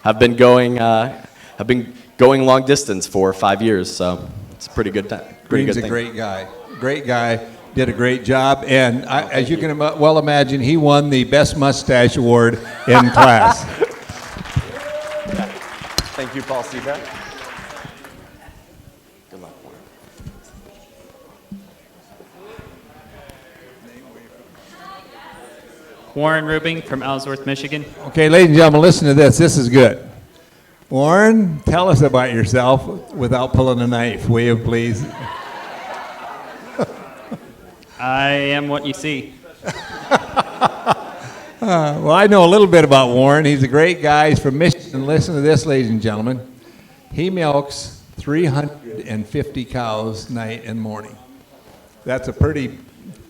have been going long distance for 5 years. So it's a pretty good time. Green's a great guy. Great guy. Did a great job, and as you can well imagine, he won the Best Mustache Award in class. Thank you, Paul. See that? Good luck. Warren Rubing from Ellsworth, Michigan. Okay, ladies and gentlemen, listen to this. This is good. Warren, tell us about yourself without pulling a knife, will you, please? I am what you see. Well, I know a little bit about Warren. He's a great guy. He's from Michigan. Listen to this, ladies and gentlemen. He milks 350 cows night and morning. That's a pretty,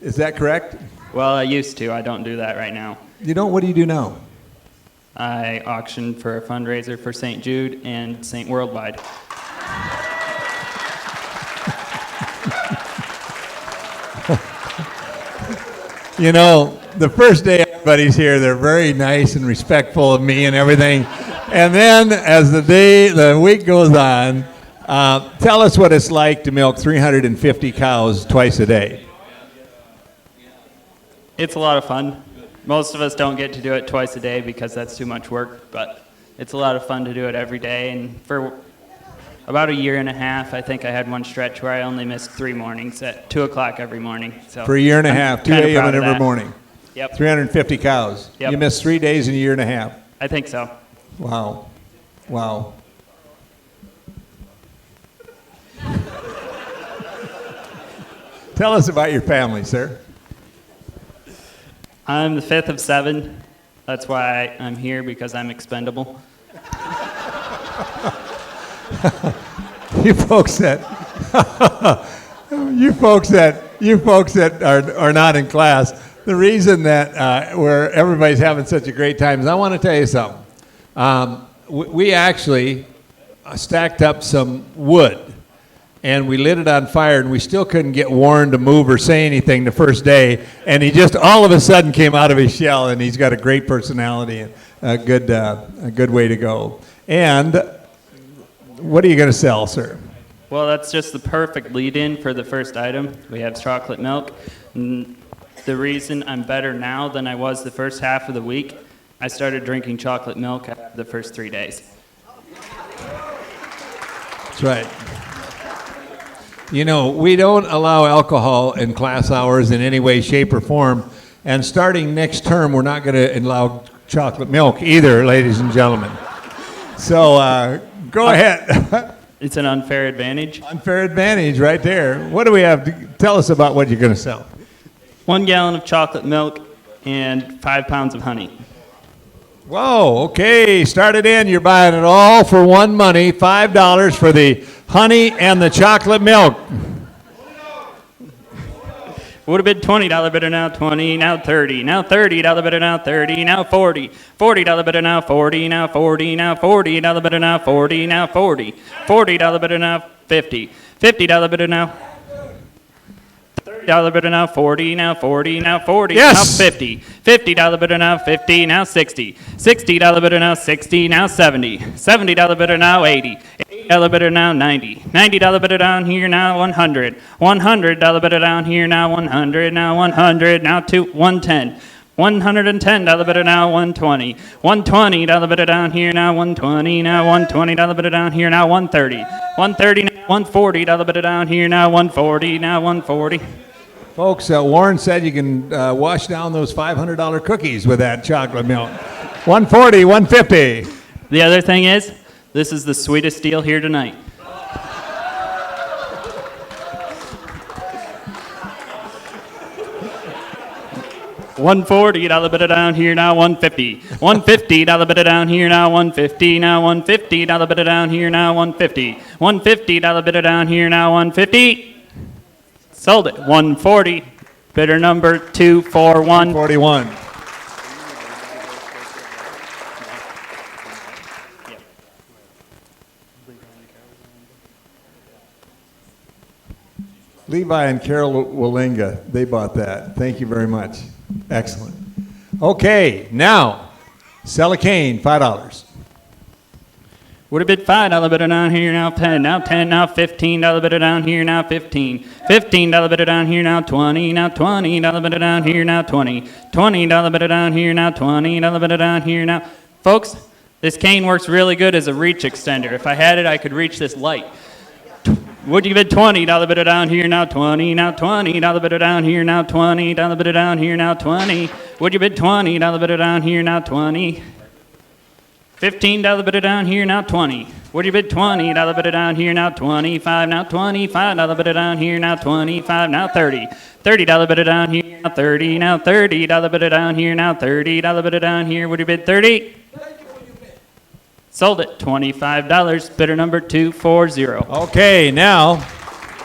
is that correct? Well, I used to. I don't do that right now. You don't? What do you do now? I auction for a fundraiser for St. Jude and St. Worldwide. You know, the first day everybody's here, they're very nice and respectful of me and everything. And then as the week goes on, tell us what it's like to milk 350 cows twice a day. It's a lot of fun. Most of us don't get to do it twice a day because that's too much work, but it's a lot of fun to do it every day. And for about a year and a half, I think I had one stretch where I only missed 3 mornings at 2 o'clock every morning. So For a year and a half, 2 a.m. every that. morning. Yep. 350 cows. Yep. You missed 3 days in a year and a half. I think so. Wow. Wow. Tell us about your family, sir. I'm the 5th of 7. That's why I'm here, because I'm expendable. You folks that are not in class, the reason that where everybody's having such a great time is I want to tell you something. We actually stacked up some wood and we lit it on fire, and we still couldn't get Warren to move or say anything the first day, and he just all of a sudden came out of his shell, and he's got a great personality and a good way to go. And what are you going to sell, sir? Well, that's just the perfect lead-in for the first item. We have chocolate milk. And the reason I'm better now than I was the first half of the week, I started drinking chocolate milk after the first 3 days. That's right. You know, we don't allow alcohol in class hours in any way, shape, or form. And starting next term, we're not going to allow chocolate milk either, ladies and gentlemen. So go ahead. It's an unfair advantage. Unfair advantage right there. What do we have? Tell us about what you're going to sell. 1 gallon of chocolate milk and 5 pounds of honey. Whoa, okay, start it in. You're buying it all for one money, $5 for the honey and the chocolate milk. Would have been $20 bidder, now 20, now 30, now $30 bidder, now 30, now 40, $40 bidder, now 40, now 40, now $40 bidder, now 40, now 40, $40 bidder, now 50, $50 bidder, now $30 bidder, now 40, now 40, now 40, Yes. now 50, $50 bidder, now 50, now 60, $60 bidder, now 60, now 70, $70 bidder, now 80, $80 bidder, now 90, $90 bidder down here, now 100, $100 bidder down here, now 100, now 100, now 110, $110 bidder, now 120, $120 bidder down here, now 120, now $120 bidder down here, now 130, $130, now $140 bidder down here, now 140, now 140. Folks, Warren said you can wash down those $500 cookies with that chocolate milk. 140, 150. The other thing is, this is the sweetest deal here tonight. $140 bidder down here, now 150. $150 bidder down here, now 150. Now $150 bidder down here, now 150. $150 bidder down here, now 150. Sold it. 140. Bidder number 241. 41. Levi and Carol Walinga, they bought that. Thank you very much. Excellent. Okay, now, sell a cane, $5. Would have been $5 bidder down here, now 10, now 10, now $15 bidder down here, now 15. $15 bidder down here, now 20, now $20 bidder down here, now 20. $20 bidder down here, now $20 bidder down here, now. Folks, this cane works really good as a reach extender. If I had it, I could reach this light. Would you bid $20 bidder down here, now 20, now $20 bidder down here, now $20 bidder down here, now 20. Would you bid $20 bidder down here, now 20. $15 bidder down here, now 20. Would you bid $20 bidder down here, now 25, now $25 bidder down here, now 25, now 30. $30 bidder down here, now 30, now $30 bidder down here, now $30 bidder down here. Would you bid 30? Sold it. $25. Bidder number 240. Okay, now,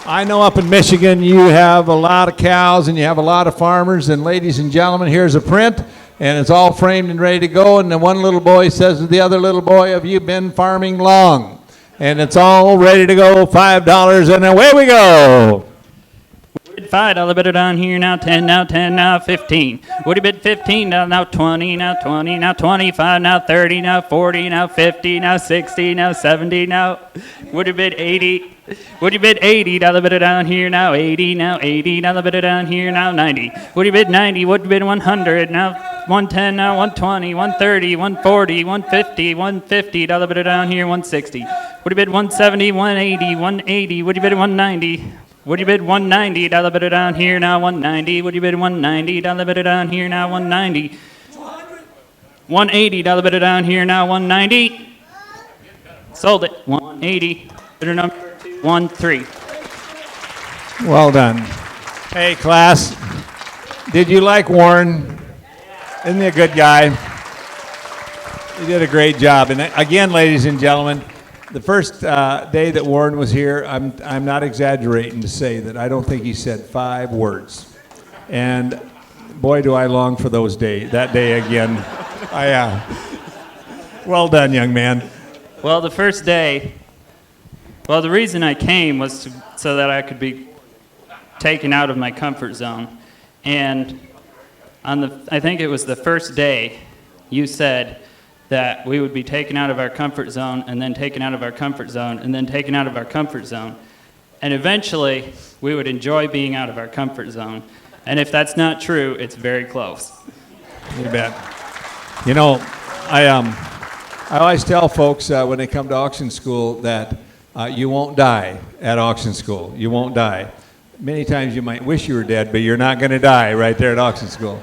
I know up in Michigan you have a lot of cows and you have a lot of farmers, and ladies and gentlemen, here's a print. And it's all framed and ready to go. And the one little boy says to the other little boy, have you been farming long? And it's all ready to go, $5, and away we go. $5 bidder down here, now 10, now 10, now 15. Would you bid 15, now 20, now 20, now 25, now 30, now 40, now 50, now 60, now 70, now. Would you bid 80? Would you bid $80 bidder down here, now 80, now $80 bidder down here, now 90. Would you bid 90? Would you bid 100? Now 110, now 120, 130, 140, 150, $150 bidder down here, 160. Would you bid 170, 180, 180? Would you bid 190? Would you bid $190 bidder down here, now 190? Would you bid $190 bidder down here, now 190? $180 bidder down here, now 190. Sold it. 180. Bidder number 213. Well done. Hey, class, did you like Warren? Isn't he a good guy? He did a great job. And again, ladies and gentlemen, the first day that Warren was here, I'm not exaggerating to say that I don't think he said 5 words. And boy, do I long for that day again. Well done, young man. Well, the first day, the reason I came was so that I could be taken out of my comfort zone. And I think it was the first day, you said that we would be taken out of our comfort zone, and then taken out of our comfort zone, and then taken out of our comfort zone. And eventually, we would enjoy being out of our comfort zone. And if that's not true, it's very close. You bet. You know, I always tell folks when they come to auction school that you won't die at auction school. You won't die. Many times you might wish you were dead, but you're not going to die right there at auction school.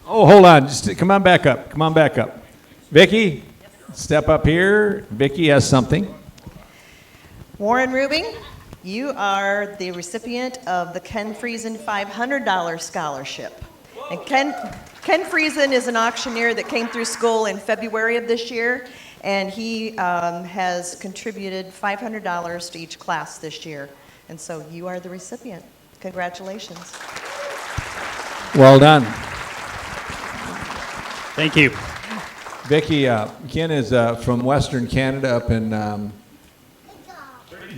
Oh, hold on. Just come on back up. Come on back up. Vicki, step up here. Vicki has something. Warren Rubing, you are the recipient of the Ken Friesen $500 scholarship. And Ken Ken Friesen is an auctioneer that came through school in February of this year, and he has contributed $500 to each class this year. And so you are the recipient. Congratulations. Well done. Thank you. Vicki, Ken is from Western Canada up in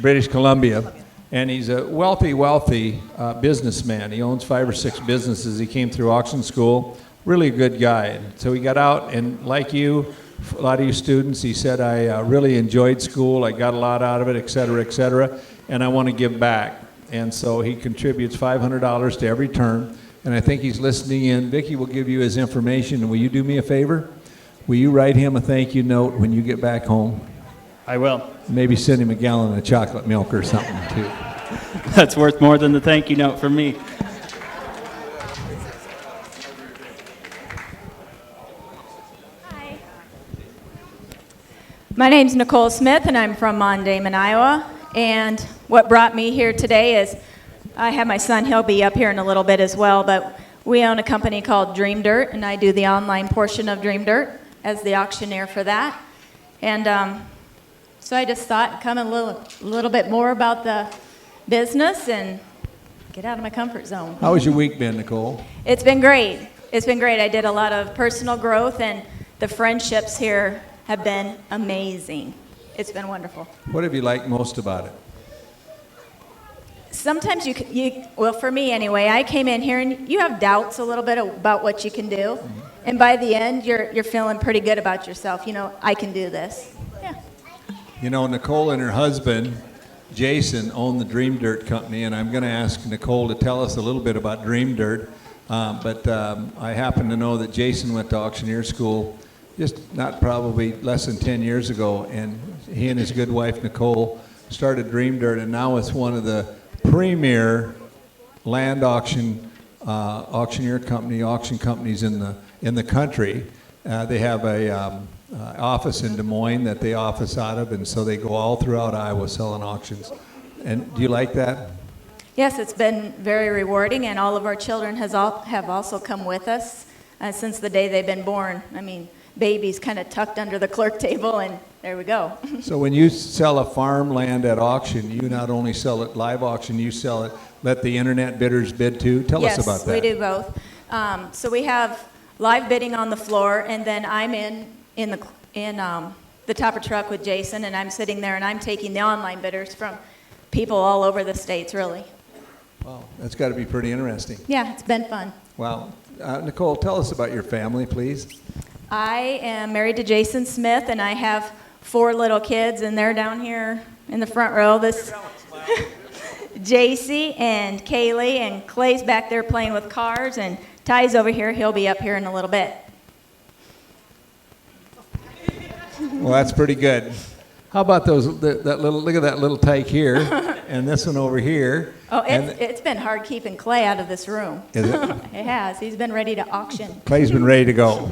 British Columbia, and he's a wealthy businessman. He owns 5 or 6 businesses. He came through auction school, really good guy. So he got out, and like you, a lot of you students, he said, I really enjoyed school, I got a lot out of it, et cetera, and I want to give back. And so he contributes $500 to every term, and I think he's listening in. Vicki will give you his information, and will you do me a favor? Will you write him a thank you note when you get back home? I will. Maybe send him a gallon of chocolate milk or something, too. That's worth more than the thank you note from me. My name's Nicole Smith, and I'm from Mondayman, Iowa. And what brought me here today is I have my son. He'll be up here in a little bit as well. But we own a company called Dream Dirt, and I do the online portion of Dream Dirt as the auctioneer for that. And so I just thought, come a little bit more about the business and get out of my comfort zone. How has your week been, Nicole? It's been great. It's been great. I did a lot of personal growth, and the friendships here have been amazing. It's been wonderful. What have you liked most about it? Sometimes well, for me anyway, I came in here and you have doubts a little bit about what you can do. Mm-hmm. And by the end, you're feeling pretty good about yourself. You know, I can do this. Yeah. You know, Nicole and her husband, Jason, own the Dream Dirt Company, and I'm going to ask Nicole to tell us a little bit about Dream Dirt. But I happen to know that Jason went to auctioneer school just not probably less than 10 years ago, and he and his good wife, Nicole, started Dream Dirt, and now it's one of the premier land auction auction companies in the country. They have a office in Des Moines that they office out of, and so they go all throughout Iowa selling auctions. And do you like that? Yes, it's been very rewarding, and all of our children have also come with us since the day they've been born. I mean, babies kind of tucked under the clerk table, and there we go. So when you sell a farmland at auction, you not only sell it live auction, you sell it, let the internet bidders bid too? Tell us about that. Yes, we do both. So we have live bidding on the floor, and then I'm in the topper truck with Jason, and I'm sitting there, and I'm taking the online bidders from people all over the states, really. Wow, that's got to be pretty interesting. Yeah, it's been fun. Wow. Nicole, tell us about your family, please. I am married to Jason Smith, and I have 4 little kids, and they're down here in the front row. This JC and Kaylee, and Clay's back there playing with cars, and Ty's over here. He'll be up here in a little bit. Well, that's pretty good. How about those? That little, look at that little tyke here, and this one over here. Oh, it's been hard keeping Clay out of this room. Is it? It has. He's been ready to auction. Clay's been ready to go.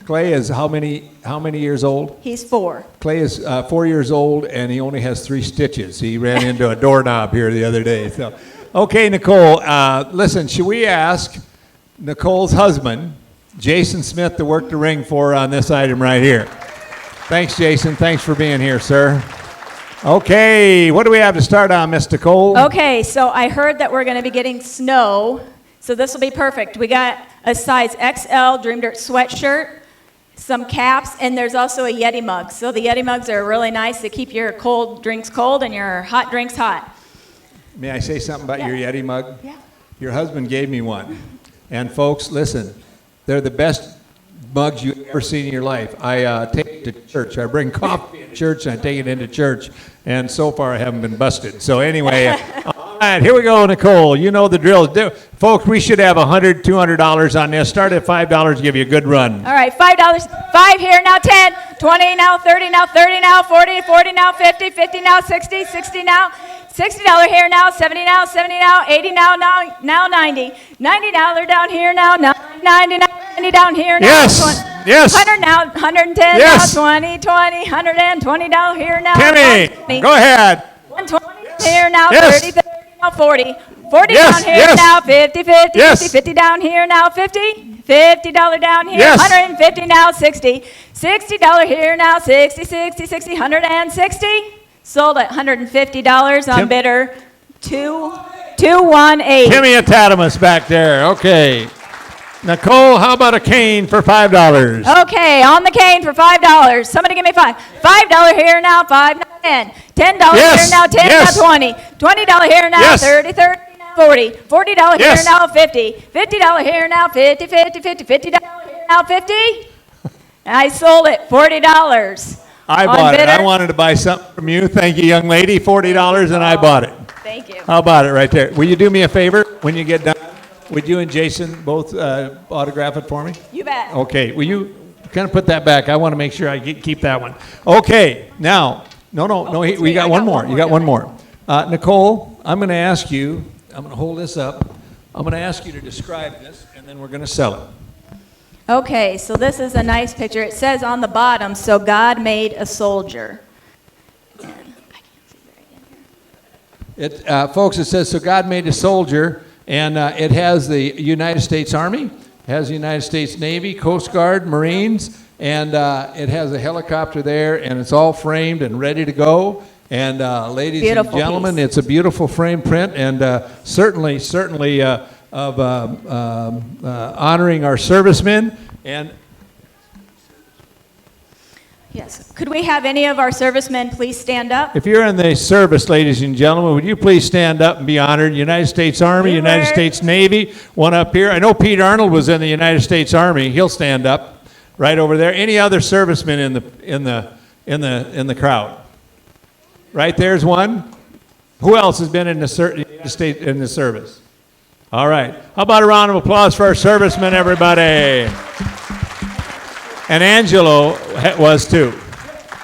Clay is how many years old? He's 4. Clay is 4 years old, and he only has 3 stitches. He ran into a doorknob here the other day. So, okay, Nicole, listen, should we ask Nicole's husband, Jason Smith, to work the ring for her on this item right here? Thanks, Jason. Thanks for being here, sir. Okay, what do we have to start on, Miss Nicole? Okay, so I heard that we're going to be getting snow, so this will be perfect. We got a size XL Dream Dirt sweatshirt, some caps, and there's also a Yeti mug. So the Yeti mugs are really nice. They keep your cold drinks cold and your hot drinks hot. May I say something about your Yeti mug? Yeah. Your husband gave me one. And folks, listen, they're the best mugs you've ever seen in your life. I take it to church. I bring coffee to church, and I take it into church. And so far, I haven't been busted. So anyway, all right, here we go, Nicole. You know the drill. Folks, we should have $100, $200 on this. Start at $5 to give you a good run. All right, $5. 5 here, now 10, 20 now, 30 now, 30 now, 40, 40 now, 50, 50 now, 60, 60 now, $60 here now, 70 now, 70 now, 80 now, now 90. 90 now, they're down here now, 90 now, 90 down here now. Yes, yes. 100 now, 110 yes. now, 20, 20, 120 down here now. Timmy, go ahead. 120 here now, yes. 30, 30 now, 40. 40 yes, down here yes. now, 50, 50, yes. 50, 50 down here now, 50, $50 down here, Yes. 150 now, 60. $60 here now, 60, 60, 60, 160. Sold at $150 on Tim- bidder 218. Timmy Atatamus back there. Okay. Nicole, how about a cane for $5? Okay, on the cane for $5. Somebody give me $5. $5 here now, 5 now 10. $10 Yes, here now, 10 yes. now 20. $20 here now, Yes. 30, 30 now 40. $40 Yes. here now, 50. $50 here now, 50, 50, 50. $50 here now, 50. I sold it, $40. I On bought it. bidder. I wanted to buy something from you. Thank you, young lady. $40 and I bought it. Thank you. How about it right there? Will you do me a favor when you get done? Would you and Jason both autograph it for me? You bet. Okay. Will you kind of put that back? I want to make sure I keep that one. Okay. Now, no. We got one more. You got one more. Nicole, I'm going to ask you. I'm going to hold this up. I'm going to ask you to describe this, and then we're going to sell it. Okay, so this is a nice picture. It says on the bottom, so God made a soldier. Folks, it says, so God made a soldier, and it has the United States Army, it has the United States Navy, Coast Guard, Marines, and it has a helicopter there, and it's all framed and ready to go. And ladies Beautiful and gentlemen, piece. it's a beautiful frame print, and certainly of honoring our servicemen. And Yes. Could we have any of our servicemen please stand up? if you're in the service, ladies and gentlemen, would you please stand up and be honored? United States Army, United States Navy, one up here. I know Pete Arnold was in the United States Army. He'll stand up right over there. Any other servicemen in the crowd? Right there's one. Who else has been in the service? All right. How about a round of applause for our servicemen, everybody? And Angelo was too.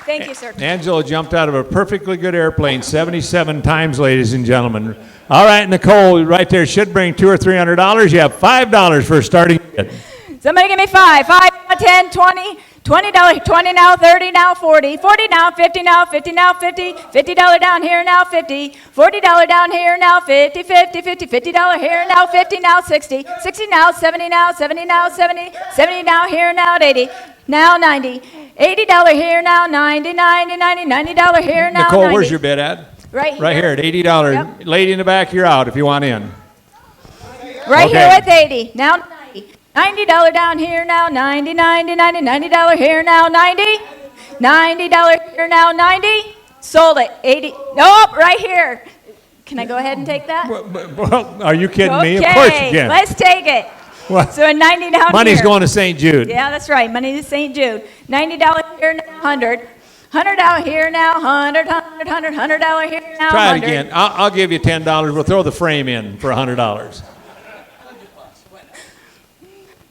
Thank you, sir. Angelo jumped out of a perfectly good airplane 77 times, ladies and gentlemen. All right, Nicole, right there should bring $200 or $300. You have $5 for a starting bid. Somebody give me 5. 5 now, 10, 20, $20, 20 now, 30 now, 40, 40 now, 50 now, 50 now, 50, $50 down here now, 50, $40 down here now, 50, 50, 50, $50 here now, 50 now, 60, 60 now, 70 now, 70 now, 70, 70 now, here now, 80, now 90, $80 here now, 90, 90, 90, $90 here now, Nicole, 90. where's your bid at? Right here. Right here at $80. Yep. Lady in the back, you're out if you want in. Right Okay. here with 80. Now 90. $90 down here now. 90, 90, 90, $90 here now. 90. $90 here now. 90. Sold it. 80. Nope, right here. Can I go ahead and take that? Well, are you kidding me? Of Okay, course you can. let's take it. What? So a 90 down Money's here. going to St. Jude. Yeah, that's right. Money to St. Jude. $90 here now. 100. $100 out here now. 100, 100, 100, $100 here now. Try it 100. again. I'll give you $10. We'll throw the frame in for $100.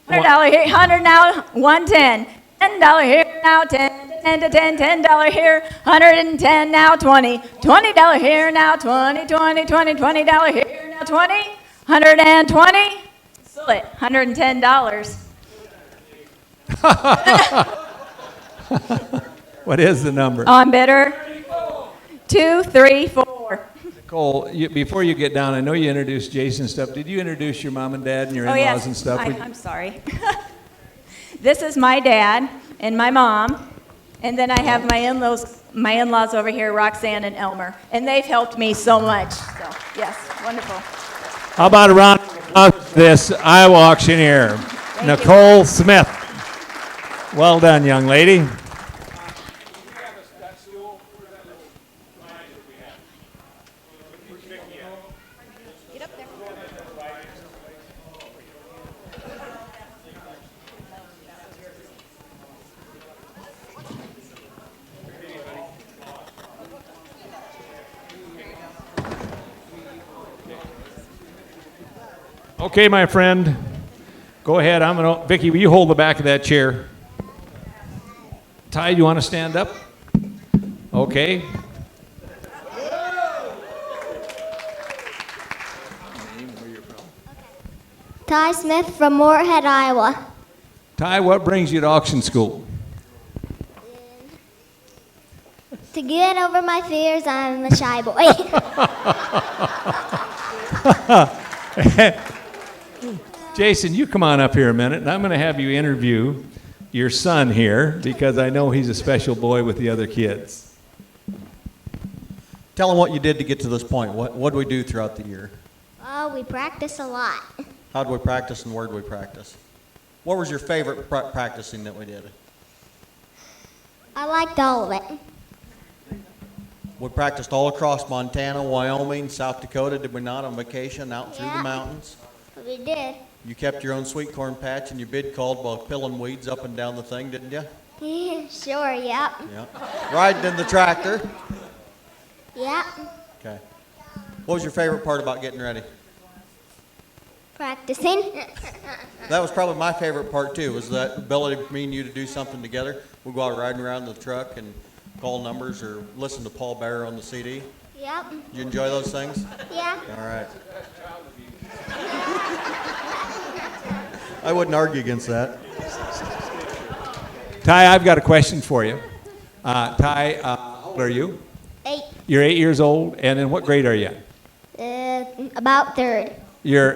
$100 here, 100 now, 110. $10 here now, 10 to 10, $10 here, 110 now, 20. $20 here now, 20, 20, 20, $20 here now, 20. 120. Sold it, $110. What is the number? On bidder, 2, 3, 4. Nicole, before you get down, I know you introduced Jason and stuff. Did you introduce your mom and dad and your in-laws yes. and stuff? I'm sorry. This is my dad and my mom, and then I have my in-laws over here, Roxanne and Elmer, and they've helped me so much. So yes, wonderful. How about a round of applause for this Iowa auctioneer, Nicole Smith. Well done, young lady. Okay, my friend, go ahead. Vicki, will you hold the back of that chair? Ty, you want to stand up? Okay. Ty Smith from Moorhead, Iowa. Ty, what brings you to auction school? To get over my fears, I'm a shy boy. Jason, you come on up here a minute, and I'm going to have you interview your son here because I know he's a special boy with the other kids. Tell them what you did to get to this point. What did we do throughout the year? We practice a lot. How did we practice and where did we practice? What was your favorite practicing that we did? I liked all of it. We practiced all across Montana, Wyoming, South Dakota, did we not, on vacation out through the mountains? We did. You kept your own sweet corn patch and your bid called while pulling weeds up and down the thing, didn't you? Yeah, sure, yep. Yeah. Riding in the tractor. Yep. Okay. What was your favorite part about getting ready? Practicing. That was probably my favorite part too, was that ability for me and you to do something together. We'd go out riding around in the truck and call numbers or listen to Paul Bearer on the CD. Yep. Did you enjoy those things? Yeah. All right. I wouldn't argue against that. Ty, I've got a question for you. Ty, how old are you? 8. You're 8 years old, and in what grade are you? About 3rd. You're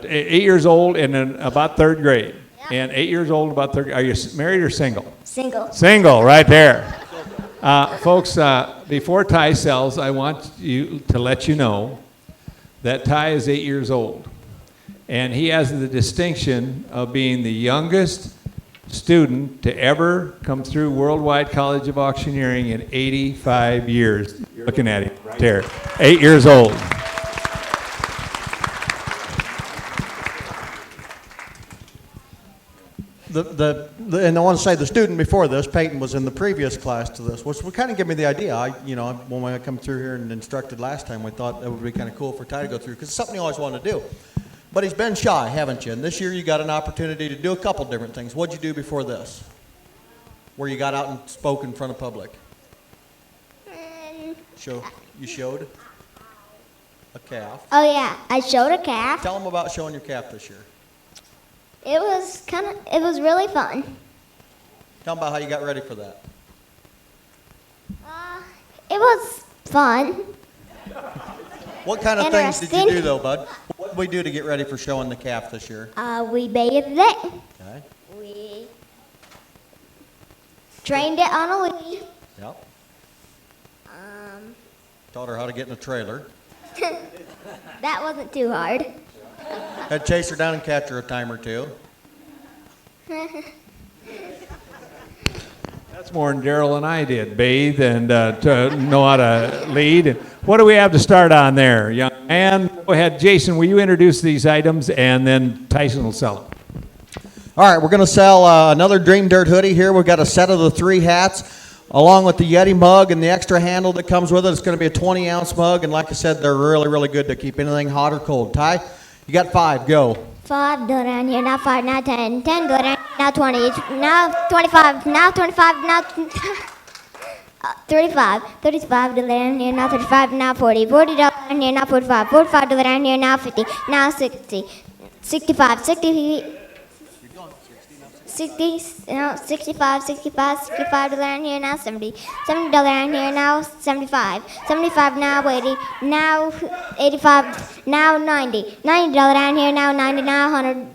8 years old and in about 3rd grade. Yep. And 8 years old, about 3rd. Are you married or single? Single. Single, right there. Folks, before Ty sells, I want you to let you know that Ty is 8 years old. And he has the distinction of being the youngest student to ever come through Worldwide College of Auctioneering in 85 years. You're looking at him right there, 8 years old. And I want to say the student before this, Peyton, was in the previous class to this, which would kind of give me the idea. When I come through here and instructed last time, we thought that would be kind of cool for Ty to go through because it's something he always wanted to do. But he's been shy, haven't you? And this year you got an opportunity to do a couple different things. What'd you do before this? Where you got out and spoke in front of public? You showed a calf. Oh yeah, I showed a calf. Tell them about showing your calf this year. It was really fun. Tell them about how you got ready for that. It was fun. What kind of things did you do though, bud? What did we do to get ready for showing the calf this year? We bathed it. Okay. We trained it on a lead. Yep. Taught her how to get in a trailer. That wasn't too hard. Had to chase her down and catch her a time or two. That's more than Daryl and I did, bathe and to know how to lead. What do we have to start on there, young man? Go ahead, Jason, will you introduce these items and then Tyson will sell them. All right, we're going to sell another Dream Dirt hoodie here. We've got a set of the 3 hats along with the Yeti mug and the extra handle that comes with it. It's going to be a 20-ounce mug, and like I said, they're really, really good to keep anything hot or cold. Ty, you got 5, go. 5, go down here, now 5, now 10. 10, go down, now 20, now 25, now 25, now 35. 35, go down here, now 35, now 40. 40, down here, now 45. 45, go down here, now 50, now 60. 65, 60, 65, 65 down here now 70, $70 down here now 75, 75 now 80, now 85, now 90, $90 down here now 90, now 100,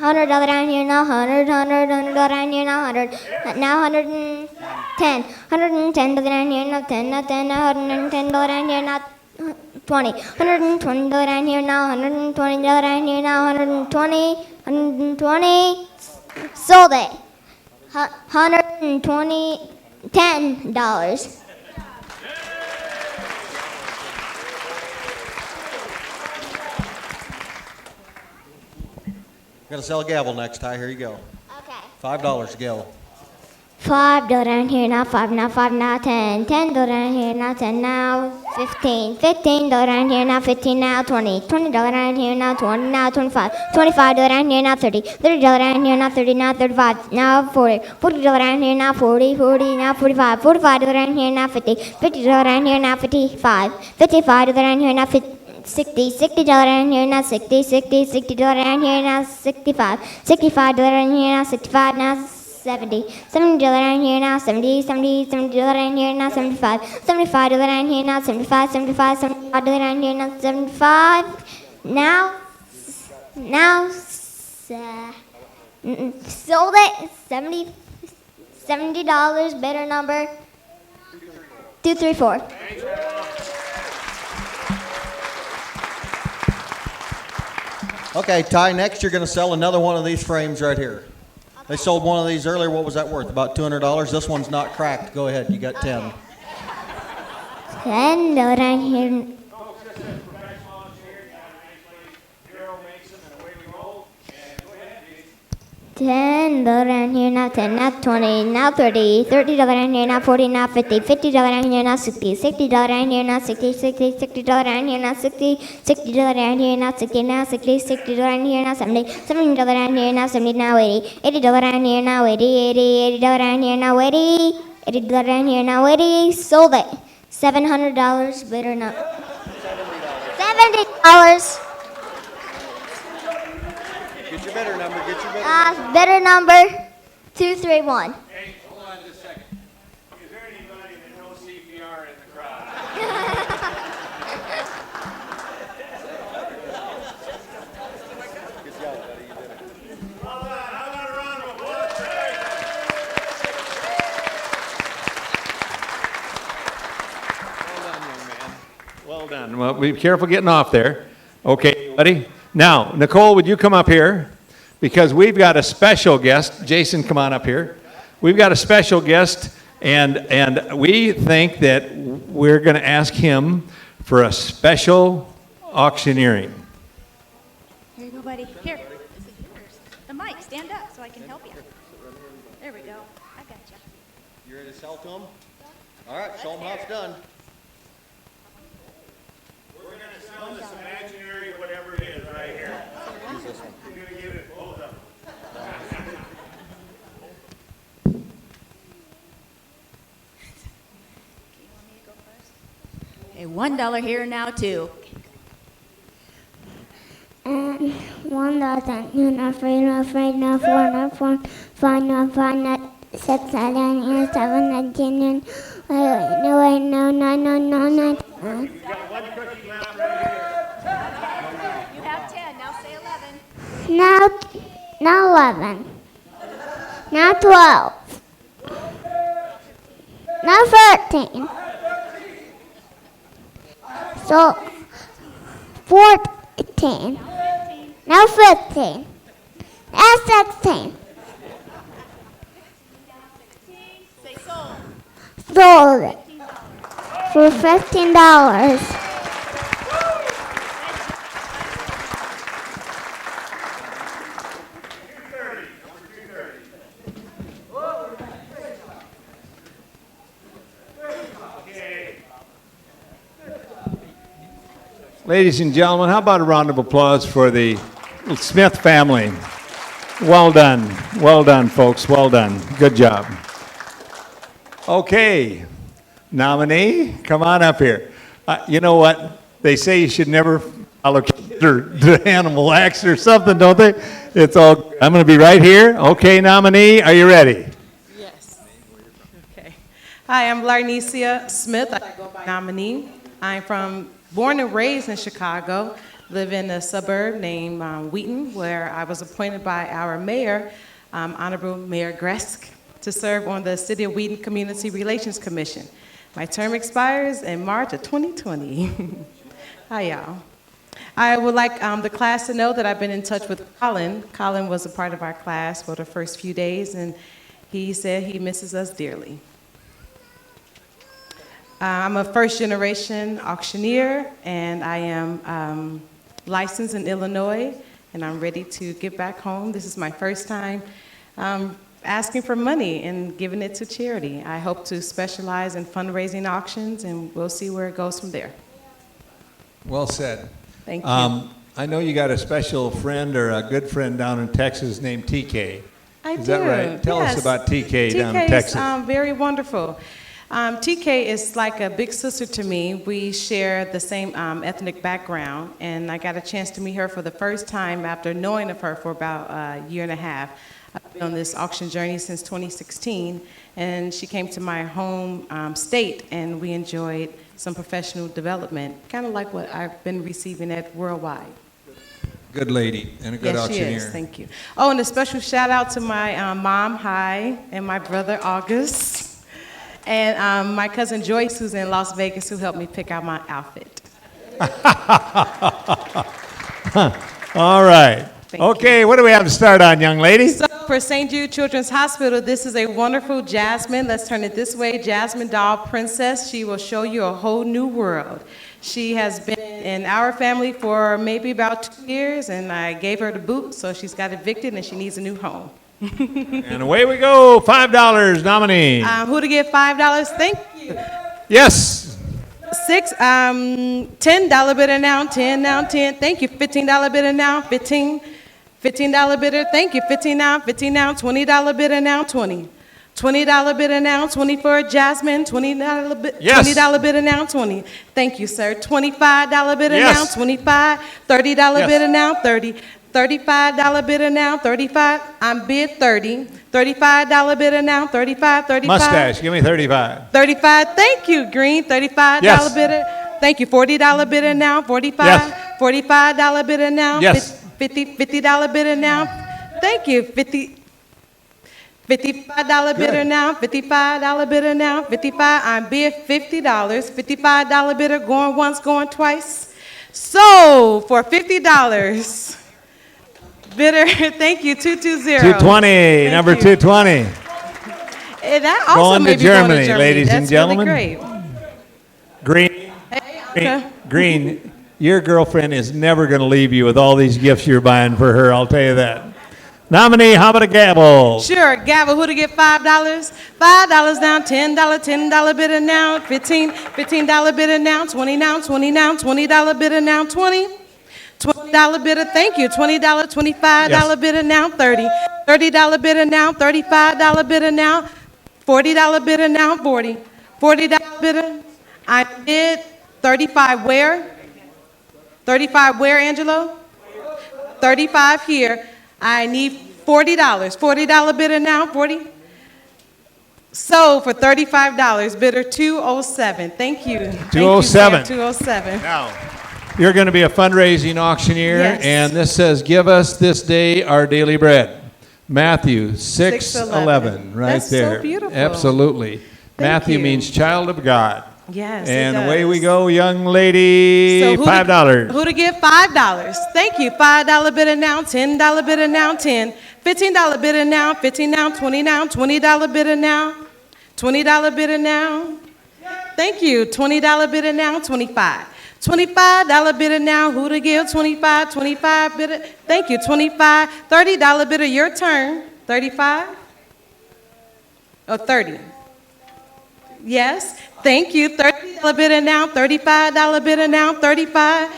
$100 down here now 100, $100 down here now 100, now 110, $110 down here now 10, now 10, now $110 down here now 20, $120 down here now, $120 down here now 120, 120. Sold it. $120, $10. Gonna sell a gavel next, Ty. Here you go. Okay. $5 a gavel. 5 down here now 5 now 5 now 10 10 down here now 10 now 15 15 down here now 15 now 20 20 down here now 20 now 25 25 down here now 30 30 down here now 30 now 35 now 40 40 down here now 40 40 now 45 45 down here now 50 50 down here now 55 55 down here now 60 60 down here now 60 60 60 down here now 65 65 down here now 65 now 70 $70 down here now 70 $70 down here now 75 $75 down here now 75 $75 down here now 75 now Now, sold it, $70, bidder number 234. Okay, Ty, next you're going to sell another one of these frames right here. They sold one of these earlier. What was that worth? About $200. This one's not cracked. Go ahead. You got 10. $10 here. $10 here now, 10 now, 20 now, 30 $30 here now, 40 now, 50 $50 here now, 60 $60 here now, 60 $60 here now, 60 $60 here now, 60 now, 60 $60 here now, 70 $70 here now, 70 now, 80 $80 here now, 80 $80 here now, 80 $80 here now, 80 sold it. $700 bidder now. $70. Get your bidder number. Get your bidder number. Bidder number 231. Hey, hold on just a second. Is there anybody that knows CPR in the crowd? Hold on, how about a round of applause? Well done, young man. Well done. Well, be careful getting off there. Okay, buddy. Now, Nicole, would you come up here? Because we've got a special guest. Jason, come on up here. We've got a special guest, and we think that we're going to ask him for a special auctioneering. Here you go, buddy. Here. This is yours. The mic, stand up so I can help you. There we go. I got you. You ready to sell to them? All right, show them how it's done. We're going to sell this imaginary whatever it is right here. Use this one. You're going to give it both of them. Okay, $1 here now, too. $1, two, not three, not three, not four, not four, five, not five, not 6, not 9, 7, not 10, no, wait, no, 9, no, 9. You have 10. Now say 11. Now 11. Now 12. Now 13. So 14. Now 15. Now 16. Say sold. Sold it for $15. Ladies and gentlemen, how about a round of applause for the Smith family? Well done, folks, well done. Good job. Okay, nominee, come on up here. You know what? They say you should never follow kids or do animal acts or something, don't they? It's all. I'm going to be right here. Okay, nominee, are you ready? Yes. Okay. Hi, I'm Larnesia Smith. I go by nominee. I'm born and raised in Chicago, live in a suburb named Wheaton, where I was appointed by our mayor, Honorable Mayor Gresk, to serve on the City of Wheaton Community Relations Commission. My term expires in March of 2020. Hi, y'all. I would like the class to know that I've been in touch with Colin. Colin was a part of our class for the first few days, and he said he misses us dearly. I'm a first-generation auctioneer, and I am licensed in Illinois, and I'm ready to get back home. This is my first time asking for money and giving it to charity. I hope to specialize in fundraising auctions, and we'll see where it goes from there. Well said. Thank you. I know you got a special friend or a good friend down in Texas named TK. I Is do. that right? Tell us Yes. about TK down in Texas. TK is very wonderful. TK is like a big sister to me. We share the same ethnic background, and I got a chance to meet her for the first time after knowing of her for about a year and a half. I've been on this auction journey since 2016, and she came to my home state, and we enjoyed some professional development, kind of like what I've been receiving at Worldwide. good lady and a good Yes, auctioneer. she is. Thank you. Oh, and a special shout out to my mom, Heine, and my brother, August, and my cousin Joyce, who's in Las Vegas, who helped me pick out my outfit. All right. Okay, what do we have to start on, young lady? So for St. Jude Children's Hospital, this is a wonderful Jasmine. Let's turn it this way. Jasmine Doll Princess. She will show you a whole new world. She has been in our family for maybe about 2 years, and I gave her the boot, so she's got evicted and she needs a new home. And away we go, $5 nominee. Who to give $5? Thank you. Yes. $10 bidder now, 10 now, 10. Thank you. $15 bidder now, 15. $15 bidder, thank you. 15 now, 15 now. $20 bidder now, 20. $20 bidder now, 20 for Jasmine. $20 bidder now, 20. Thank you, sir. $25 bidder now, 25. $30 bidder now, 30. $35 bidder now, 35. I'm bid 30. $35 bidder now, 35. 35. Mustache, give me 35. 35. Thank you, Green. $35 bidder. Thank you. $40 bidder now, 45. Yes. $45 bidder now. Yes. $50 bidder now. Thank you. $55 bidder now. $55 bidder now. 55. I'm bid $50. $55 bidder going once, going twice. So for $50. Bidder, thank you, 220. 220, number 220. That also Going may to be going Germany, to ladies and That's gentlemen. Really great. Green, your girlfriend is never going to leave you with all these gifts you're buying for her, I'll tell you that. Nominee, how about a gavel? Sure, gavel, who to get $5? $5 now, $10 bidder now, $15 bidder now, 20 now, 20 now, $20 bidder now, 20. $20 bidder, thank you. $20, $25 bidder now, 30. $30 bidder now, $35 bidder now, $40 bidder now, 40. $40 bidder. I bid 35 where? 35 where, Angelo? 35 here. I need $40. $40 bidder now, 40. So for $35, bidder 207. Thank you. 207. 207. Now, you're going to be a fundraising auctioneer, Yes. and this says, give us this day our daily bread. Matthew 6:11, right That's so there. beautiful. Absolutely. Matthew you. means child of God. Yes, And it away does. we go, young lady, So $5. Who to give $5? Thank you. $5 bidder now, $10 bidder now, 10. $15 bidder now, 15 now, 20 now, $20 bidder now, $20 bidder now. Thank you. $20 bidder now, 25. $25 bidder now, who to give? 25, 25 bidder. Thank you. 25. $30 bidder, your turn. 35 or 30? Yes. Thank you. $30 bidder now, $35 bidder now, 35.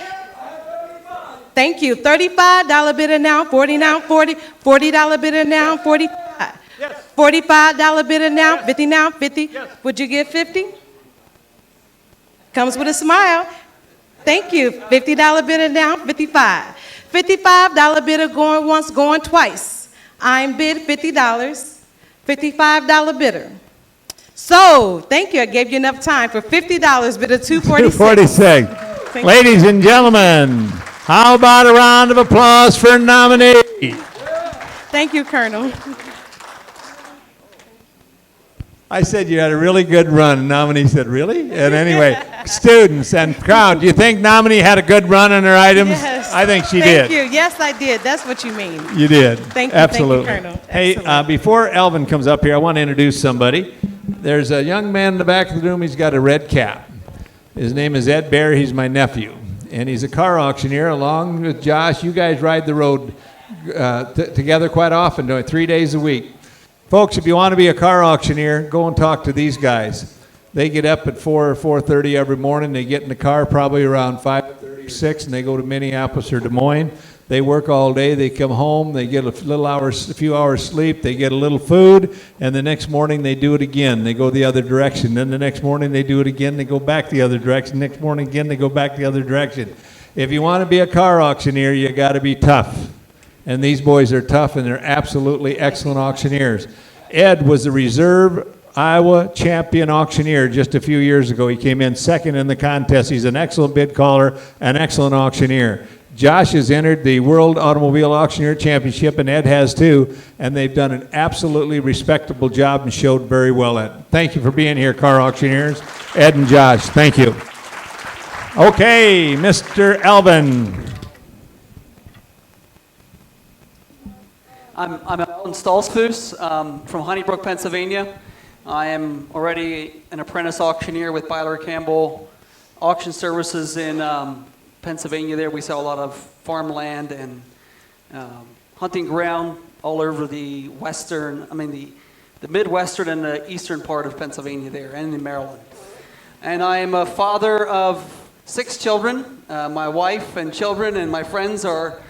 Thank you. $35 bidder now, 40 now, 40. $40 bidder now, 45. $45 bidder now, 50 now, 50. Would you give 50? Comes with a smile. Thank you. $50 bidder now, 55. $55 bidder going once, going twice. I'm bid $50. $55 bidder. So, thank you. I gave you enough time for $50 bidder 246. 246. Ladies and gentlemen, how about a round of applause for nominee? Thank you, Colonel. I said you had a really good run, and nominee said, really? And anyway, students and crowd, do you think nominee had a good run on her items? Yes. I think she Thank did. you. Yes, I did. That's what you mean. You did. Thank you. Absolutely. Thank you, Colonel. Hey, before Elvin comes up here, I want to introduce somebody. There's a young man in the back of the room. He's got a red cap. His name is Ed Bear. He's my nephew. And he's a car auctioneer along with Josh. You guys ride the road together quite often, don't you? 3 days a week. Folks, if you want to be a car auctioneer, go and talk to these guys. They get up at 4 or 4:30 every morning. They get in the car probably around 5:30 or 6, and they go to Minneapolis or Des Moines. They work all day. They come home. They get a few hours sleep. They get a little food, and the next morning they do it again. They go the other direction. Then the next morning they do it again. They go back the other direction. Next morning again they go back the other direction. If you want to be a car auctioneer, you got to be tough. And these boys are tough, and they're absolutely excellent auctioneers. Ed was the reserve Iowa champion auctioneer just a few years ago. He came in second in the contest. He's an excellent bid caller, an excellent auctioneer. Josh has entered the World Automobile Auctioneer Championship, and Ed has too, and they've done an absolutely respectable job and showed very well at it. Thank you for being here, car auctioneers. Ed and Josh, thank you. Okay, Mr. Alvin. I'm Alan Stolzfus from Honeybrook, Pennsylvania. I am already an apprentice auctioneer with Byler Campbell Auction Services in Pennsylvania. There we sell a lot of farmland and hunting ground all over the the Midwestern and the eastern part of Pennsylvania there, and in Maryland. And I am a father of 6 children. My wife and children and my friends are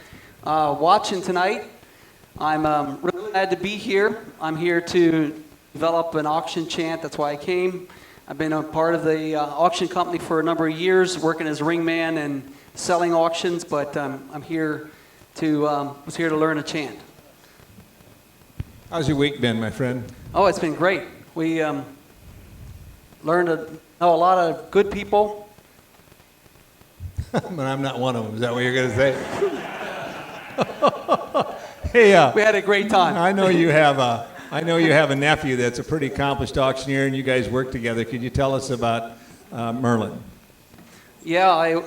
watching tonight. I'm really glad to be here. I'm here to develop an auction chant. That's why I came. I've been a part of the auction company for a number of years, working as ringman and selling auctions, but I'm here to was here to learn a chant. How's your week been, my friend? Oh, it's been great. We learned to know a lot of good people. But I'm not one of them. Is that what you're going to say? Hey, we had a great time. I know you have a nephew that's a pretty accomplished auctioneer, and you guys work together. Could you tell us about Merlin? Yeah,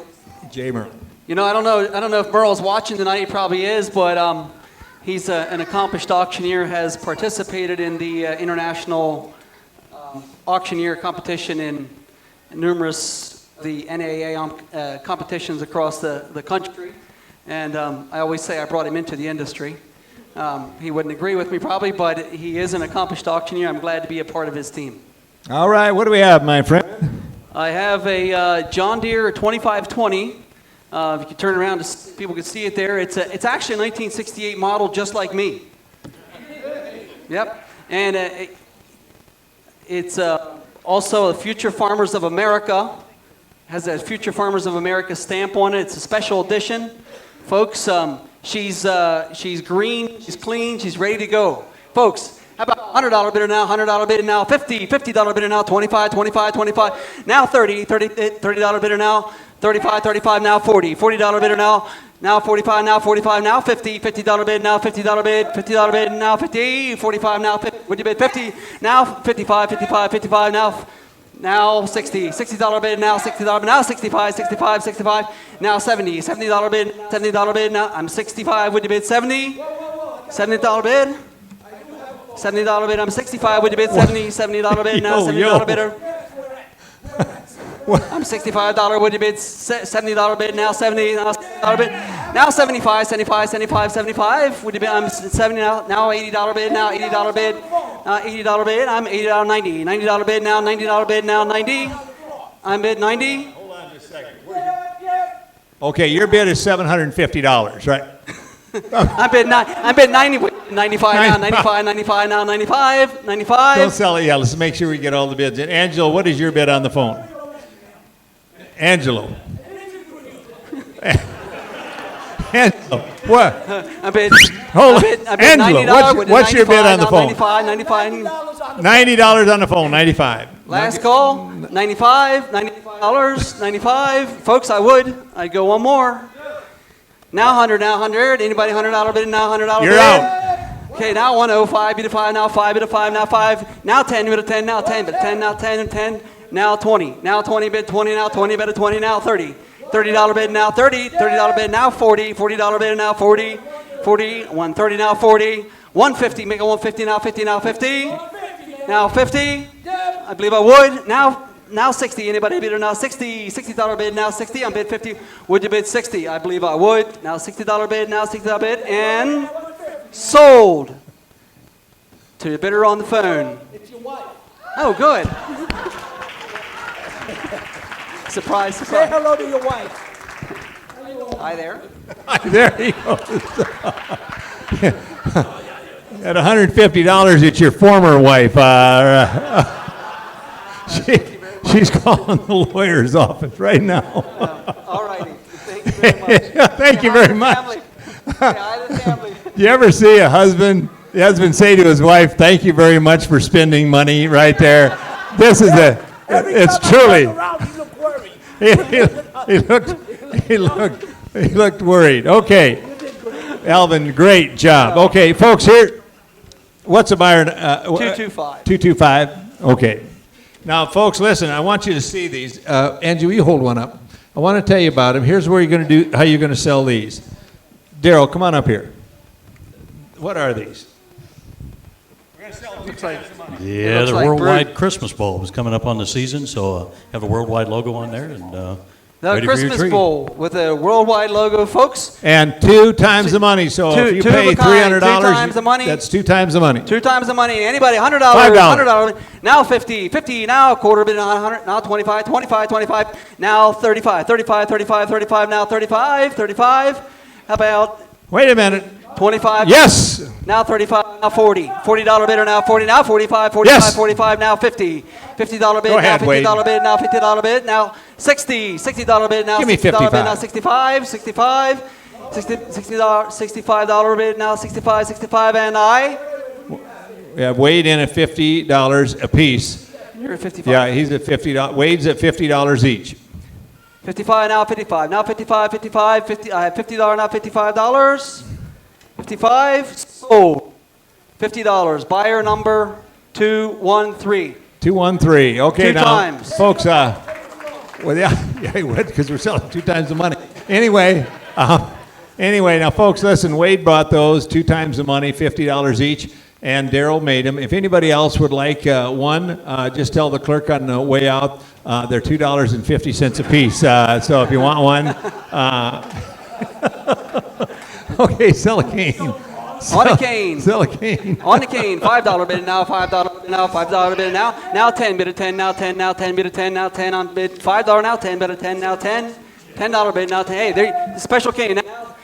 Jay Merlin. You know, I don't know if Merle's watching tonight. He probably is, but he's an accomplished auctioneer. Has participated in the international auctioneer competition in numerous the NAA competitions across the country. And I always say I brought him into the industry. He wouldn't agree with me probably, but he is an accomplished auctioneer. I'm glad to be a part of his team. All right, what do we have, my friend? I have a John Deere 2520. If you can turn around, people can see it there. It's actually a 1968 model, just like me. Yep, and it's also a Future Farmers of America. Has a Future Farmers of America stamp on it. It's a special edition, folks. She's green, she's clean, she's ready to go. Folks, how about $100 bidder now, $100 bidder now, $50 bidder now, $25 now, $30 bidder now, $35 now, $40 bidder now, $45 now, $50 bid now, $50 bid now, $45 now, would you bid 50 now, $55 now, $60 bid now, $60 now, $65 now, $70 bid now, I'm 65, would you bid 70? $70 bid? $70 bid, I'm 65, would you bid 70? $70 bid now, $70 bidder. I'm $65, would you bid $70 bid now, $70 bid now, $75, would you bid, I'm 70 now, $80 bid now, $80 bid, $80 bid, I'm $80, $90 bid now, $90 bid now, 90, I'm bid 90. Hold on just a second. Okay, your bid is $750, right? I'm bid 90, 95 now, 95 now, 95. Don't sell it yet. Let's make sure we get all the bids in. Angelo, what is your bid on the phone? Angelo. Angelo, what? I bid. Hold on. Angelo, what's your bid on the phone? 95. $90 on the phone, 95. Last call, $95, $95. Folks, I'd go one more. Now 100. Anybody $100 bid now, $100 bid? You're out. Okay, now 105, bid a 5, now 5, bid a 5, now 5. Now 10, bid a 10, now 10, bid a 10, now 10. Now 20, bid 20, now 20, bid a 20, now 30. $30 bid now 30, $30 bid now 40, $40 bid now 40, 130 now 40, 150, make it 150 now 50, now 50, I believe I would, now 60, anybody bid now 60, $60 bid now 60, I'm bid 50, would you bid 60, I believe I would, now $60 bid, now $60 bid, and sold to the bidder on the phone. It's your wife. Oh, good. Surprise. Say hello to your wife. Hi there. There he goes. At $150, it's your former wife. She's calling the lawyer's office right now. All righty. Thank you very much. Thank you very much. Do you ever see the husband say to his wife, "Thank you very much for spending money," right there? This is it's truly. He He looked worried. Okay. Alvin, great job. Okay, folks, here, what's a buyer? 225. 225. Okay. Now, folks, listen, I want you to see these. Angie, will you hold one up? I want to tell you about them. Here's where you're going to do, how you're going to sell these. Daryl, come on up here. What are these? Yeah, the worldwide Christmas bulb is coming up on the season, so have a worldwide logo on there and The ready for your Christmas tree. bowl with a worldwide logo, folks. And 2 times the money. So if you pay $300, 2 times the money. that's 2 times the money. 2 times the money. Anybody, $100, $5. $100. Now 50, 50. Now quarter bid, now 100. Now 25, 25, 25. Now 35, 35, 35, 35. Now 35, 35. How about? Wait a minute. 25. Yes. Now 35. Now 40. $40 bidder. Now 40. Now 45. 45. Yes. 45. Now 50. $50 bid. Go ahead, now $50 bid. Now $50 bid. Now 60. $60 bid. Now Give me $60 bid. 55. Now 65. 65. $65 bid. Now 65. 65. And I. We have Wade in at $50 a piece. You're at 55. Yeah, he's at $50. Wade's at $50 each. 55 now 55 now 55 55 50 I have $50 now $55 55 sold $50 buyer number 213 213. Okay, 2 now, times. folks. Well, yeah, he would because we're selling 2 times the money. Anyway, now, folks, listen. Wade bought those 2 times the money, $50 each, and Daryl made them. If anybody else would like one, just tell the clerk on the way out. They're $2.50 a piece. So if you want one, okay, sell a cane. On a cane. Sell a cane. On the cane. $5 bid now. $5 bid now. $5 bid now. Now 10 bid of 10. Now 10. Now 10 bid of 10. Now 10 on bid. $5 now. 10 bid of 10. Now 10. $10 bid now. 10. Hey, there. The special cane. Now,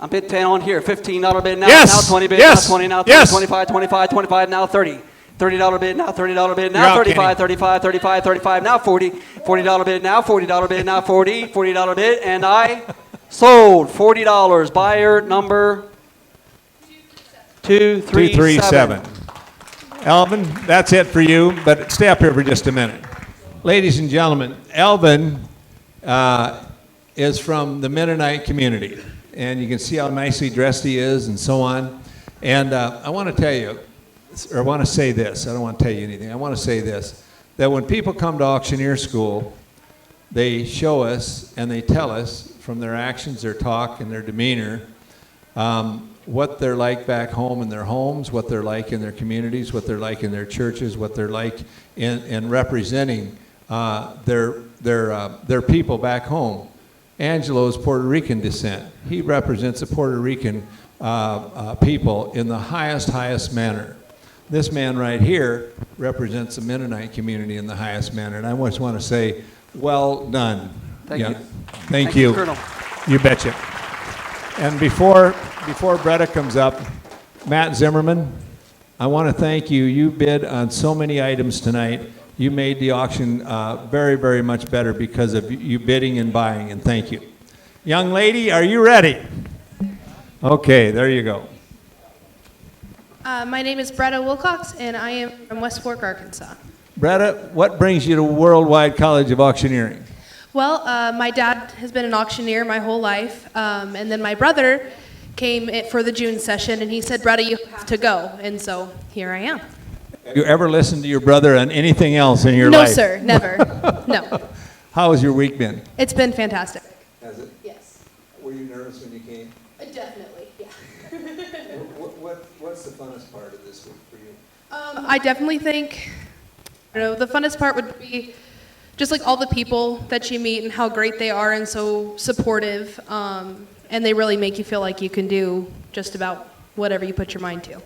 I'm bid 10 on here. $15 bid now. Yes. Now 20 bid. Yes. Now 20. Now 20. Yes. 25. 25. 25. Now 30. $30 bid now, $30 bid You're now, out, 35, Kenny. 35, 35, 35, now 40, $40 bid now, $40 bid now, $40 bid, and I sold $40. Buyer number 237. Alvin, that's it for you, but stay up here for just a minute. Ladies and gentlemen, Alvin is from the Mennonite community, and you can see how nicely dressed he is and so on. And I want to tell you, or I want to say this. I don't want to tell you anything. I want to say this, that when people come to auctioneer school, they show us and they tell us from their actions, their talk, and their demeanor what they're like back home in their homes, what they're like in their communities, what they're like in their churches, what they're like in representing their people back home. Angelo's Puerto Rican descent. He represents the Puerto Rican people in the highest manner. This man right here represents the Mennonite community in the highest manner, and I just want to say, well done. Thank you. Thank you. Colonel. You betcha. And before Bretta comes up, Matt Zimmerman, I want to thank you. You bid on so many items tonight. You made the auction very, very much better because of you bidding and buying, and thank you. Young lady, are you ready? Okay, there you go. My name is Bretta Wilcox, and I am from West Fork, Arkansas. Bretta, what brings you to Worldwide College of Auctioneering? Well, my dad has been an auctioneer my whole life, and then my brother came for the June session, and he said, Bretta, you have to go, and so here I am. Have you ever listened to your brother on anything else in your No, life? sir, never. No. How has your week been? It's been fantastic. Has it? Yes. Were you nervous when you came? Definitely, yeah. What's the funnest part of this week for you? I definitely think, the funnest part would be just like all the people that you meet and how great they are and so supportive, and they really make you feel like you can do just about whatever you put your mind to.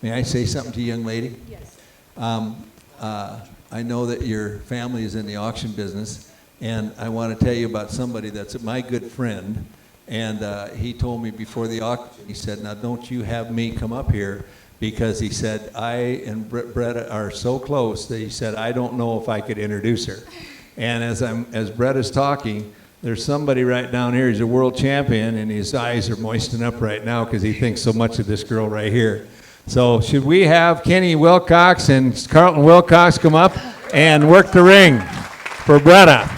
May I say something to you, young lady? Yes. I know that your family is in the auction business, and I want to tell you about somebody that's my good friend, and he told me before the auction, he said, now don't you have me come up here, because he said, I and Bretta are so close that he said, I don't know if I could introduce her. And as Bretta's talking, there's somebody right down here, he's a world champion, and his eyes are moistening up right now because he thinks so much of this girl right here. So should we have Kenny Wilcox and Carlton Wilcox come up and work the ring for Bretta?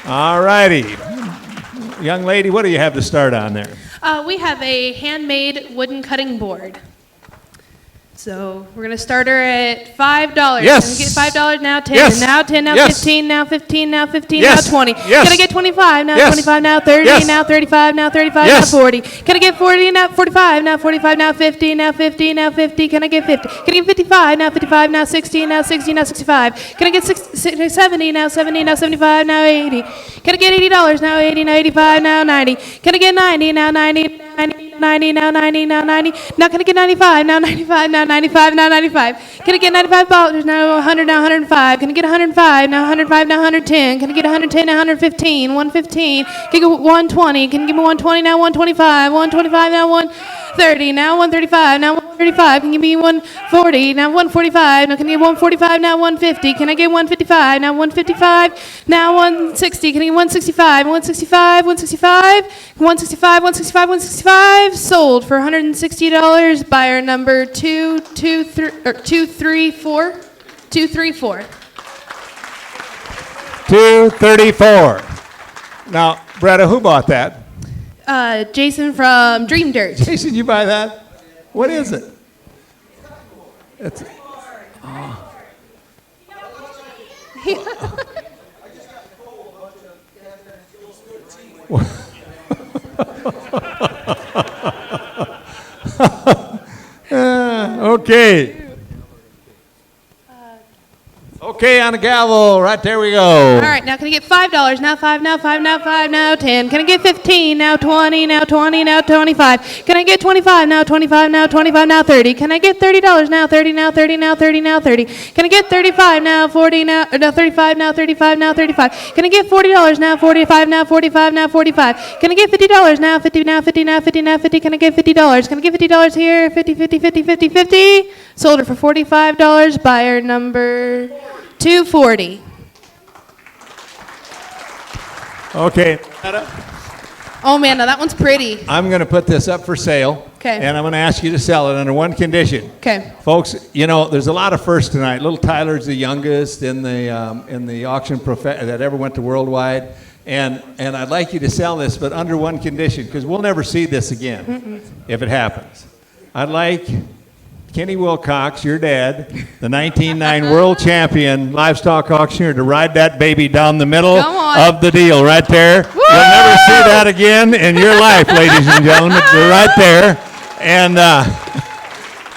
All righty. young lady, what do you have to start on there? We have a handmade wooden cutting board. So we're gonna start her at $5. Yes. Can we get $5 now? 10. Yes. Now 10. Now Yes. 15. Now 15. Now 15. Yes. Now 20. Yes. Can I get 25? Now Yes. 25. Now 30. Yes. Now 35. Now 35. Yes. Now 40. Can I get 40? Now 45. Now 45. Now 50. Now 50. Now 50. Can I get 50? Can I get 55? Now 55. Now 60. Now 60. Now 65. Can I get 70? Now 70. Now 75. Now 80. Can I get $80? Now 80. Now 85. Now 90. Can I get 90? Now 90. 90, now 90, now 90. Now can I get 95? Now 95, now 95, now 95. Can I get $95? Now 100, now 105. Can I get 105? Now 105, now 110. Can I get 110, now 115? 115. Can I get 120? Can you give me 120, now 125? 125, now 130. Now 135, now 135. Can you give me 140? Now 145. Now can you get 145? Now 150. Can I get 155? Now 155. Now 160. Can I get 165? 165, 165. 165, 165, 165. Sold for $160. Buyer number 234. 234. 234. Now, Bretta, who bought that? Jason from Dream Dirt. Jason, you buy that? What is it? It's. Okay. Okay, on the gavel. Right there we go. All right, now can I get $5? Now 5, now 5, now 5, now 10. Can I get 15? Now 20, now 20, now 25. Can I get 25? Now 25, now 25, now 30. Can I get $30? Now 30, now 30, now 30, now 30. Can I get 35? Now 40, now 35, now 35, now 35. Can I get $40? Now 45, now 45, now 45. Can I get $50? Now 50, now 50, now 50, now 50. Can I get $50? Can I get $50 here? 50, 50, 50, 50, 50. Sold her for $45. Buyer number 240. Okay. Oh man, now that one's pretty. I'm going to put this up for sale. Okay. And I'm going to ask you to sell it under one condition. Okay. Folks, you know, there's a lot of firsts tonight. Little Tyler's the youngest in the auction that ever went to Worldwide. And I'd like you to sell this, but under one condition, because we'll never see this again if it happens. I'd like Kenny Wilcox, your dad, the 1909 world champion livestock auctioneer, to ride that baby down the middle of the deal right there. Woo! You'll never see that again in your life, ladies and gentlemen. You're right there. And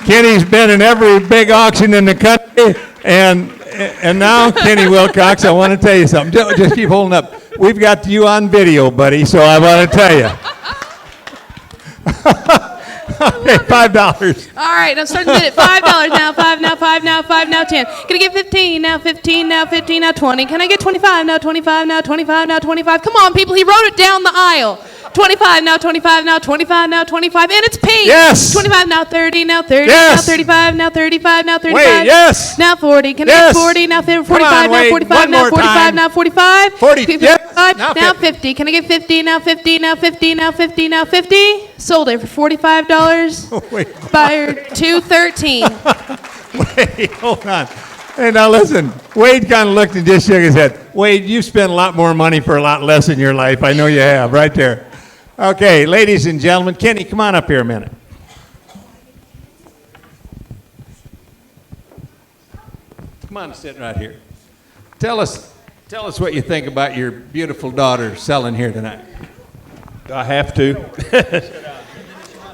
Kenny's been in every big auction in the country. And now, Kenny Wilcox, I want to tell you something. Just keep holding up. We've got you on video, buddy, so I want to tell you. Okay, $5. All right, I'm starting to bid at $5 now. 5 now, 5 now, 5 now, 10. Can I get 15 now? 15 now, 15 now, 20. Can I get 25 now? 25 now, 25 now, 25. Come on, people. He wrote it down the aisle. 25 now, 25 now, 25 now, 25, and it's pink. Yes. 25 now, 30 now, 30 yes. now, 35 now, 35 now, 35. Wait, yes. Now 40. Can yes. I get 40 now? 45 on, now, 45 now, 45 now, 45. 40. Yes. Now 50. Can I get 50 now? 50 now, 50 now, 50 now, 50. Sold it for $45. Oh, wait. Buyer 213. Wait, hold on. Hey, now listen. Wade kind of looked and just shook his head. Wade, you've spent a lot more money for a lot less in your life. I know you have, right there. Okay, ladies and gentlemen, Kenny, come on up here a minute. Come on, sit right here. Tell us what you think about your beautiful daughter selling here tonight. I have to.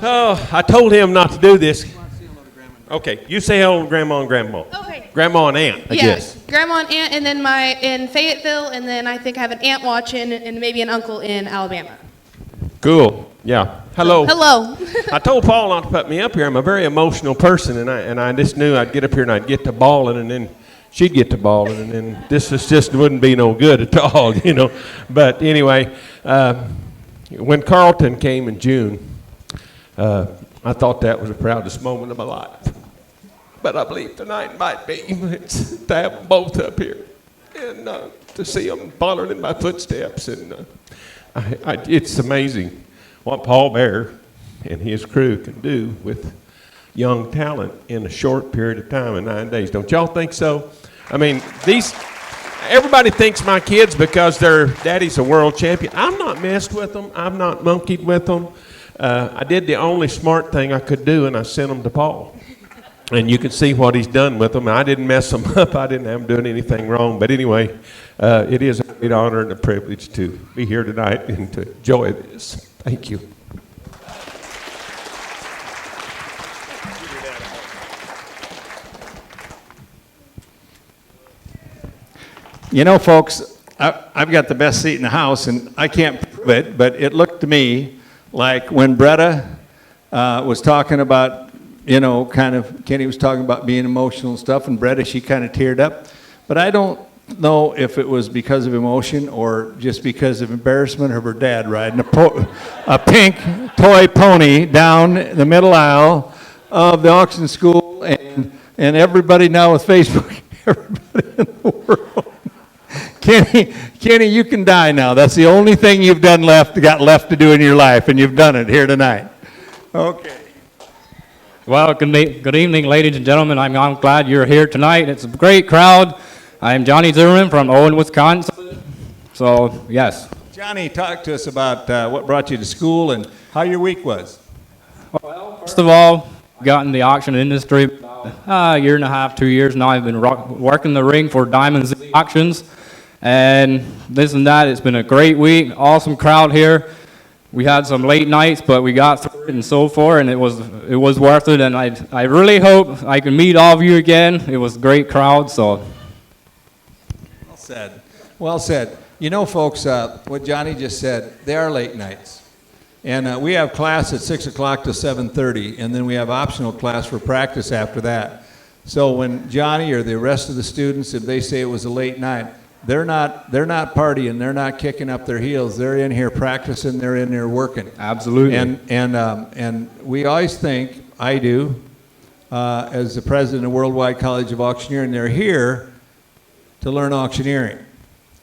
Oh, I told him not to do this. Okay, you say hello to Grandma and Grandma. Okay. Grandma and Aunt, I guess. Grandma and aunt, and then in Fayetteville, and then I think I have an aunt watching, and maybe an uncle in Alabama. Cool. Yeah. Hello. Hello. I told Paul not to put me up here. I'm a very emotional person, and I just knew I'd get up here and I'd get to bawling, and then she'd get to bawling, and then this just wouldn't be no good at all, you know. But anyway, when Carlton came in June, I thought that was the proudest moment of my life. But I believe tonight might be to have them both up here and to see them following in my footsteps. And it's amazing what Paul Bear and his crew can do with young talent in a short period of time in 9 days. Don't y'all think so? I mean, everybody thinks my kids, because their daddy's a world champion. I'm not messed with them. I've not monkeyed with them. I did the only smart thing I could do, and I sent them to Paul. And you can see what he's done with them. I didn't mess them up. I didn't have them doing anything wrong. But anyway, it is a great honor and a privilege to be here tonight and to enjoy this. Thank you. You know, folks, I've got the best seat in the house, and I can't prove it, but it looked to me like when Bretta was talking about, you know, kind of, Kenny was talking about being emotional and stuff, and Bretta, she kind of teared up. But I don't know if it was because of emotion or just because of embarrassment of her dad riding a pink toy pony down the middle aisle of the auction school, and everybody now with Facebook, everybody in the world. Kenny, you can die now. That's the only thing you've got left to do in your life, and you've done it here tonight. Okay. Well, good evening, ladies and gentlemen. I'm glad you're here tonight. It's a great crowd. I'm Johnny Zimmerman from Owen, Wisconsin. So, yes. Johnny, talk to us about what brought you to school and how your week was. Well, first of all, I got in the auction industry a year and a half, 2 years now. I've been working the ring for Diamond Z Auctions. And this and that, it's been a great week, awesome crowd here. We had some late nights, but we got through it and so forth, and it was worth it. And I really hope I can meet all of you again. It was a great crowd, so. Well said. Well said. You know, folks, what Johnny just said, they are late nights. And we have class at 6 o'clock to 7:30, and then we have optional class for practice after that. So when Johnny or the rest of the students, if they say it was a late night, they're not partying, they're not kicking up their heels. They're in here practicing, they're in there working. Absolutely. And we always think, I do, as the president of Worldwide College of Auctioneering, they're here to learn auctioneering.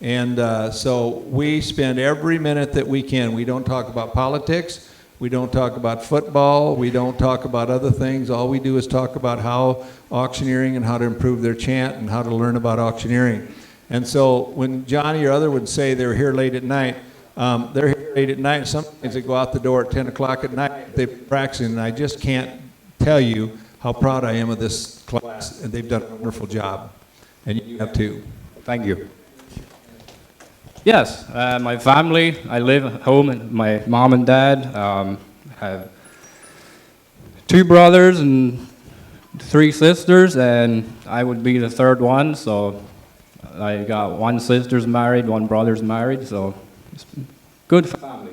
And so we spend every minute that we can. We don't talk about politics. We don't talk about football. We don't talk about other things. All we do is talk about how auctioneering and how to improve their chant and how to learn about auctioneering. And so when Johnny or other would say they're here late at night, they're here late at night. Sometimes they go out the door at 10 o'clock at night. They're practicing, and I just can't tell you how proud I am of this class. And they've done a wonderful job. And you have too. Thank you. Yes, my family, I live at home, and my mom and dad have 2 brothers and 3 sisters, and I would be the 3rd one, so I got 1 sister's married, 1 brother's married, so it's good family.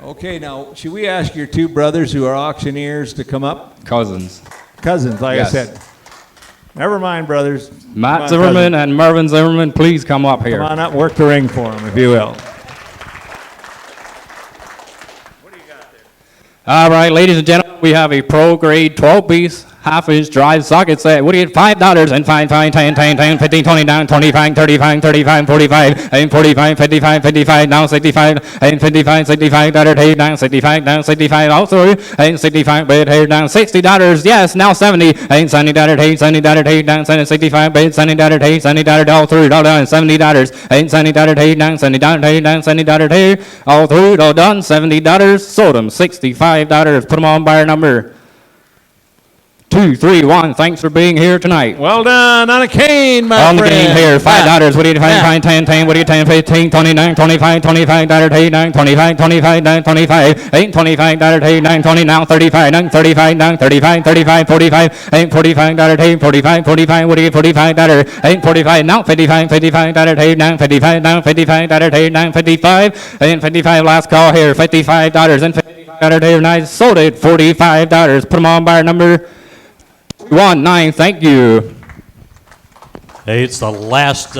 Okay, now, should we ask your 2 brothers who are auctioneers to come up? Cousins. Cousins, like Yes. I said. Never mind, brothers. Matt Zimmerman and Mervyn Zimmerman, please come up here. Come on up, work the ring for them, if you will. All right, ladies and gentlemen, we have a pro grade 12-piece half-inch drive socket set. What do you get? $5 and 5, 5, 10, 10, 10, 15, 20, down 25, 35, 35, 45, and 45, 55, 55, down 65, and 55, 65, $, down 65, down 65, also, and 65, bid here down $60. Yes, now 70, and $70, $70, down 65, bid $70, $70, all through, all done, $70, and $70, down $70, down $70, all through, all done, $70, sold them, $65. Put them on buyer number 231. Thanks for being here tonight. Well done on a cane, my on friend. the game here, $5. What do you 5, 10, 10? What do you 10, 15, 29, 25, $25, $9, 25, 25, $9, 25, 8, $25, $9, 20, now 35, $9, 35, $9, 35, 35, 45, 8, $45, $8, 45, 45. What do you $45, 8, 45, now 55, $55, $9, 55, now 55, $9, 55, and 55. Last call here, $55 and $55. Nice, sold it, $45. Put them on buyer number 19, thank you. Hey, it's the last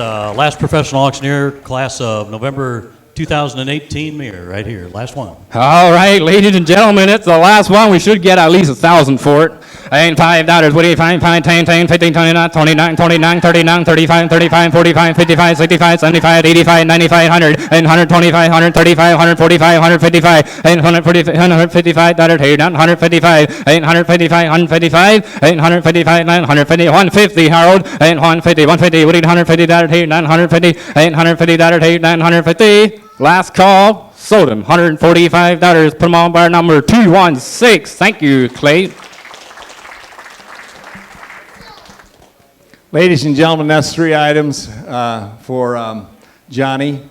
professional auctioneer class of November 2018 mirror right here, last one. All right, ladies and gentlemen, it's the last one. We should get at least 1,000 for it. And $5. What do you find? 5, 10, 10, 15, 29, 29, 29, 39, 35, 35, 45, 55, 65, 75, 85, 95, 100, and 125, 135, 145, 155, and $155 here down, 155, and 155, 155, and 155, 150, 150, Harold, and 150, 150. What do you $150 here down, 150, and $150 here down, 150. Last call, sold him, $145. Put them on bar number 216. Thank you, Clay. Ladies and gentlemen, that's 3 items for Johnny.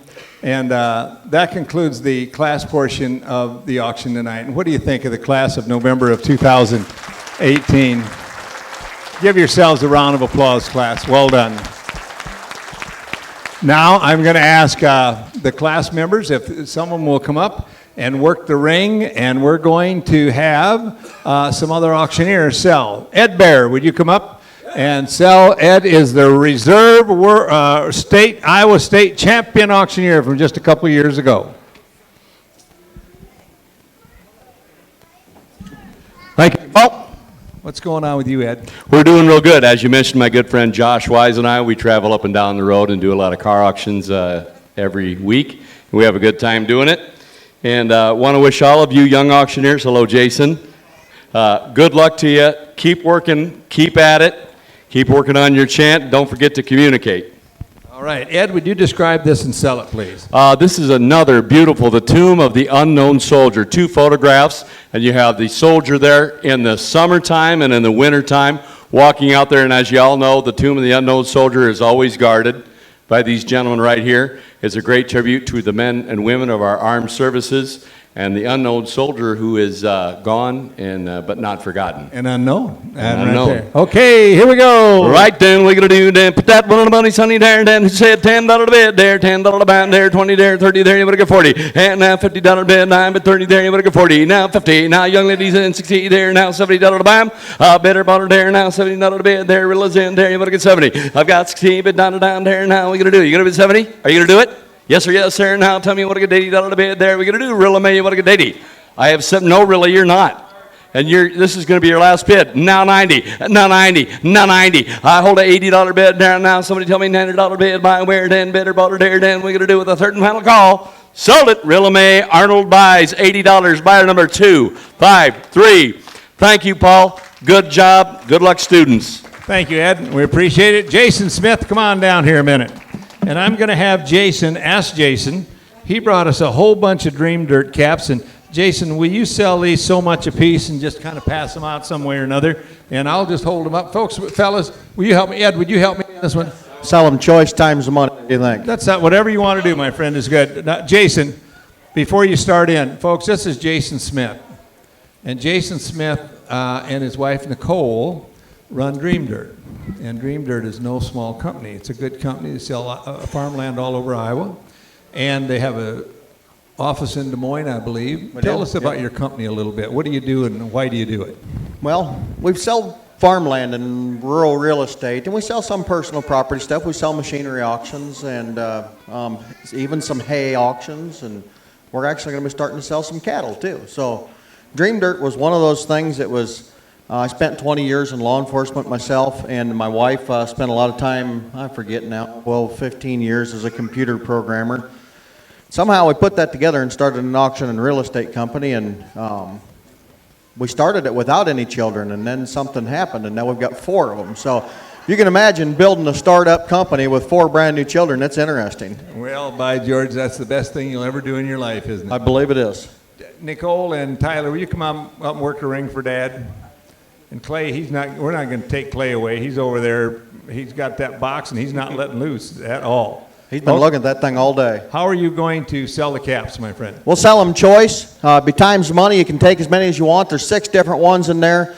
And that concludes the class portion of the auction tonight. And what do you think of the class of November of 2018? Give yourselves a round of applause, class. Well done. Now I'm going to ask the class members if someone will come up and work the ring, and we're going to have some other auctioneers sell. Ed Bear, would you come up and sell? Ed is the reserve Iowa State champion auctioneer from just a couple years ago. Thank you, Paul. What's going on with you, Ed? We're doing real good. As you mentioned, my good friend Josh Weiss and I, we travel up and down the road and do a lot of car auctions every week. We have a good time doing it. And want to wish all of you young auctioneers, hello Jason, good luck to you. Keep working, keep at it, keep working on your chant. Don't forget to communicate. All right, Ed, would you describe this and sell it, please? This is another beautiful, the Tomb of the Unknown Soldier. 2 photographs, and you have the soldier there in the summertime and in the wintertime walking out there. And as you all know, the Tomb of the Unknown Soldier is always guarded by these gentlemen right here. It's a great tribute to the men and women of our armed services and the unknown soldier who is gone and but not forgotten. And unknown. And unknown. right there. Okay, here we go. Right then, we're gonna do then. Put that one on the money, Sonny there, and then who said $10 a bid there, $10 a band there, 20 there, 30 there, you better get 40. And now $50 a bid, 9 but 30 there, you better get 40. Now 50. Now young ladies in 60 there, now $70 a band. Better bottle there, now $70 a bid there, Rilla's in there, you better get 70. I've got 60 bid down there. Now we gonna do? You gonna bid 70? Are you gonna do it? Yes sir, yes sir. Now tell me what a good $80 a bid there. We're gonna do Rilla May, what a good 80. I have said no, Rilla, you're not. And this is gonna be your last bid. Now 90, now 90, now 90. I hold a $80 bid there now. Somebody tell me $90 bid, buy where then, bidder, bought there, then we're gonna do with a third and final call. Sold it, Rilla May, Arnold buys $80, buyer number 253. Thank you, Paul. Good job. Good luck, students. Thank you, Ed. We appreciate it. Jason Smith, come on down here a minute. And I'm going to have Jason, ask Jason. He brought us a whole bunch of Dream Dirt caps. And Jason, will you sell these so much a piece and just kind of pass them out some way or another? And I'll just hold them up. Folks, fellas, will you help me? Ed, would you help me on this one? Sell them choice times the money, what do you think? That's not, whatever you want to do, my friend, is good. Now, Jason, before you start in, folks, this is Jason Smith. And Jason Smith and his wife, Nicole, run Dream Dirt. And Dream Dirt is no small company. It's a good company. They sell farmland all over Iowa. And they have an office in Des Moines, I believe. Tell us about your company a little bit. What do you do and why do you do it? Well, we sell farmland and rural real estate, and we sell some personal property stuff. We sell machinery auctions and even some hay auctions, and we're actually going to be starting to sell some cattle too. So Dream Dirt was one of those things that was, I spent 20 years in law enforcement myself, and my wife spent a lot of time, I forget now, 15 years as a computer programmer. Somehow we put that together and started an auction and real estate company, and we started it without any children, and then something happened, and now we've got 4 of them. So you can imagine building a startup company with 4 brand new children. That's interesting. Well, by George, that's the best thing you'll ever do in your life, isn't it? I believe it is. Nicole and Tyler, will you come up and work a ring for Dad? And Clay, we're not going to take Clay away. He's over there. He's got that box, and he's not letting loose at all. He's been looking at that thing all day. How are you going to sell the caps, my friend? We'll sell them choice. Be times money. You can take as many as you want. There's 6 different ones in there.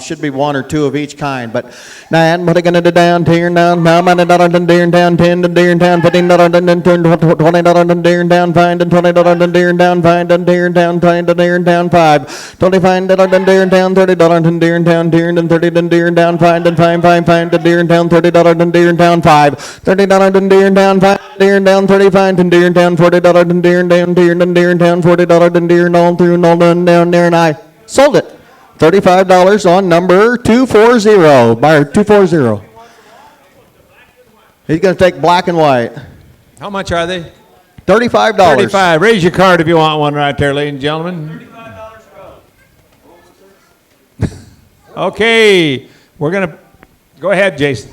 Should be one or two of each kind, but nine, what are gonna do down, tearing down, $9, deering down, 10, deering down, $15, $20, deering down, $5, $20, deering down, $5, deering down, $20, deering down, $5, $25, deering down, $30, deering down, deering and $30, deering down, $5, $5, deering down, $30, deering down, $5, $30, deering down, $5, deering down, $35, deering down, $40, deering down, deering down, $40, deering all through and all done down there, and I sold it. $35 on number 240, buyer 240. He's going to take black and white. How much are they? $35. 35. Raise your card if you want one right there, ladies and gentlemen. Okay, we're going to go ahead, Jason.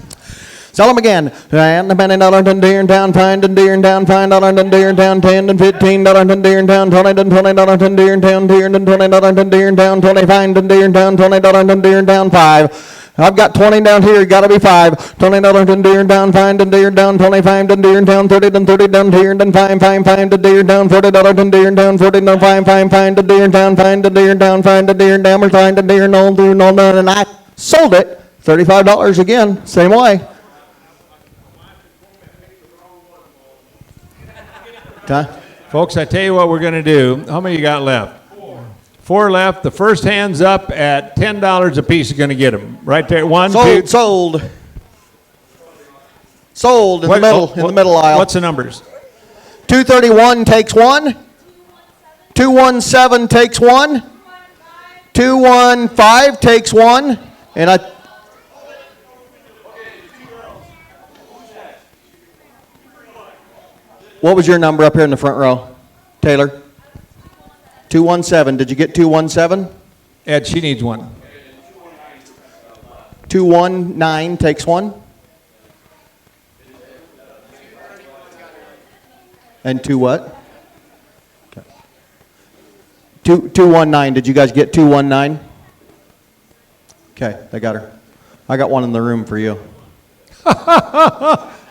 Sell them again. And $20 deer down, $5 deer down, $5 deer down, $10 and $15 deer down, $20 and $20 deer down, $10 and $20 deer down, $25 deer down, $20 deer down, $5. I've got 20 down here, got to be 5. $20 deer down, $5 deer down, $25 deer down, $30 and $30 down, deer down, $5 deer down, $40 deer down, $40 down, $5 deer down, $5 deer down, $5 deer down, $5 deer no through no done, and I sold it $35 again, same way. Folks, I tell you what we're going to do. How many you got left? 4 left. The first hands up at $10 a piece is going to get them. Right there. One, sold, two. Sold. Sold in the middle aisle. What's the numbers? 231 takes one. 217 takes one. 215 takes one. And I... What was your number up here in the front row, Taylor? 217. Did you get 217? Ed, she needs one. 219 takes one. And 2 what? Okay. 219. Did you guys get 219? Okay, they got her. I got one in the room for you.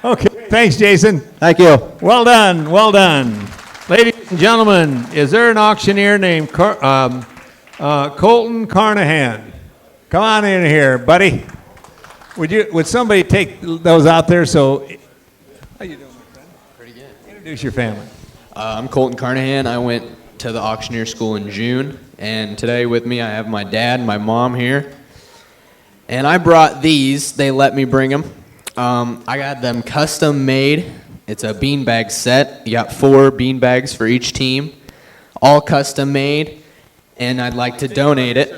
Okay, thanks, Jason. Thank you. Well done, well done. Ladies and gentlemen, is there an auctioneer named Colton Carnahan? Come on in here, buddy. Would somebody take those out there? So, how you doing, my friend? Pretty good. Introduce your family. I'm Colton Carnahan. I went to the Auctioneer School in June, and today with me I have my dad and my mom here. And I brought these. They let me bring them. I got them custom made. It's a beanbag set. You got 4 beanbags for each team, all custom made, and I'd like to donate it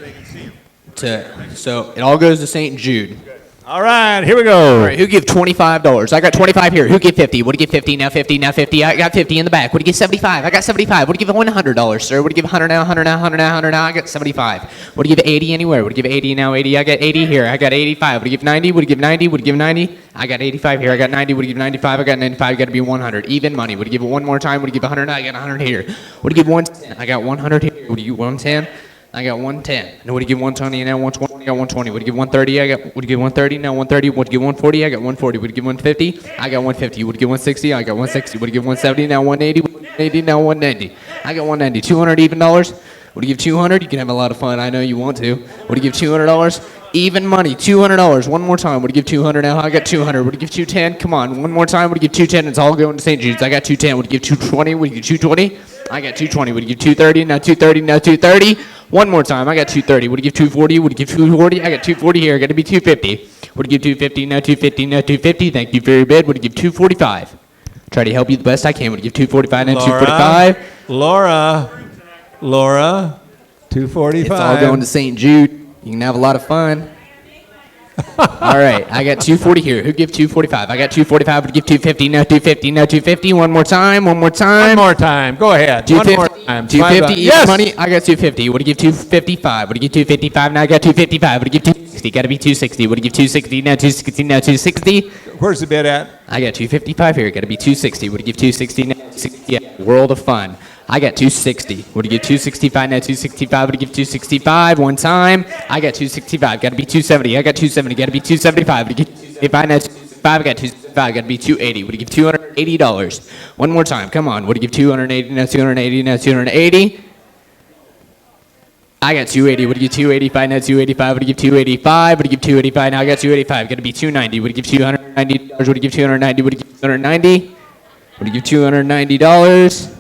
so it all goes to St. Jude. All right, here we go. All right, who give $25? I got 25 here. Who give 50? What do you give 50? Now 50, now 50. I got 50 in the back. What do you give 75? I got 75. What do you give $100, sir? What do you give 100 now, 100 now, 100 now, 100 now? I got 75. What do you give 80 anywhere? What do you give 80 now, 80? I got 80 here. I got 85. What do you give 90? What do you give 90? What do you give 90? I got 85 here. I got 90. What do you give 95? I got 95. Got to be 100. Even money. What do you give it one more time? What do you give 100? I got 100 here. What do you give 110? I got 100 here. What do you give 110? I got 110. Now what do you give 120? Now 120. I got 120. What do you give 130? I got. What do you give 130? Now 130. What do you give 140? I got 140. What do you give 150? I got 150. What do you give 160? I got 160. What do you give 170? Now 180. 180. Now 190. I got 190. 200 even dollars. What do you give 200? You can have a lot of fun. I know you want to. What do you give $200? Even money. $200. One more time. What do you give 200 now? I got 200. What do you give 210? Come on. One more time. What do you give 210? It's all going to St. Jude's. I got 210. What do you give 220? What do you give 220? I got 220. What do you give 230? Now 230. Now 230. One more time. I got 230. What do you give 240? What do you give 240? I got 240 here. I got to be 250. What do you give 250? Now 250. Now 250. Thank you very bid. What do you give 245? Try to help you the best I can. What do you give 245? Now 245. Laura, 245. It's all going to St. Jude. You can have a lot of fun. All right, I got 240 here. Who give 245? I got 245. Would give 250. Now 250. Now 250. One more time. One more time. One more time. Go ahead. 250. One more time. 250. Yes. Money. I got 250. Would you give 255? Would you give 255? Now I got 255. Would you give 260? Got to be 260. Would you give 260? Now 260. Now 260. Where's the bid at? I got 255 here. Got to be 260. Would you give 260? Now 260. Yeah. World of fun. I got 260. Would you give 265? Now 265. Would you give 265? One time. I got 265. Got to be 270. I got 270. Got to be 275. Would you give 275? Now 265. I got 265. Got to be 280. Would you give $280? One more time. Come on. Would you give 280? Now 280. Now 280. I got 280. Would you give 285? Now 285. Would you give 285? Would you give 285? Now I got 285. Got to be 290. Would you give $290? Would you give 290? Would you give 290? Would you give $290?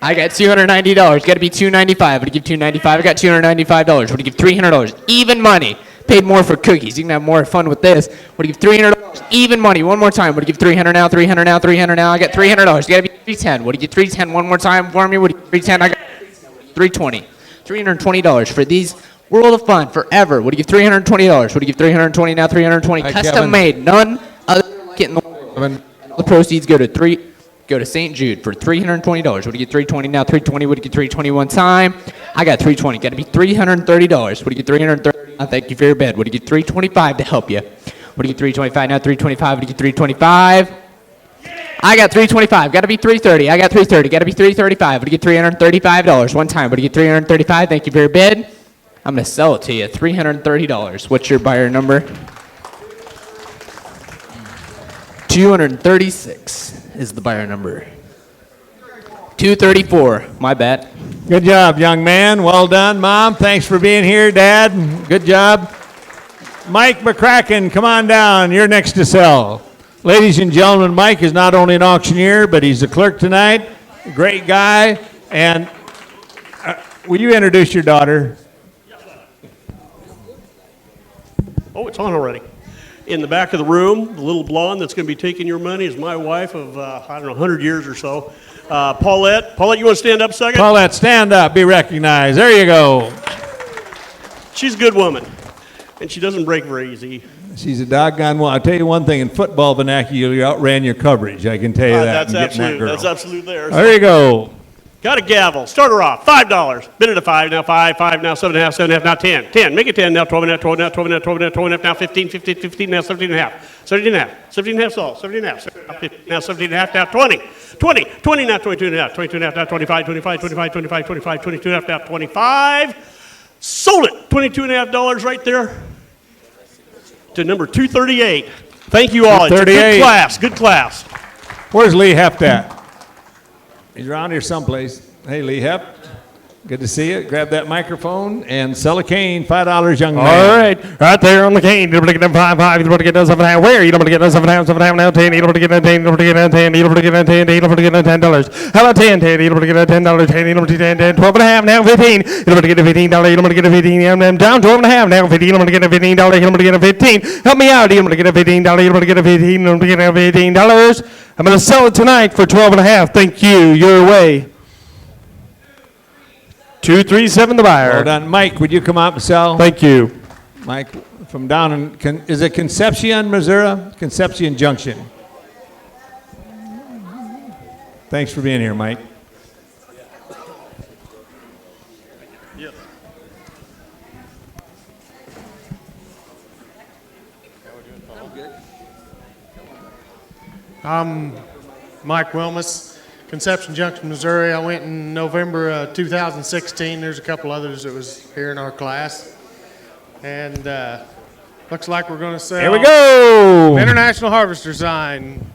I got $290. Got to be 295. Would you give 295? I got $295. Would you give $300? Even money. Paid more for cookies. You can have more fun with this. Would you give $300? Even money. One more time. Would you give 300 now? 300 now? 300 now? I got $300. Got to be 310. Would you give 310 one more time for me? Would you give 310? I got 320. $320 for these World of Fun forever. Would you give $320? Would you give 320 now? 320. Hi, Custom Kevin. made. None other kit in the world. All the proceeds go to St. Jude for $320. Would you get 320 now? 320. Would you get 320 one time? I got 320. Got to be $330. Would you get 330? Thank you for your bed. Would you get 325 to help you? Would you get 325 now? 325. Would you get 325? I got 325. Got to be 330. I got 330. Got to be 335. Would you get $335 one time? Would you get 335? Thank you for your bid. I'm going to sell it to you. $330. What's your buyer number? 236 is the buyer number. 234. My bad. Good job, young man. Well done, Mom. Thanks for being here, Dad. Good job. Mike McCracken, come on down. You're next to sell. Ladies and gentlemen, Mike is not only an auctioneer, but he's a clerk tonight. A great guy. And will you introduce your daughter? Oh, it's on already. In the back of the room, the little blonde that's going to be taking your money is my wife of, 100 years or so. Paulette. Paulette, you want to stand up a second? Paulette, stand up. Be recognized. There you go. She's a good woman, and she doesn't break very easy. She's a doggone one. I'll tell you one thing. In football vernacular, you outran your coverage. I can tell you that. That's absolute there. There you go. Got a gavel. Start her off. $5. Bid it at 5. Now 5. 5. Now 7.5. 7.5. Now 10. 10. Make it 10. Now 12.5. 12. Now 12. Now 12. Now 12.5. Now 15. 15. 15. Now 17.5. 17.5. 17.5 salt. 17.5. Now 17.5. Now 20. 20. 20. Now 22.5. 22.5. Now 25. 25. 25. 25. 25. 22.5. Now 25. Sold it. $22.5 right there to number 238. Thank you all. It's a good class. Good class. Where's Lee Heft at? He's around here someplace. Hey, Lee Heft. Good to see you. Grab that microphone and sell a cane. $5, young man. All right there on the cane. You don't want to get them 5. You don't want to get them 7.5. Where? You don't want to get them 7.5. 7.5 now 10. You don't want to get them 10. You don't want to get them 10. You don't want to get them 10. You don't want to get them $10. How about 10? 10. You don't want to get them $10. 10. You don't want to get them 10. 12.5 now 15. You don't want to get them $15. You don't want to get them 15. I'm down 12.5 now 15. You don't want to get them $15. You don't want to get them 15. Help me out. You don't want to get them $15. You don't want to get them 15. You don't want to get them $15. I'm going to sell it tonight for 12.5. Thank you. Your way. 237 the buyer. Well done. Mike, would you come out and sell? Thank you. Mike from down in, is it Concepcion, Missouri? Concepcion Junction. Thanks for being here, Mike. I'm Mike Wilmus. Conception Junction, Missouri. I went in November 2016. There's a couple others that was here in our class. And looks like we're going to sell. Here we go. International Harvester sign.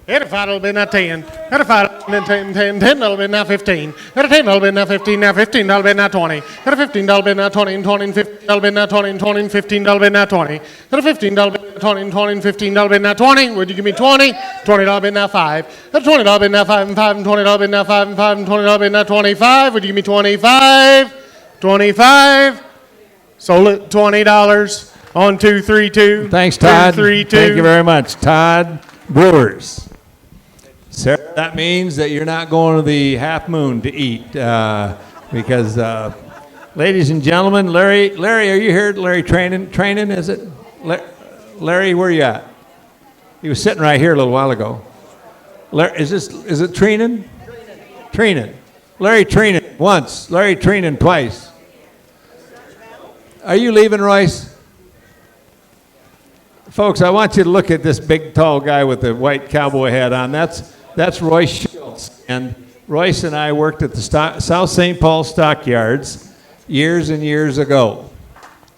At a $5 bid, now 10. At a $5 bid, 10. $10 bid, now 15. At a $10 bid, now 15. Now $15 bid, now 20. At a $15 bid, now 20. And 20. And $15 bid, now 20. And 20. And $15 bid, now 20. At a $15 bid, now 20. And 20. And $15 bid, now 20. Would you give me 20? $20 bid, now 5. At a $20 bid, now 5 and 5. And $20 bid, now 5 and 5. And $20 bid, now 25. Would you give me 25? 25. Sold it $20 on 232. Thanks, Todd. 232. Thank you very much, Todd Brewers. Sarah, that means that you're not going to the Half Moon to eat because, ladies and gentlemen, Larry, are you here? Larry training, is it? Larry, where you at? He was sitting right here a little while ago. Larry, is it Treenan? Treenan. Larry Treenan once. Larry Treenan twice. Are you leaving, Royce? Folks, I want you to look at this big, tall guy with the white cowboy hat on. That's Royce Schultz. And Royce and I worked at the South St. Paul Stockyards years and years ago.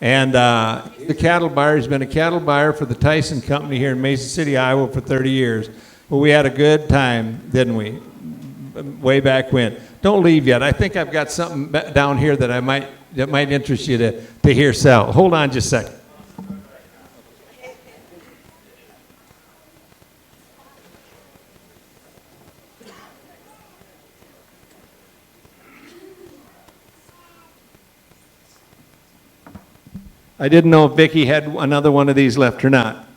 And the cattle buyer, he's been a cattle buyer for the Tyson Company here in Mason City, Iowa for 30 years. Well, we had a good time, didn't we? Way back when. don't leave yet. I think I've got something down here that might interest you to hear sell. Hold on just a second. I didn't know if Vicki had another one of these left or not.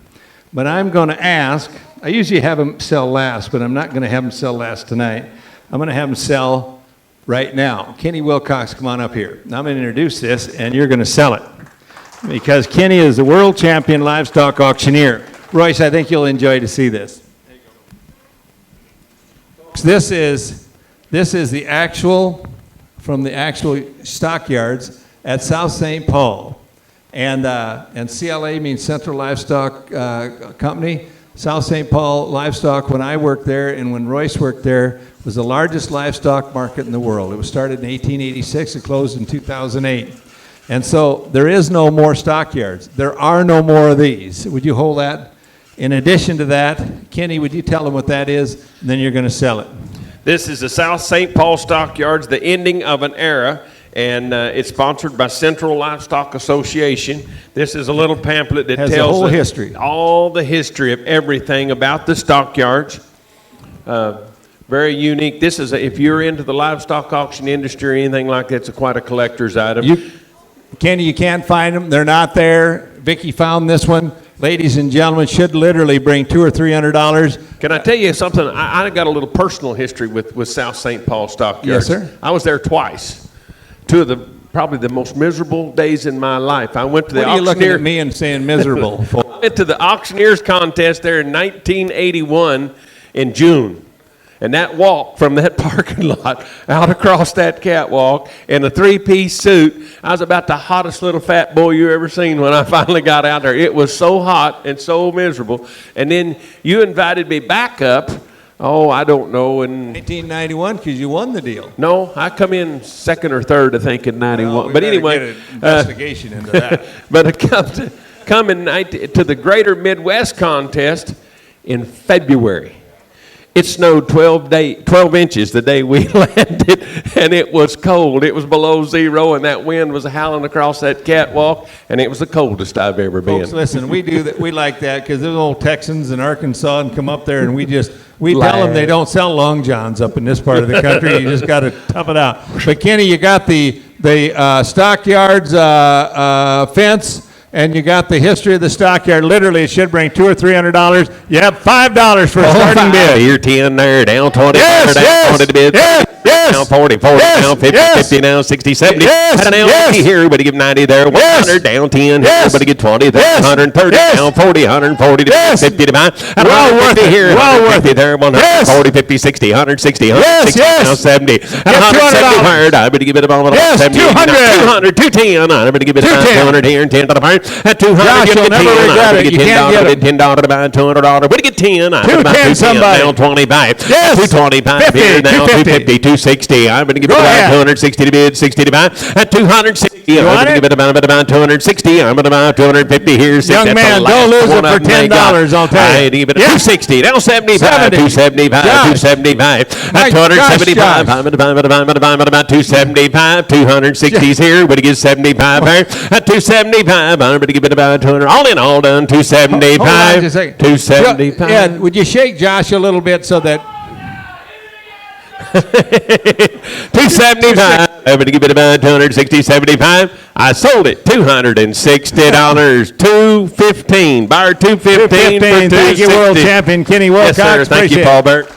But I'm going to ask, I usually have them sell last, but I'm not going to have them sell last tonight. I'm going to have them sell right now. Kenny Wilcox, come on up here. Now I'm going to introduce this, and you're going to sell it. Because Kenny is the world champion livestock auctioneer. Royce, I think you'll enjoy to see this. This is the actual, from the actual stockyards at South St. Paul. And CLA means Central Livestock Company. South St. Paul Livestock, when I worked there and when Royce worked there, was the largest livestock market in the world. It was started in 1886. It closed in 2008. And so there is no more stockyards. There are no more of these. Would you hold that? In addition to that, Kenny, would you tell them what that is? And then you're going to sell it. This is the South St. Paul Stockyards, the ending of an era. And it's sponsored by Central Livestock Association. This is a little pamphlet that has tells the whole history. All the history of everything about the stockyards. Very unique. This is, if you're into the livestock auction industry or anything like that, it's quite a collector's item. Kenny, you can't find them. They're not there. Vicki found this one. Ladies and gentlemen, should literally bring $200 or $300. Can I tell you something? I got a little personal history with South St. Paul Stockyards. Yes, sir. I was there twice. Two of the probably the most miserable days in my life. I went to the What are you looking auctioneer. at me and saying miserable? I went to the auctioneers contest there in 1981 in June. And that walk from that parking lot out across that catwalk in a three-piece suit, I was about the hottest little fat boy you ever seen when I finally got out there. It was so hot and so miserable. And then you invited me back up. Oh, I don't know. In 1991, because you won the deal. No, I come in second or third, I think, in 91. Well, we but better anyway, get an investigation into that. But I come to the Greater Midwest contest in February. It snowed 12 inches the day we landed, and it was cold. It was below zero, and that wind was howling across that catwalk, and it was the coldest I've ever been. Folks, listen, we do that. We like that because those old Texans in Arkansas and come up there, and we tell them they don't sell long johns up in this part of the country. You just got to tough it out. But Kenny, you got the stockyards fence. And you got the history of the stockyard. Literally, it should bring $200 or $300. You have $5 for a starting bid. Here 10 there, down 20, yes, down yes, 20 to bid. Yes, yes, down 40, yes, down 50, yes, 50, down 60, 70. Yes, down yes, 80 here, everybody give 90 there. 100, yes, down 10, yes, everybody get 20, there, yes, 130, yes, down 40, 140 to yes, 50 to buy. well worth it, here, well worth it. there, 140, 50, 60, 160, 160, yes, down 70. Get $200. Hard, I better give it about yes, 70. 200, 210, I better give it about 200 here and 10 to the fire. At 200, Josh, you'll never regret it. You can't get it. $10 to buy $200. Where to get 10? I'm about 210 somebody. Down 25. Yes. 225 here, now 250, 260. I'm going to give it about 260 to bid, 60 to buy. At 260, I'm going to give it about 260. I'm going to buy 250 here. Young man, don't lose it for $10, I'll tell you. I give it 260. Now 75. 275. 275. At 275. I'm going to buy about 275. 260s here. What to get 75 here? At 275. I'm going to give it about 200. All in all done. 275. Hold on just a second. 275. Yeah, would you shake Josh a little bit so that 275. I'm going to give it about 260, 75. I sold it $260. 215. Buyer 215 for 260. Thank you, world champion Kenny Wilcox. Yes, sir. Thank you, Paul Burt.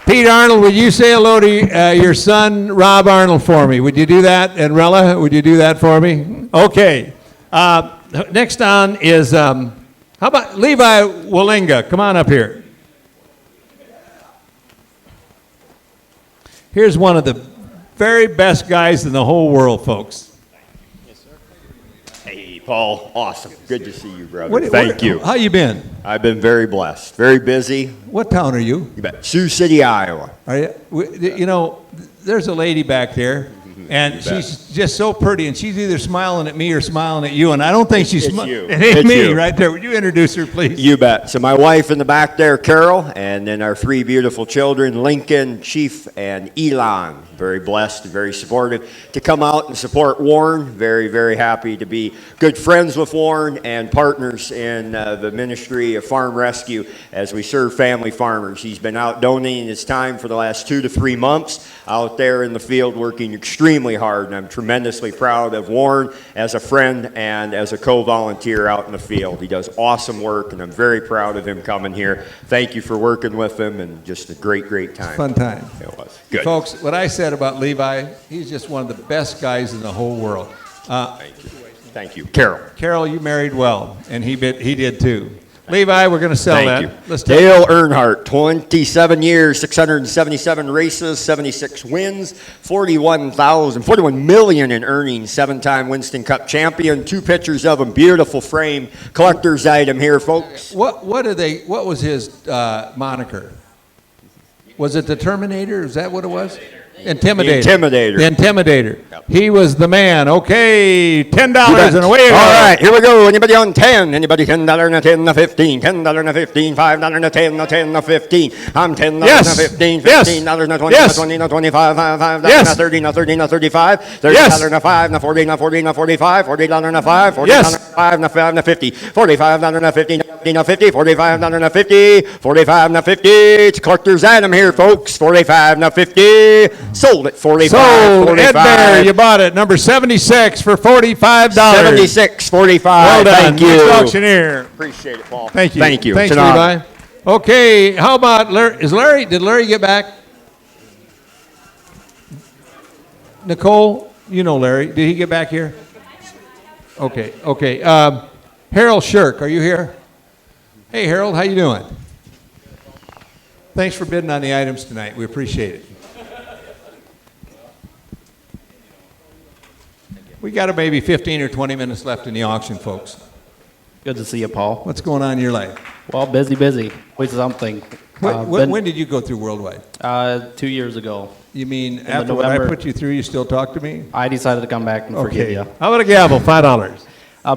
Pete Arnold, would you say hello to your son, Rob Arnold, for me? Would you do that? And Rella, would you do that for me? Okay. Next on is, how about Levi Wallinga? Come on up here. Here's one of the very best guys in the whole world, folks. Hey, Paul. Awesome. Good to see you, brother. Thank you. How you been? I've been very blessed. Very busy. What town are you? You bet. Sioux City, Iowa. Are you? You know, there's a lady back there And You bet. she's just so pretty, and she's either smiling at me or smiling at you, and I don't think she's It's smiling. you. It ain't It's me you. right there. Would you introduce her, please? You bet. So my wife in the back there, Carol, and then our three beautiful children, Lincoln, Chief, and Elon. Very blessed and very supportive to come out and support Warren. Very, very happy to be good friends with Warren and partners in the Ministry of Farm Rescue as we serve family farmers. He's been out donating his time for the last 2 to 3 months out there in the field working extremely hard, and I'm tremendously proud of Warren as a friend and as a co-volunteer out in the field. He does awesome work, and I'm very proud of him coming here. Thank you for working with him, and just a great, great time. Fun time. It was. Good. Folks, what I said about Levi, he's just one of the best guys in the whole world. Thank you. Thank you. Carol. Carol, you married well, and he did too. Levi, we're going to sell that. Thank you. Let's take Dale Earnhardt, 27 years, 677 races, 76 wins, 41 million in earnings, 7-time Winston Cup champion. 2 pictures of him, beautiful frame, collector's item here, folks. What was his moniker? Was it the Terminator? Is that what it was? Intimidator. Intimidator. The Intimidator. Yep. He was the man. Okay, $10 and away we go. All right, here we go. Anybody on 10? Anybody $10 and a 10 and a 15? $10 and a 15, $5 and a 10 and a 10 and a 15. I'm $10 Yes. and a 15, Yes. $15 and a 20, Yes. a 20 and a 25, $5 Yes. and a 30 and a 30 and a 35, $30 Yes. and a 5 and a 40 and a 40 and a 45, $40 and a 5, $40 Yes. and a 5 and a 5 and a 50, $45 and a 50 and a 50, $45 and a 50, $45 and a 50. It's a collector's item here, folks. $45 and a 50. Sold at 45. Sold. 45. Ed Bear, you bought it. Number 76 for $45. 76, 45. Well done. Thank you. Next auctioneer. Appreciate it, Paul. Thank you. Thank you. Thanks, It's an honor. Levi. Okay, how about Larry? Did Larry get back? Nicole, you know Larry. Did he get back here? Okay. Harold Shirk, are you here? Hey, Harold, how you doing? Thanks for bidding on the items tonight. We appreciate it. We got maybe 15 or 20 minutes left in the auction, folks. Good to see you, Paul. What's going on in your life? Well, busy. Always something. When did you go through Worldwide? 2 years ago. You mean In after what I November. put you through, you still talk to me? I decided to come back and forgive Okay. you. How about a gavel? $5.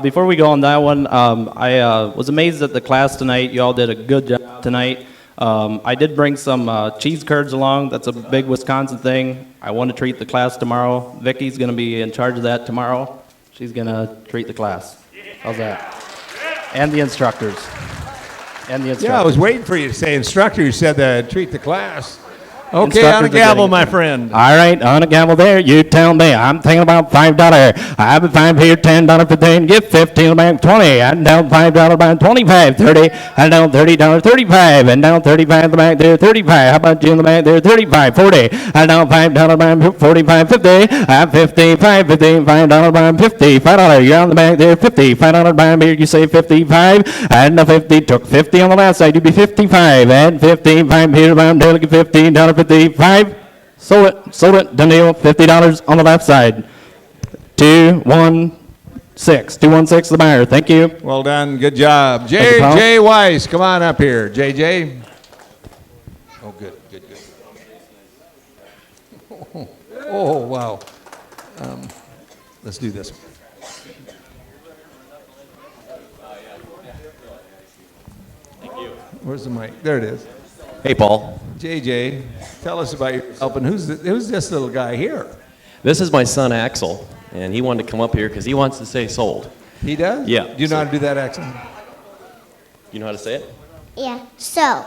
Before we go on that one, I was amazed at the class tonight. You all did a good job tonight. I did bring some cheese curds along. That's a big Wisconsin thing. I want to treat the class tomorrow. Vicky's going to be in charge of that tomorrow. She's going to treat the class. How's that? And the instructors. Yeah, I was waiting for you to say instructor. You said treat the class. Okay, Instructors on a are gavel, getting- my friend. All right, on a gavel there, you tell me. I'm thinking about $5. I have a 5 here, $10 for 10, get 15 back 20, and down $5 back 25, 30, and down $30, 35, and down 35 the back there, 35. How about you in the back there, 35, 40, and down $5 back 45, 50, and 55, 50, $5 back 50, $5. You're on the back there, 50, $5 back here, you say 55, and the 50 took 50 on the last side, you'd be 55, and 55 here, back there, look at $15, 55. Sold it. Done deal. $50 on the left side. 216. 216 the buyer. Thank you. Well done. Good job. Thank you, Paul. J. Weiss, come on up here. JJ. Oh, good. Oh, wow. Let's do this. Where's the mic? There it is. Hey, Paul. JJ, tell us about yourself, and who's this little guy here? This is my son, Axel, and he wanted to come up here because he wants to say sold. He does? Yeah. Do you know how to do that accent? You know how to say it? Yeah, so.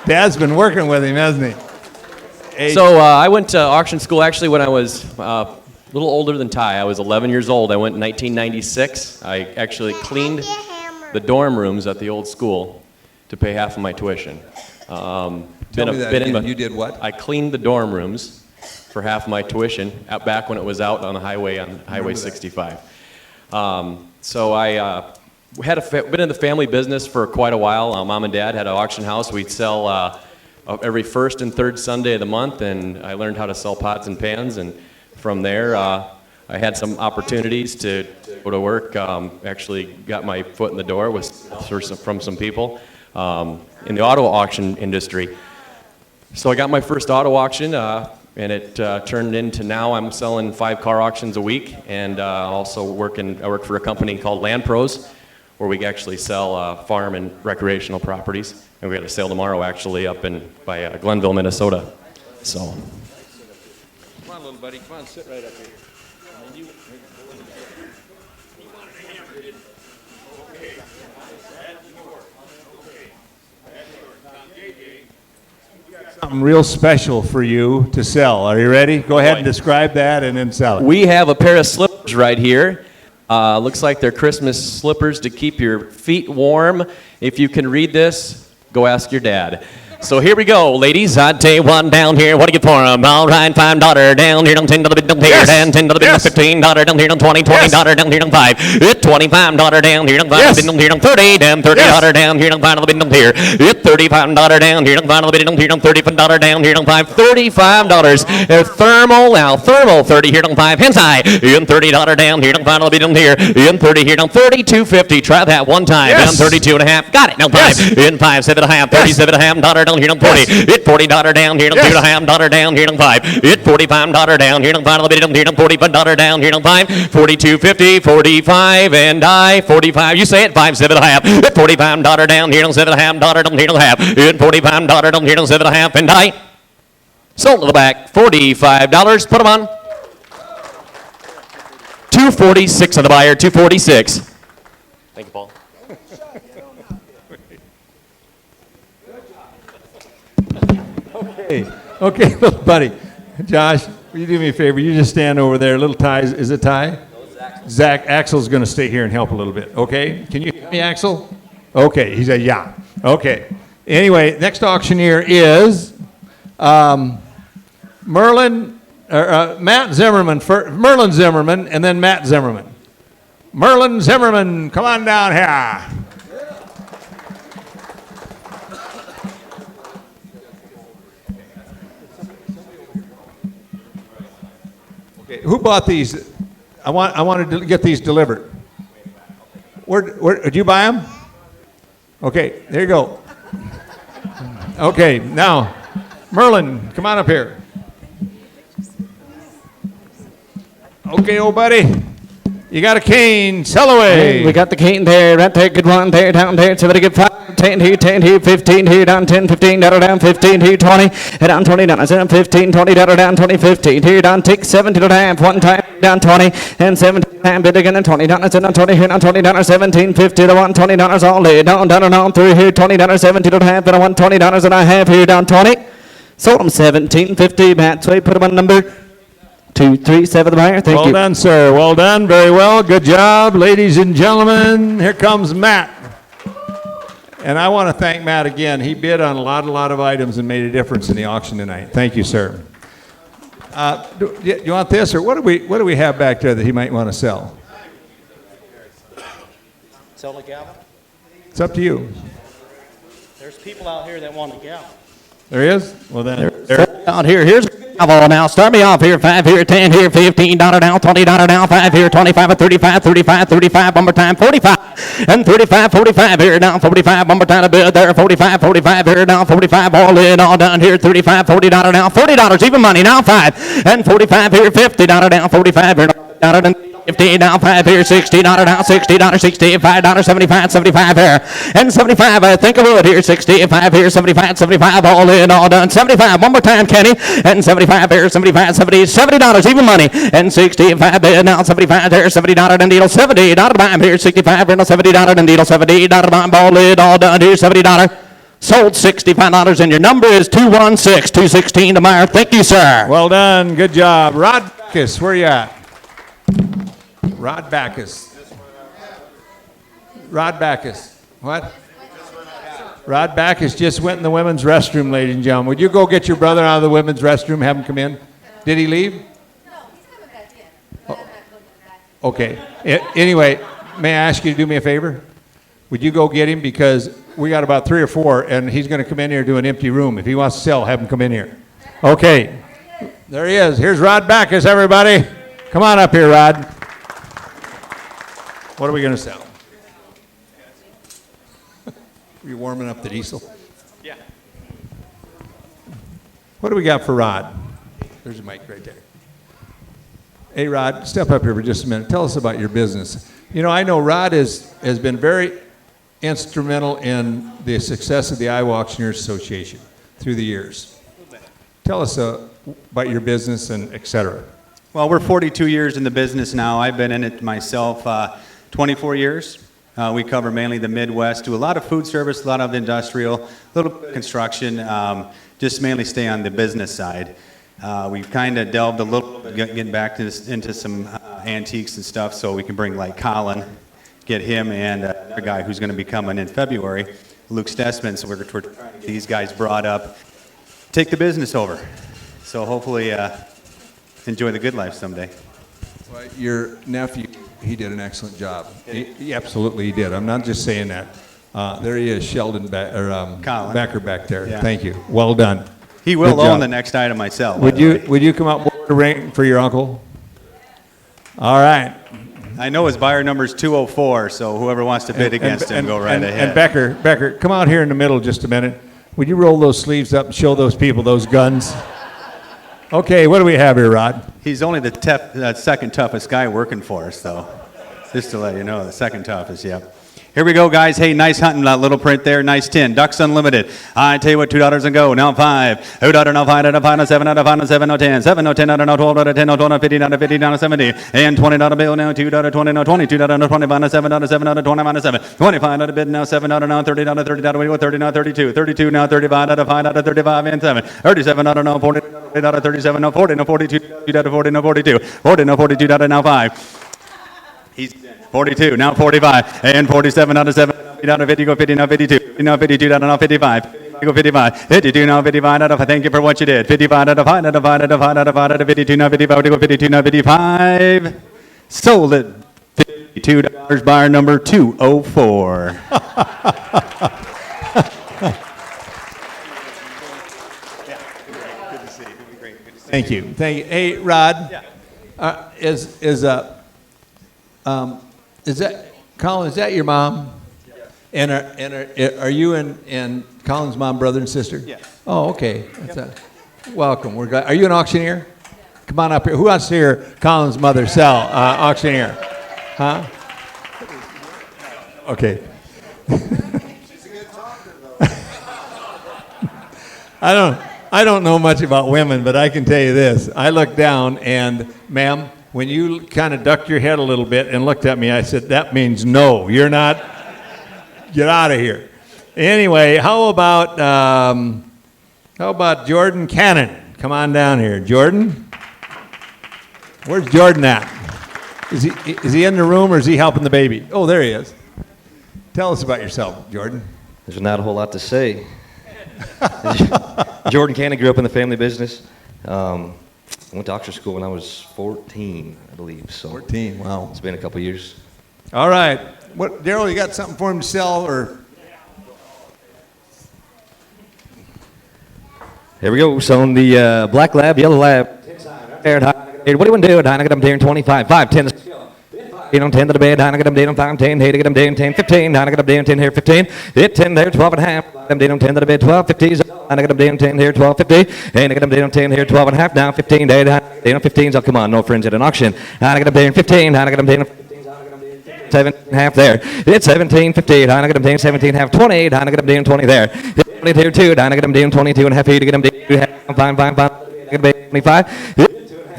Dad's been working with him, hasn't he? Hey. So I went to auction school actually when I was a little older than Ty. I was 11 years old. I went in 1996. I actually cleaned the dorm rooms at the old school to pay half of my tuition. Tell me that again. You did what? I cleaned the dorm rooms for half of my tuition back when it was out on the highway, on Highway 65. So I been in the family business for quite a while. Mom and Dad had an auction house. We'd sell every first and third Sunday of the month, and I learned how to sell pots and pans. And from there, I had some opportunities to go to work. Actually got my foot in the door from some people in the auto auction industry. So I got my first auto auction And it turned into now I'm selling 5 car auctions a week, and also I work for a company called Land Pros, where we actually sell farm and recreational properties. And we got a sale tomorrow actually up by Glenville, Minnesota. So. Come on, little buddy. Come on, sit right up here. Something real special for you to sell. Are you ready? Go ahead and describe that and then sell it. We have a pair of slippers right here. Looks like they're Christmas slippers to keep your feet warm. If you can read this, go ask your dad. So here we go, ladies. I'd take one down here. What do you get for them? All right, $5 down here, $10 down here, $10 down here, $15 down here, $20 down here, $5. $25 down here, $5 down here, $30 down, $30 down here, $5 down here. $35 down here, $5 down here, $35 down here, $5. $35. Thermal now, thermal 30 here, $5. Hands high. $30 down here, $5 down here, $30 here, $32.50. Try that one time. Down 32 and a half. Got it. Now 5. In 5, 7 and a half, $37.5 down here, $40. It $40 down here, $2.5 down here, $5. It $45 down here, $5 down here, $45 down here, $5. $42.50, $45 and I 45. You say it, 5, 7 and a half. It $45 down here, $7.5 down here, $5. It $45 down here, 7 and a half and I sold to the back, $45. Put them on. $246 on the buyer, $246. Thank you, Paul. Okay, little buddy. Josh, will you do me a favor? You just stand over there. Little Ty, is it Ty? No, Zach. Axel's going to stay here and help a little bit. Okay? Can you hear me, Axel? Okay, he said yeah. Okay. Anyway, next auctioneer is Matt Zimmerman. Merlin Zimmerman, and then Matt Zimmerman. Merlin Zimmerman, come on down here. Who bought these? I wanted to get these delivered. Where did you buy them? Okay, there you go. Okay, now, Merlin, come on up here. Okay, old buddy. You got a cane. Sell away. Hey, we got the cane there. Right there. Good one there. Down there. Somebody get 5, 10 here, 10 here, 15 here, down 10, 15, down 15 here, 20, down 20, down 15, 20, down 20, 15 here, down take 17 and a half, one time, down 20, and 17 and bid again, and 20, down 20 here, down 20, down 17, 50 to $120 all laid, down, through here, 20, down 17 and a half, and $120 and a half here, down 20, sold them 17.50, Matt, so put them on number 237 the buyer. Thank you. Well done, sir. Well done. Very well. Good job, ladies and gentlemen. Here comes Matt. And I want to thank Matt again. He bid on a lot of items and made a difference in the auction tonight. Thank you, sir. Do you want this, or what do we have back there that he might want to sell? Sell a gavel? It's up to you. There's people out here that want a gavel. There is? Well then. Out here, here's gavel now. Start me off here. 5 here, 10 here, $15 down, $20 down, 5 here, 25 and 35, 35, 35, one more time, 45, and 35, 45 here down, 45, one more time, a bid there, 45, 45 here down, 45, all in, all down here, 35, $40 down, $40, even money now, 5, and 45 here, $50 down, 45 here down, and $50 down, 5 here, $60 down, $60, $65, 75, 75 here, and 75, I think I would here, 65 here, 75, 75, all in, all done, 75, one more time, Kenny, and 75 here, 75, 70, $70, even money, and 65 bid now, 75 here, $70 and deal, $70 bomb here, 65 here, $70 and deal, $70 bomb, all in, all done here, $70. Sold $65, and your number is 216-216 to Meyer. Thank you, sir. Well done. Good job. Rod Backus, where you at? Rod Backus. Rod Backus. What? Rod Backus just went in the women's restroom, ladies and gentlemen. Would you go get your brother out of the women's restroom, have him come in? Did he leave? No, he's coming back in. Oh. Okay. Anyway, may I ask you to do me a favor? Would you go get him, because we got about 3 or 4, and he's going to come in here to an empty room. If he wants to sell, have him come in here. Okay. There he is. Here's Rod Backus, everybody. Come on up here, Rod. What are we going to sell? Are you warming up the diesel? Yeah. What do we got for Rod? There's a mic right there. Hey, Rod, step up here for just a minute. Tell us about your business. You know, I know Rod has been very instrumental in the success of the Iowa Auctioneers Association through the years. Tell us about your business and et cetera. Well, we're 42 years in the business now. I've been in it myself 24 years. We cover mainly the Midwest, do a lot of food service, a lot of industrial, a little bit of construction, just mainly stay on the business side. We've kind of delved a little bit, getting back to this, into some antiques and stuff, so we can bring like Colin, get him and another guy who's going to be coming in February, Luke Stessman, so we're trying to get these guys brought up, take the business over. So hopefully enjoy the good life someday. Well, your nephew, he did an excellent job. He absolutely did. I'm not just saying that. There he is, Sheldon Becker back there. Yeah. Thank you. Well done. He will Good own job. the next item myself. Would you come up with a ring for your uncle? All right. I know his buyer number is 204, so whoever wants to bid against him, go right ahead. And Becker, come out here in the middle just a minute. Would you roll those sleeves up and show those people those guns? Okay, what do we have here, Rod? He's only the second toughest guy working for us, though. Just to let you know, the second toughest, yep. Here we go, guys. Hey, nice hunting, that little print there. Nice tin. Ducks Unlimited. I tell you what, $2 and go. Now 5. $2 now 5 out of 5 now 7 out of 5 now 7 now 10. 7 now 10 out of now 12 out of 10 now 12 now 15 out of 15 now 70. And $20 bill now 2 out of 20 now 20. 2 out of 25 now 7 out of 7 out of 20 minus 7. 25 out of bid now 7 out of now 30 out of 30 out of 30 now 32. 32 now 35 out of 5 out of 35 and 7. 37 out of now 40 out of 37 now 40 now 42 out of 40 now 42. 40 now 42 out of now 5. He's 42, now 45, and 47 out of 7, out of 50, go 50, now 52, now 52, out of now 55, go 55, 52, now 55, out of, thank you for what you did, 55, out of 5, out of 5, out of 5, out of 5, out of 52, now 55, go 52, now 55, sold it, $52, buyer number 204. Thank you. Thank you. Hey, Rod, is that Colin? Is that your mom? Yes. And are you and Colin's mom brother and sister? Yes. Oh, okay. Welcome. We're glad. Are you an auctioneer? Come on up here. Who wants to hear Colin's mother sell auctioneer? Huh? Okay. She's a good talker, though. I don't know much about women, but I can tell you this. I looked down and, ma'am, when you kind of ducked your head a little bit and looked at me, I said, that means no, you're not, get out of here. Anyway, how about Jordan Cannon? Come on down here. Jordan? Where's Jordan at? Is he in the room or is he helping the baby? Oh, there he is. Tell us about yourself, Jordan. There's not a whole lot to say. Jordan Cannon grew up in the family business. I went to auction school when I was 14, I believe. So 14, wow. It's been a couple years. All right. What, Daryl, you got something for him to sell or? Here we go. So on the black lab, yellow lab. What do you want to do? I got them doing 25, 5, 10. You know, 10 to the bed, I got them down 5, 10, hey, to get them down 10, 15, I got them down 10 here, 15, hit 10 there, 12 and a half, them down 10 to the bed, 12, 50s, I got them down 10 here, 12, 50, and I got them down 10 here, 12 and a half, down 15, down 15s, oh, come on, no friends at an auction, I got them down 15, I got them down 17 and a half there, it's 17, 15, I got them down 17 and a half, 28, I got them down 20 there, 22, 2, I got them down 22 and a half, to get them down 5, 5, 5, I got them down 25,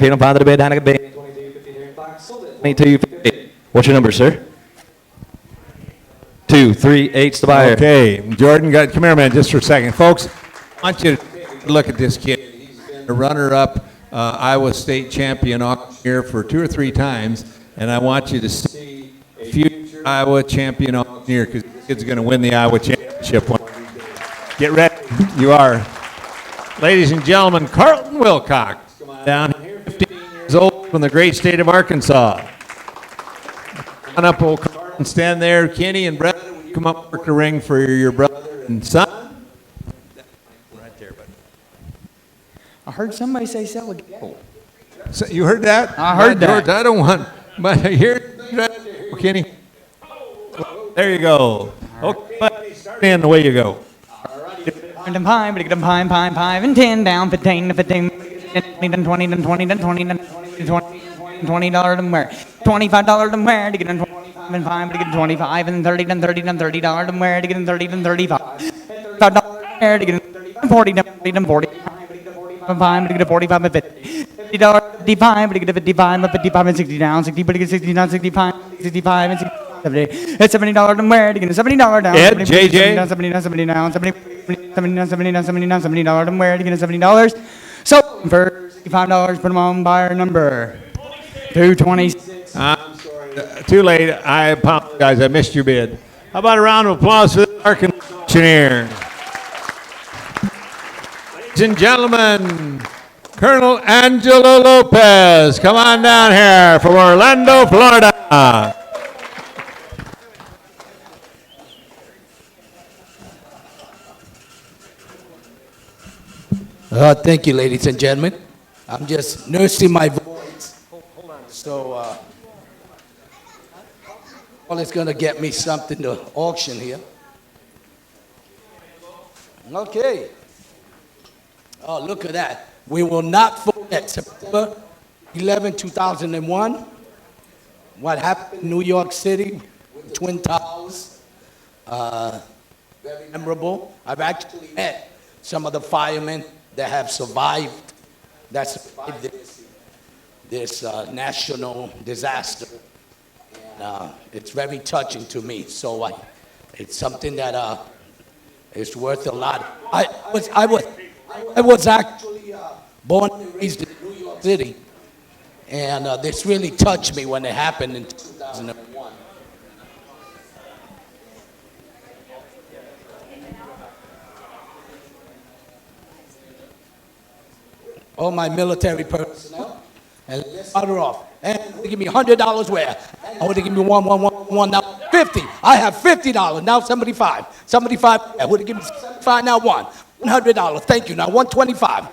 you know, 5 to the bed, I got them down 22, 50. What's your number, sir? 2, 3, 8's the buyer. Okay, Jordan, come here, man, just for a second. Folks, I want you to look at this kid. He's been a runner-up Iowa State champion auctioneer for 2 or 3 times, and I want you to see a future Iowa champion auctioneer because this kid's going to win the Iowa championship one of these days. Get ready. You are. Ladies and gentlemen, Carlton Wilcox, down here, 15 years old, from the great state of Arkansas. Come on up, old Carlton, stand there. Kenny and Brett, will you come up and work the ring for your brother and son? Right there, buddy. I heard somebody say sell a gavel. So you heard that? I heard that. George, I don't want, but here, Kenny. There you go. Okay, start in the way you go. And 5, and 10 down, 15 to 15. then 20, then 20, then 20, then 20, $20 to wear. $25 to wear to get in 25 and 5 to get in 25 and 30, then 30, then $30 to wear to get in 30, then 35. $35 to wear to get in 30, then 40, then 40, then 40. 5 to get a 45 and 50. $50 55 to get a 55 and 55 and 60 down. 60 to get 60 down. 65, 65 and 60. It's $70 to wear to get a $70 down. Ed, JJ. 70 down, 70 down, 70 down, 70 down, 70 down, $70 to wear to get a $70. So for $65, put them on buyer number 226. I'm sorry. Too late. I apologize. I missed your bid. How about a round of applause for the auctioneer? Ladies and gentlemen, Colonel Angelo Lopez. Come on down here from Orlando, Florida. Thank you, ladies and gentlemen. I'm just nursing my voice. So, well, it's going to get me something to auction here. Okay. Oh, look at that. We will not forget September 11, 2001, what happened in New York City with Twin Towers. Very memorable. I've actually met some of the firemen that have survived this national disaster. And it's very touching to me. So it's something that is worth a lot. I was actually born and raised in New York City. And this really touched me when it happened in 2001. All my military personnel, and let's start her off. And they give me $100 where? Oh, they give me one now 50. I have $50 now 75. 75. Would they give me 75 now $100? Thank you. Now 125.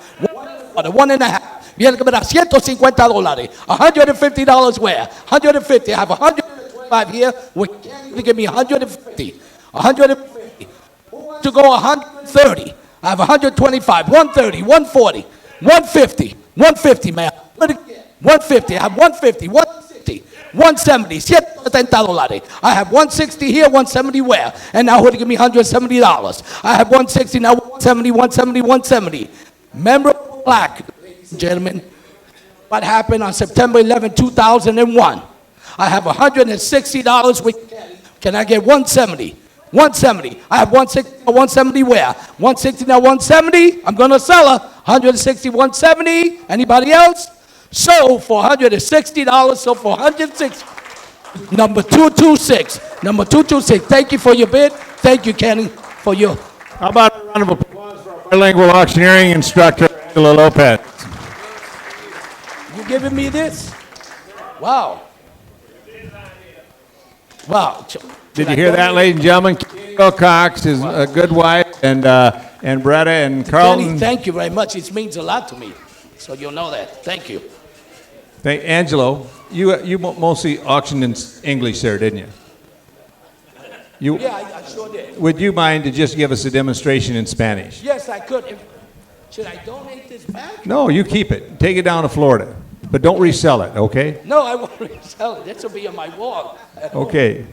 One and a half. Viene que me da $150. $150 where? 150. I have 125 here. They give me 150. 150. To go 130. I have 125. 130. 140. 150, 150, man. 150, I have 150, 160, 170, $170. I have 160 here, 170 where? And now who'd give me $170? I have 160, now 170, 170, 170. Memorable plaque, ladies and gentlemen. What happened on September 11, 2001? I have $160 with, can I get 170? 170. I have 160, 170 where? 160 now 170. I'm going to sell her. 160, 170. Anybody else? So for $160. So for 160. Number 226. Number 226. Thank you for your bid. Thank you, Kenny, for your. How about a round of applause for our bilingual auctioneering instructor, Angelo Lopez? You giving me this? Wow. Wow. Did you hear that, ladies and gentlemen? Carol Cox is a good wife, and Bretta and Carlton. Kenny, thank you very much. It means a lot to me. So you'll know that. Thank you. Angelo, you mostly auctioned in English there, didn't you? Yeah, I sure did. Would you mind to just give us a demonstration in Spanish? Yes, I could. Should I donate this back? No, you keep it. Take it down to Florida. But don't resell it, okay? No, I won't resell it. This will be on my wall. Okay.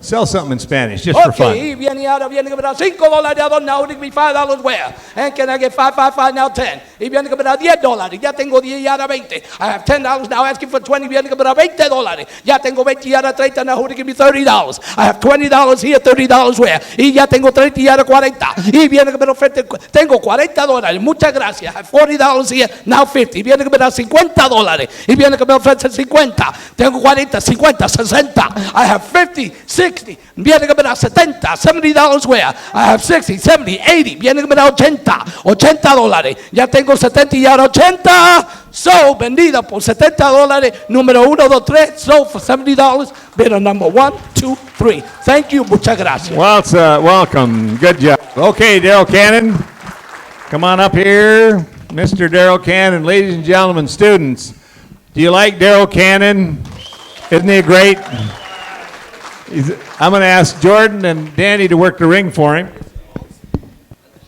Sell something in Spanish, just for fun. Okay, viene ahora, viene que me da $5 a dos now, give me $5 where? And can I get 5 now 10? Y viene que me da $10, ya tengo 10 y ahora 20. I have $10 now asking for 20, viene que me da $20. Ya tengo 20 y ahora 30, now who to give me $30? I have $20 here, $30 where? Y ya tengo 30 y ahora 40. Y viene que me ofrece, tengo $40, muchas gracias. I have $40 here, now 50. Y viene que me da $50. Y viene que me ofrece 50. Tengo 40, 50, 60. I have 50, 60. Viene que me da $70, $70 where? I have 60, 70, 80. Viene que me da $80. Ya tengo 70 y ahora 80. So, vendida por $70. Número 1, 2, 3. So, for $70. Bidder number 1, 2, 3. Thank you. Muchas gracias. Well, welcome. Good job. Okay, Daryl Cannon. Come on up here. Mr. Daryl Cannon. Ladies and gentlemen, students. Do you like Daryl Cannon? Isn't he great? I'm going to ask Jordan and Danny to work the ring for him.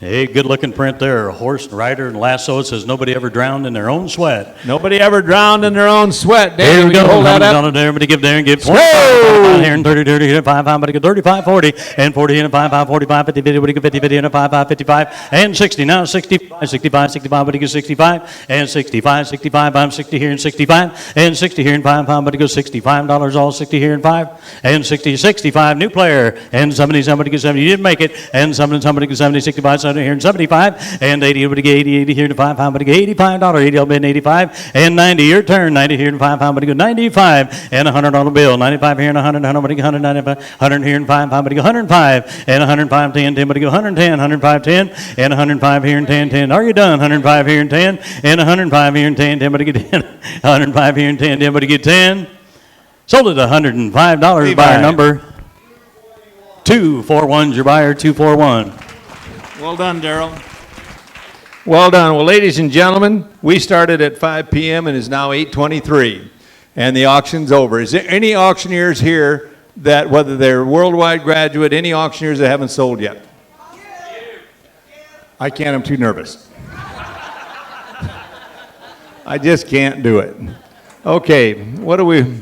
Hey, good-looking print there. A horse, rider, and lasso. It says nobody ever drowned in their own sweat. Nobody ever drowned in their own sweat. There Dave, we go. hold that up. On there, everybody give there and give 25 here and 30, 30, 5, 5, but 35, 40, and 40 and 5, 5, 45, 50, 50, 50, 50, and 5, 5, 55, and 60. Now 65, 65, 65, but it goes 65, and 65, 65, I'm 60 here and 65, and 60 here and 5, 5, but it goes $65, all 60 here and 5, and 60, 65, new player, and somebody gets 70, you didn't make it, and somebody gets 70, 65, 70 here and 75, and 80, everybody get 80, 80 here to 5, 5, but it get $85, 80, I'll bet 85, and 90, your turn, 90 here and 5, 5, but it go 95, and $100 bill, 95 here and 100, 100, but it go 195, 100 here and 5, 5, but it go 105, and 105, 10, 10, but it go 110, 105, 10, and 105 here and 10, 10, are you done? 105 here and 10, and 105 here and 10, 10, but it get 10, 105 here and 10, 10, but it get 10, sold at $105, buyer number 241's your buyer, 241. Well done, Daryl. Well done. Well, ladies and gentlemen, we started at 5 p.m. and is now 8:23, and the auction's over. Is there any auctioneers here that, whether they're worldwide graduate, any auctioneers that haven't sold yet? I can't. I'm too nervous. I just can't do it. Okay, what are we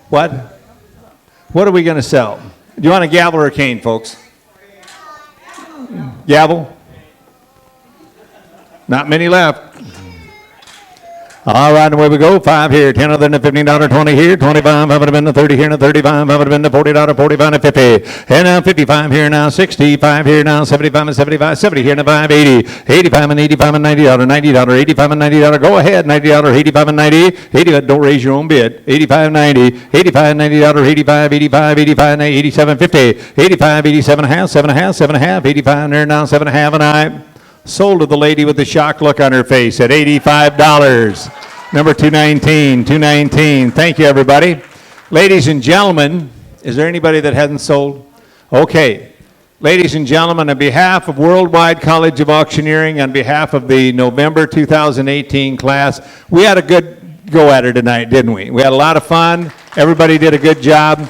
going to sell? Do you want a gavel or a cane, folks? Gavel? Not many left. All right, away we go. 5 here, 10 other than the $15, 20 here, 25, I would have been the 30 here, and the 35, I would have been the $40, 45, and 50. And now 55 here, now 65 here, now 75 and 75, 70 here, and 5, 80, 85 and 85 and $90, $90, 85 and $90. Go ahead, $90, 85 and 90, 80, don't raise your own bid. 85, 90, 85 and $90, 85, 85, 85, 87, 50, 85, 87 and a half, 7 and a half, 7 and a half, 85 there, now 7 and a half, and I sold to the lady with the shocked look on her face at $85. Number 219, 219. Thank you, everybody. Ladies and gentlemen, is there anybody that hasn't sold? Okay. Ladies and gentlemen, on behalf of Worldwide College of Auctioneering, on behalf of the November 2018 class, we had a good go at her tonight, didn't we? We had a lot of fun. Everybody did a good job.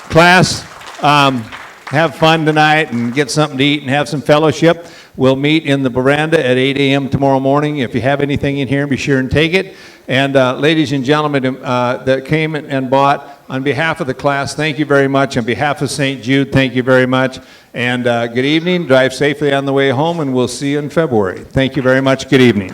Class, have fun tonight and get something to eat and have some fellowship. We'll meet in the veranda at 8 a.m. tomorrow morning. If you have anything in here, be sure and take it. And ladies and gentlemen that came and bought, on behalf of the class, thank you very much. On behalf of St. Jude, thank you very much. And good evening. Drive safely on the way home, and we'll see you in February. Thank you very much. Good evening.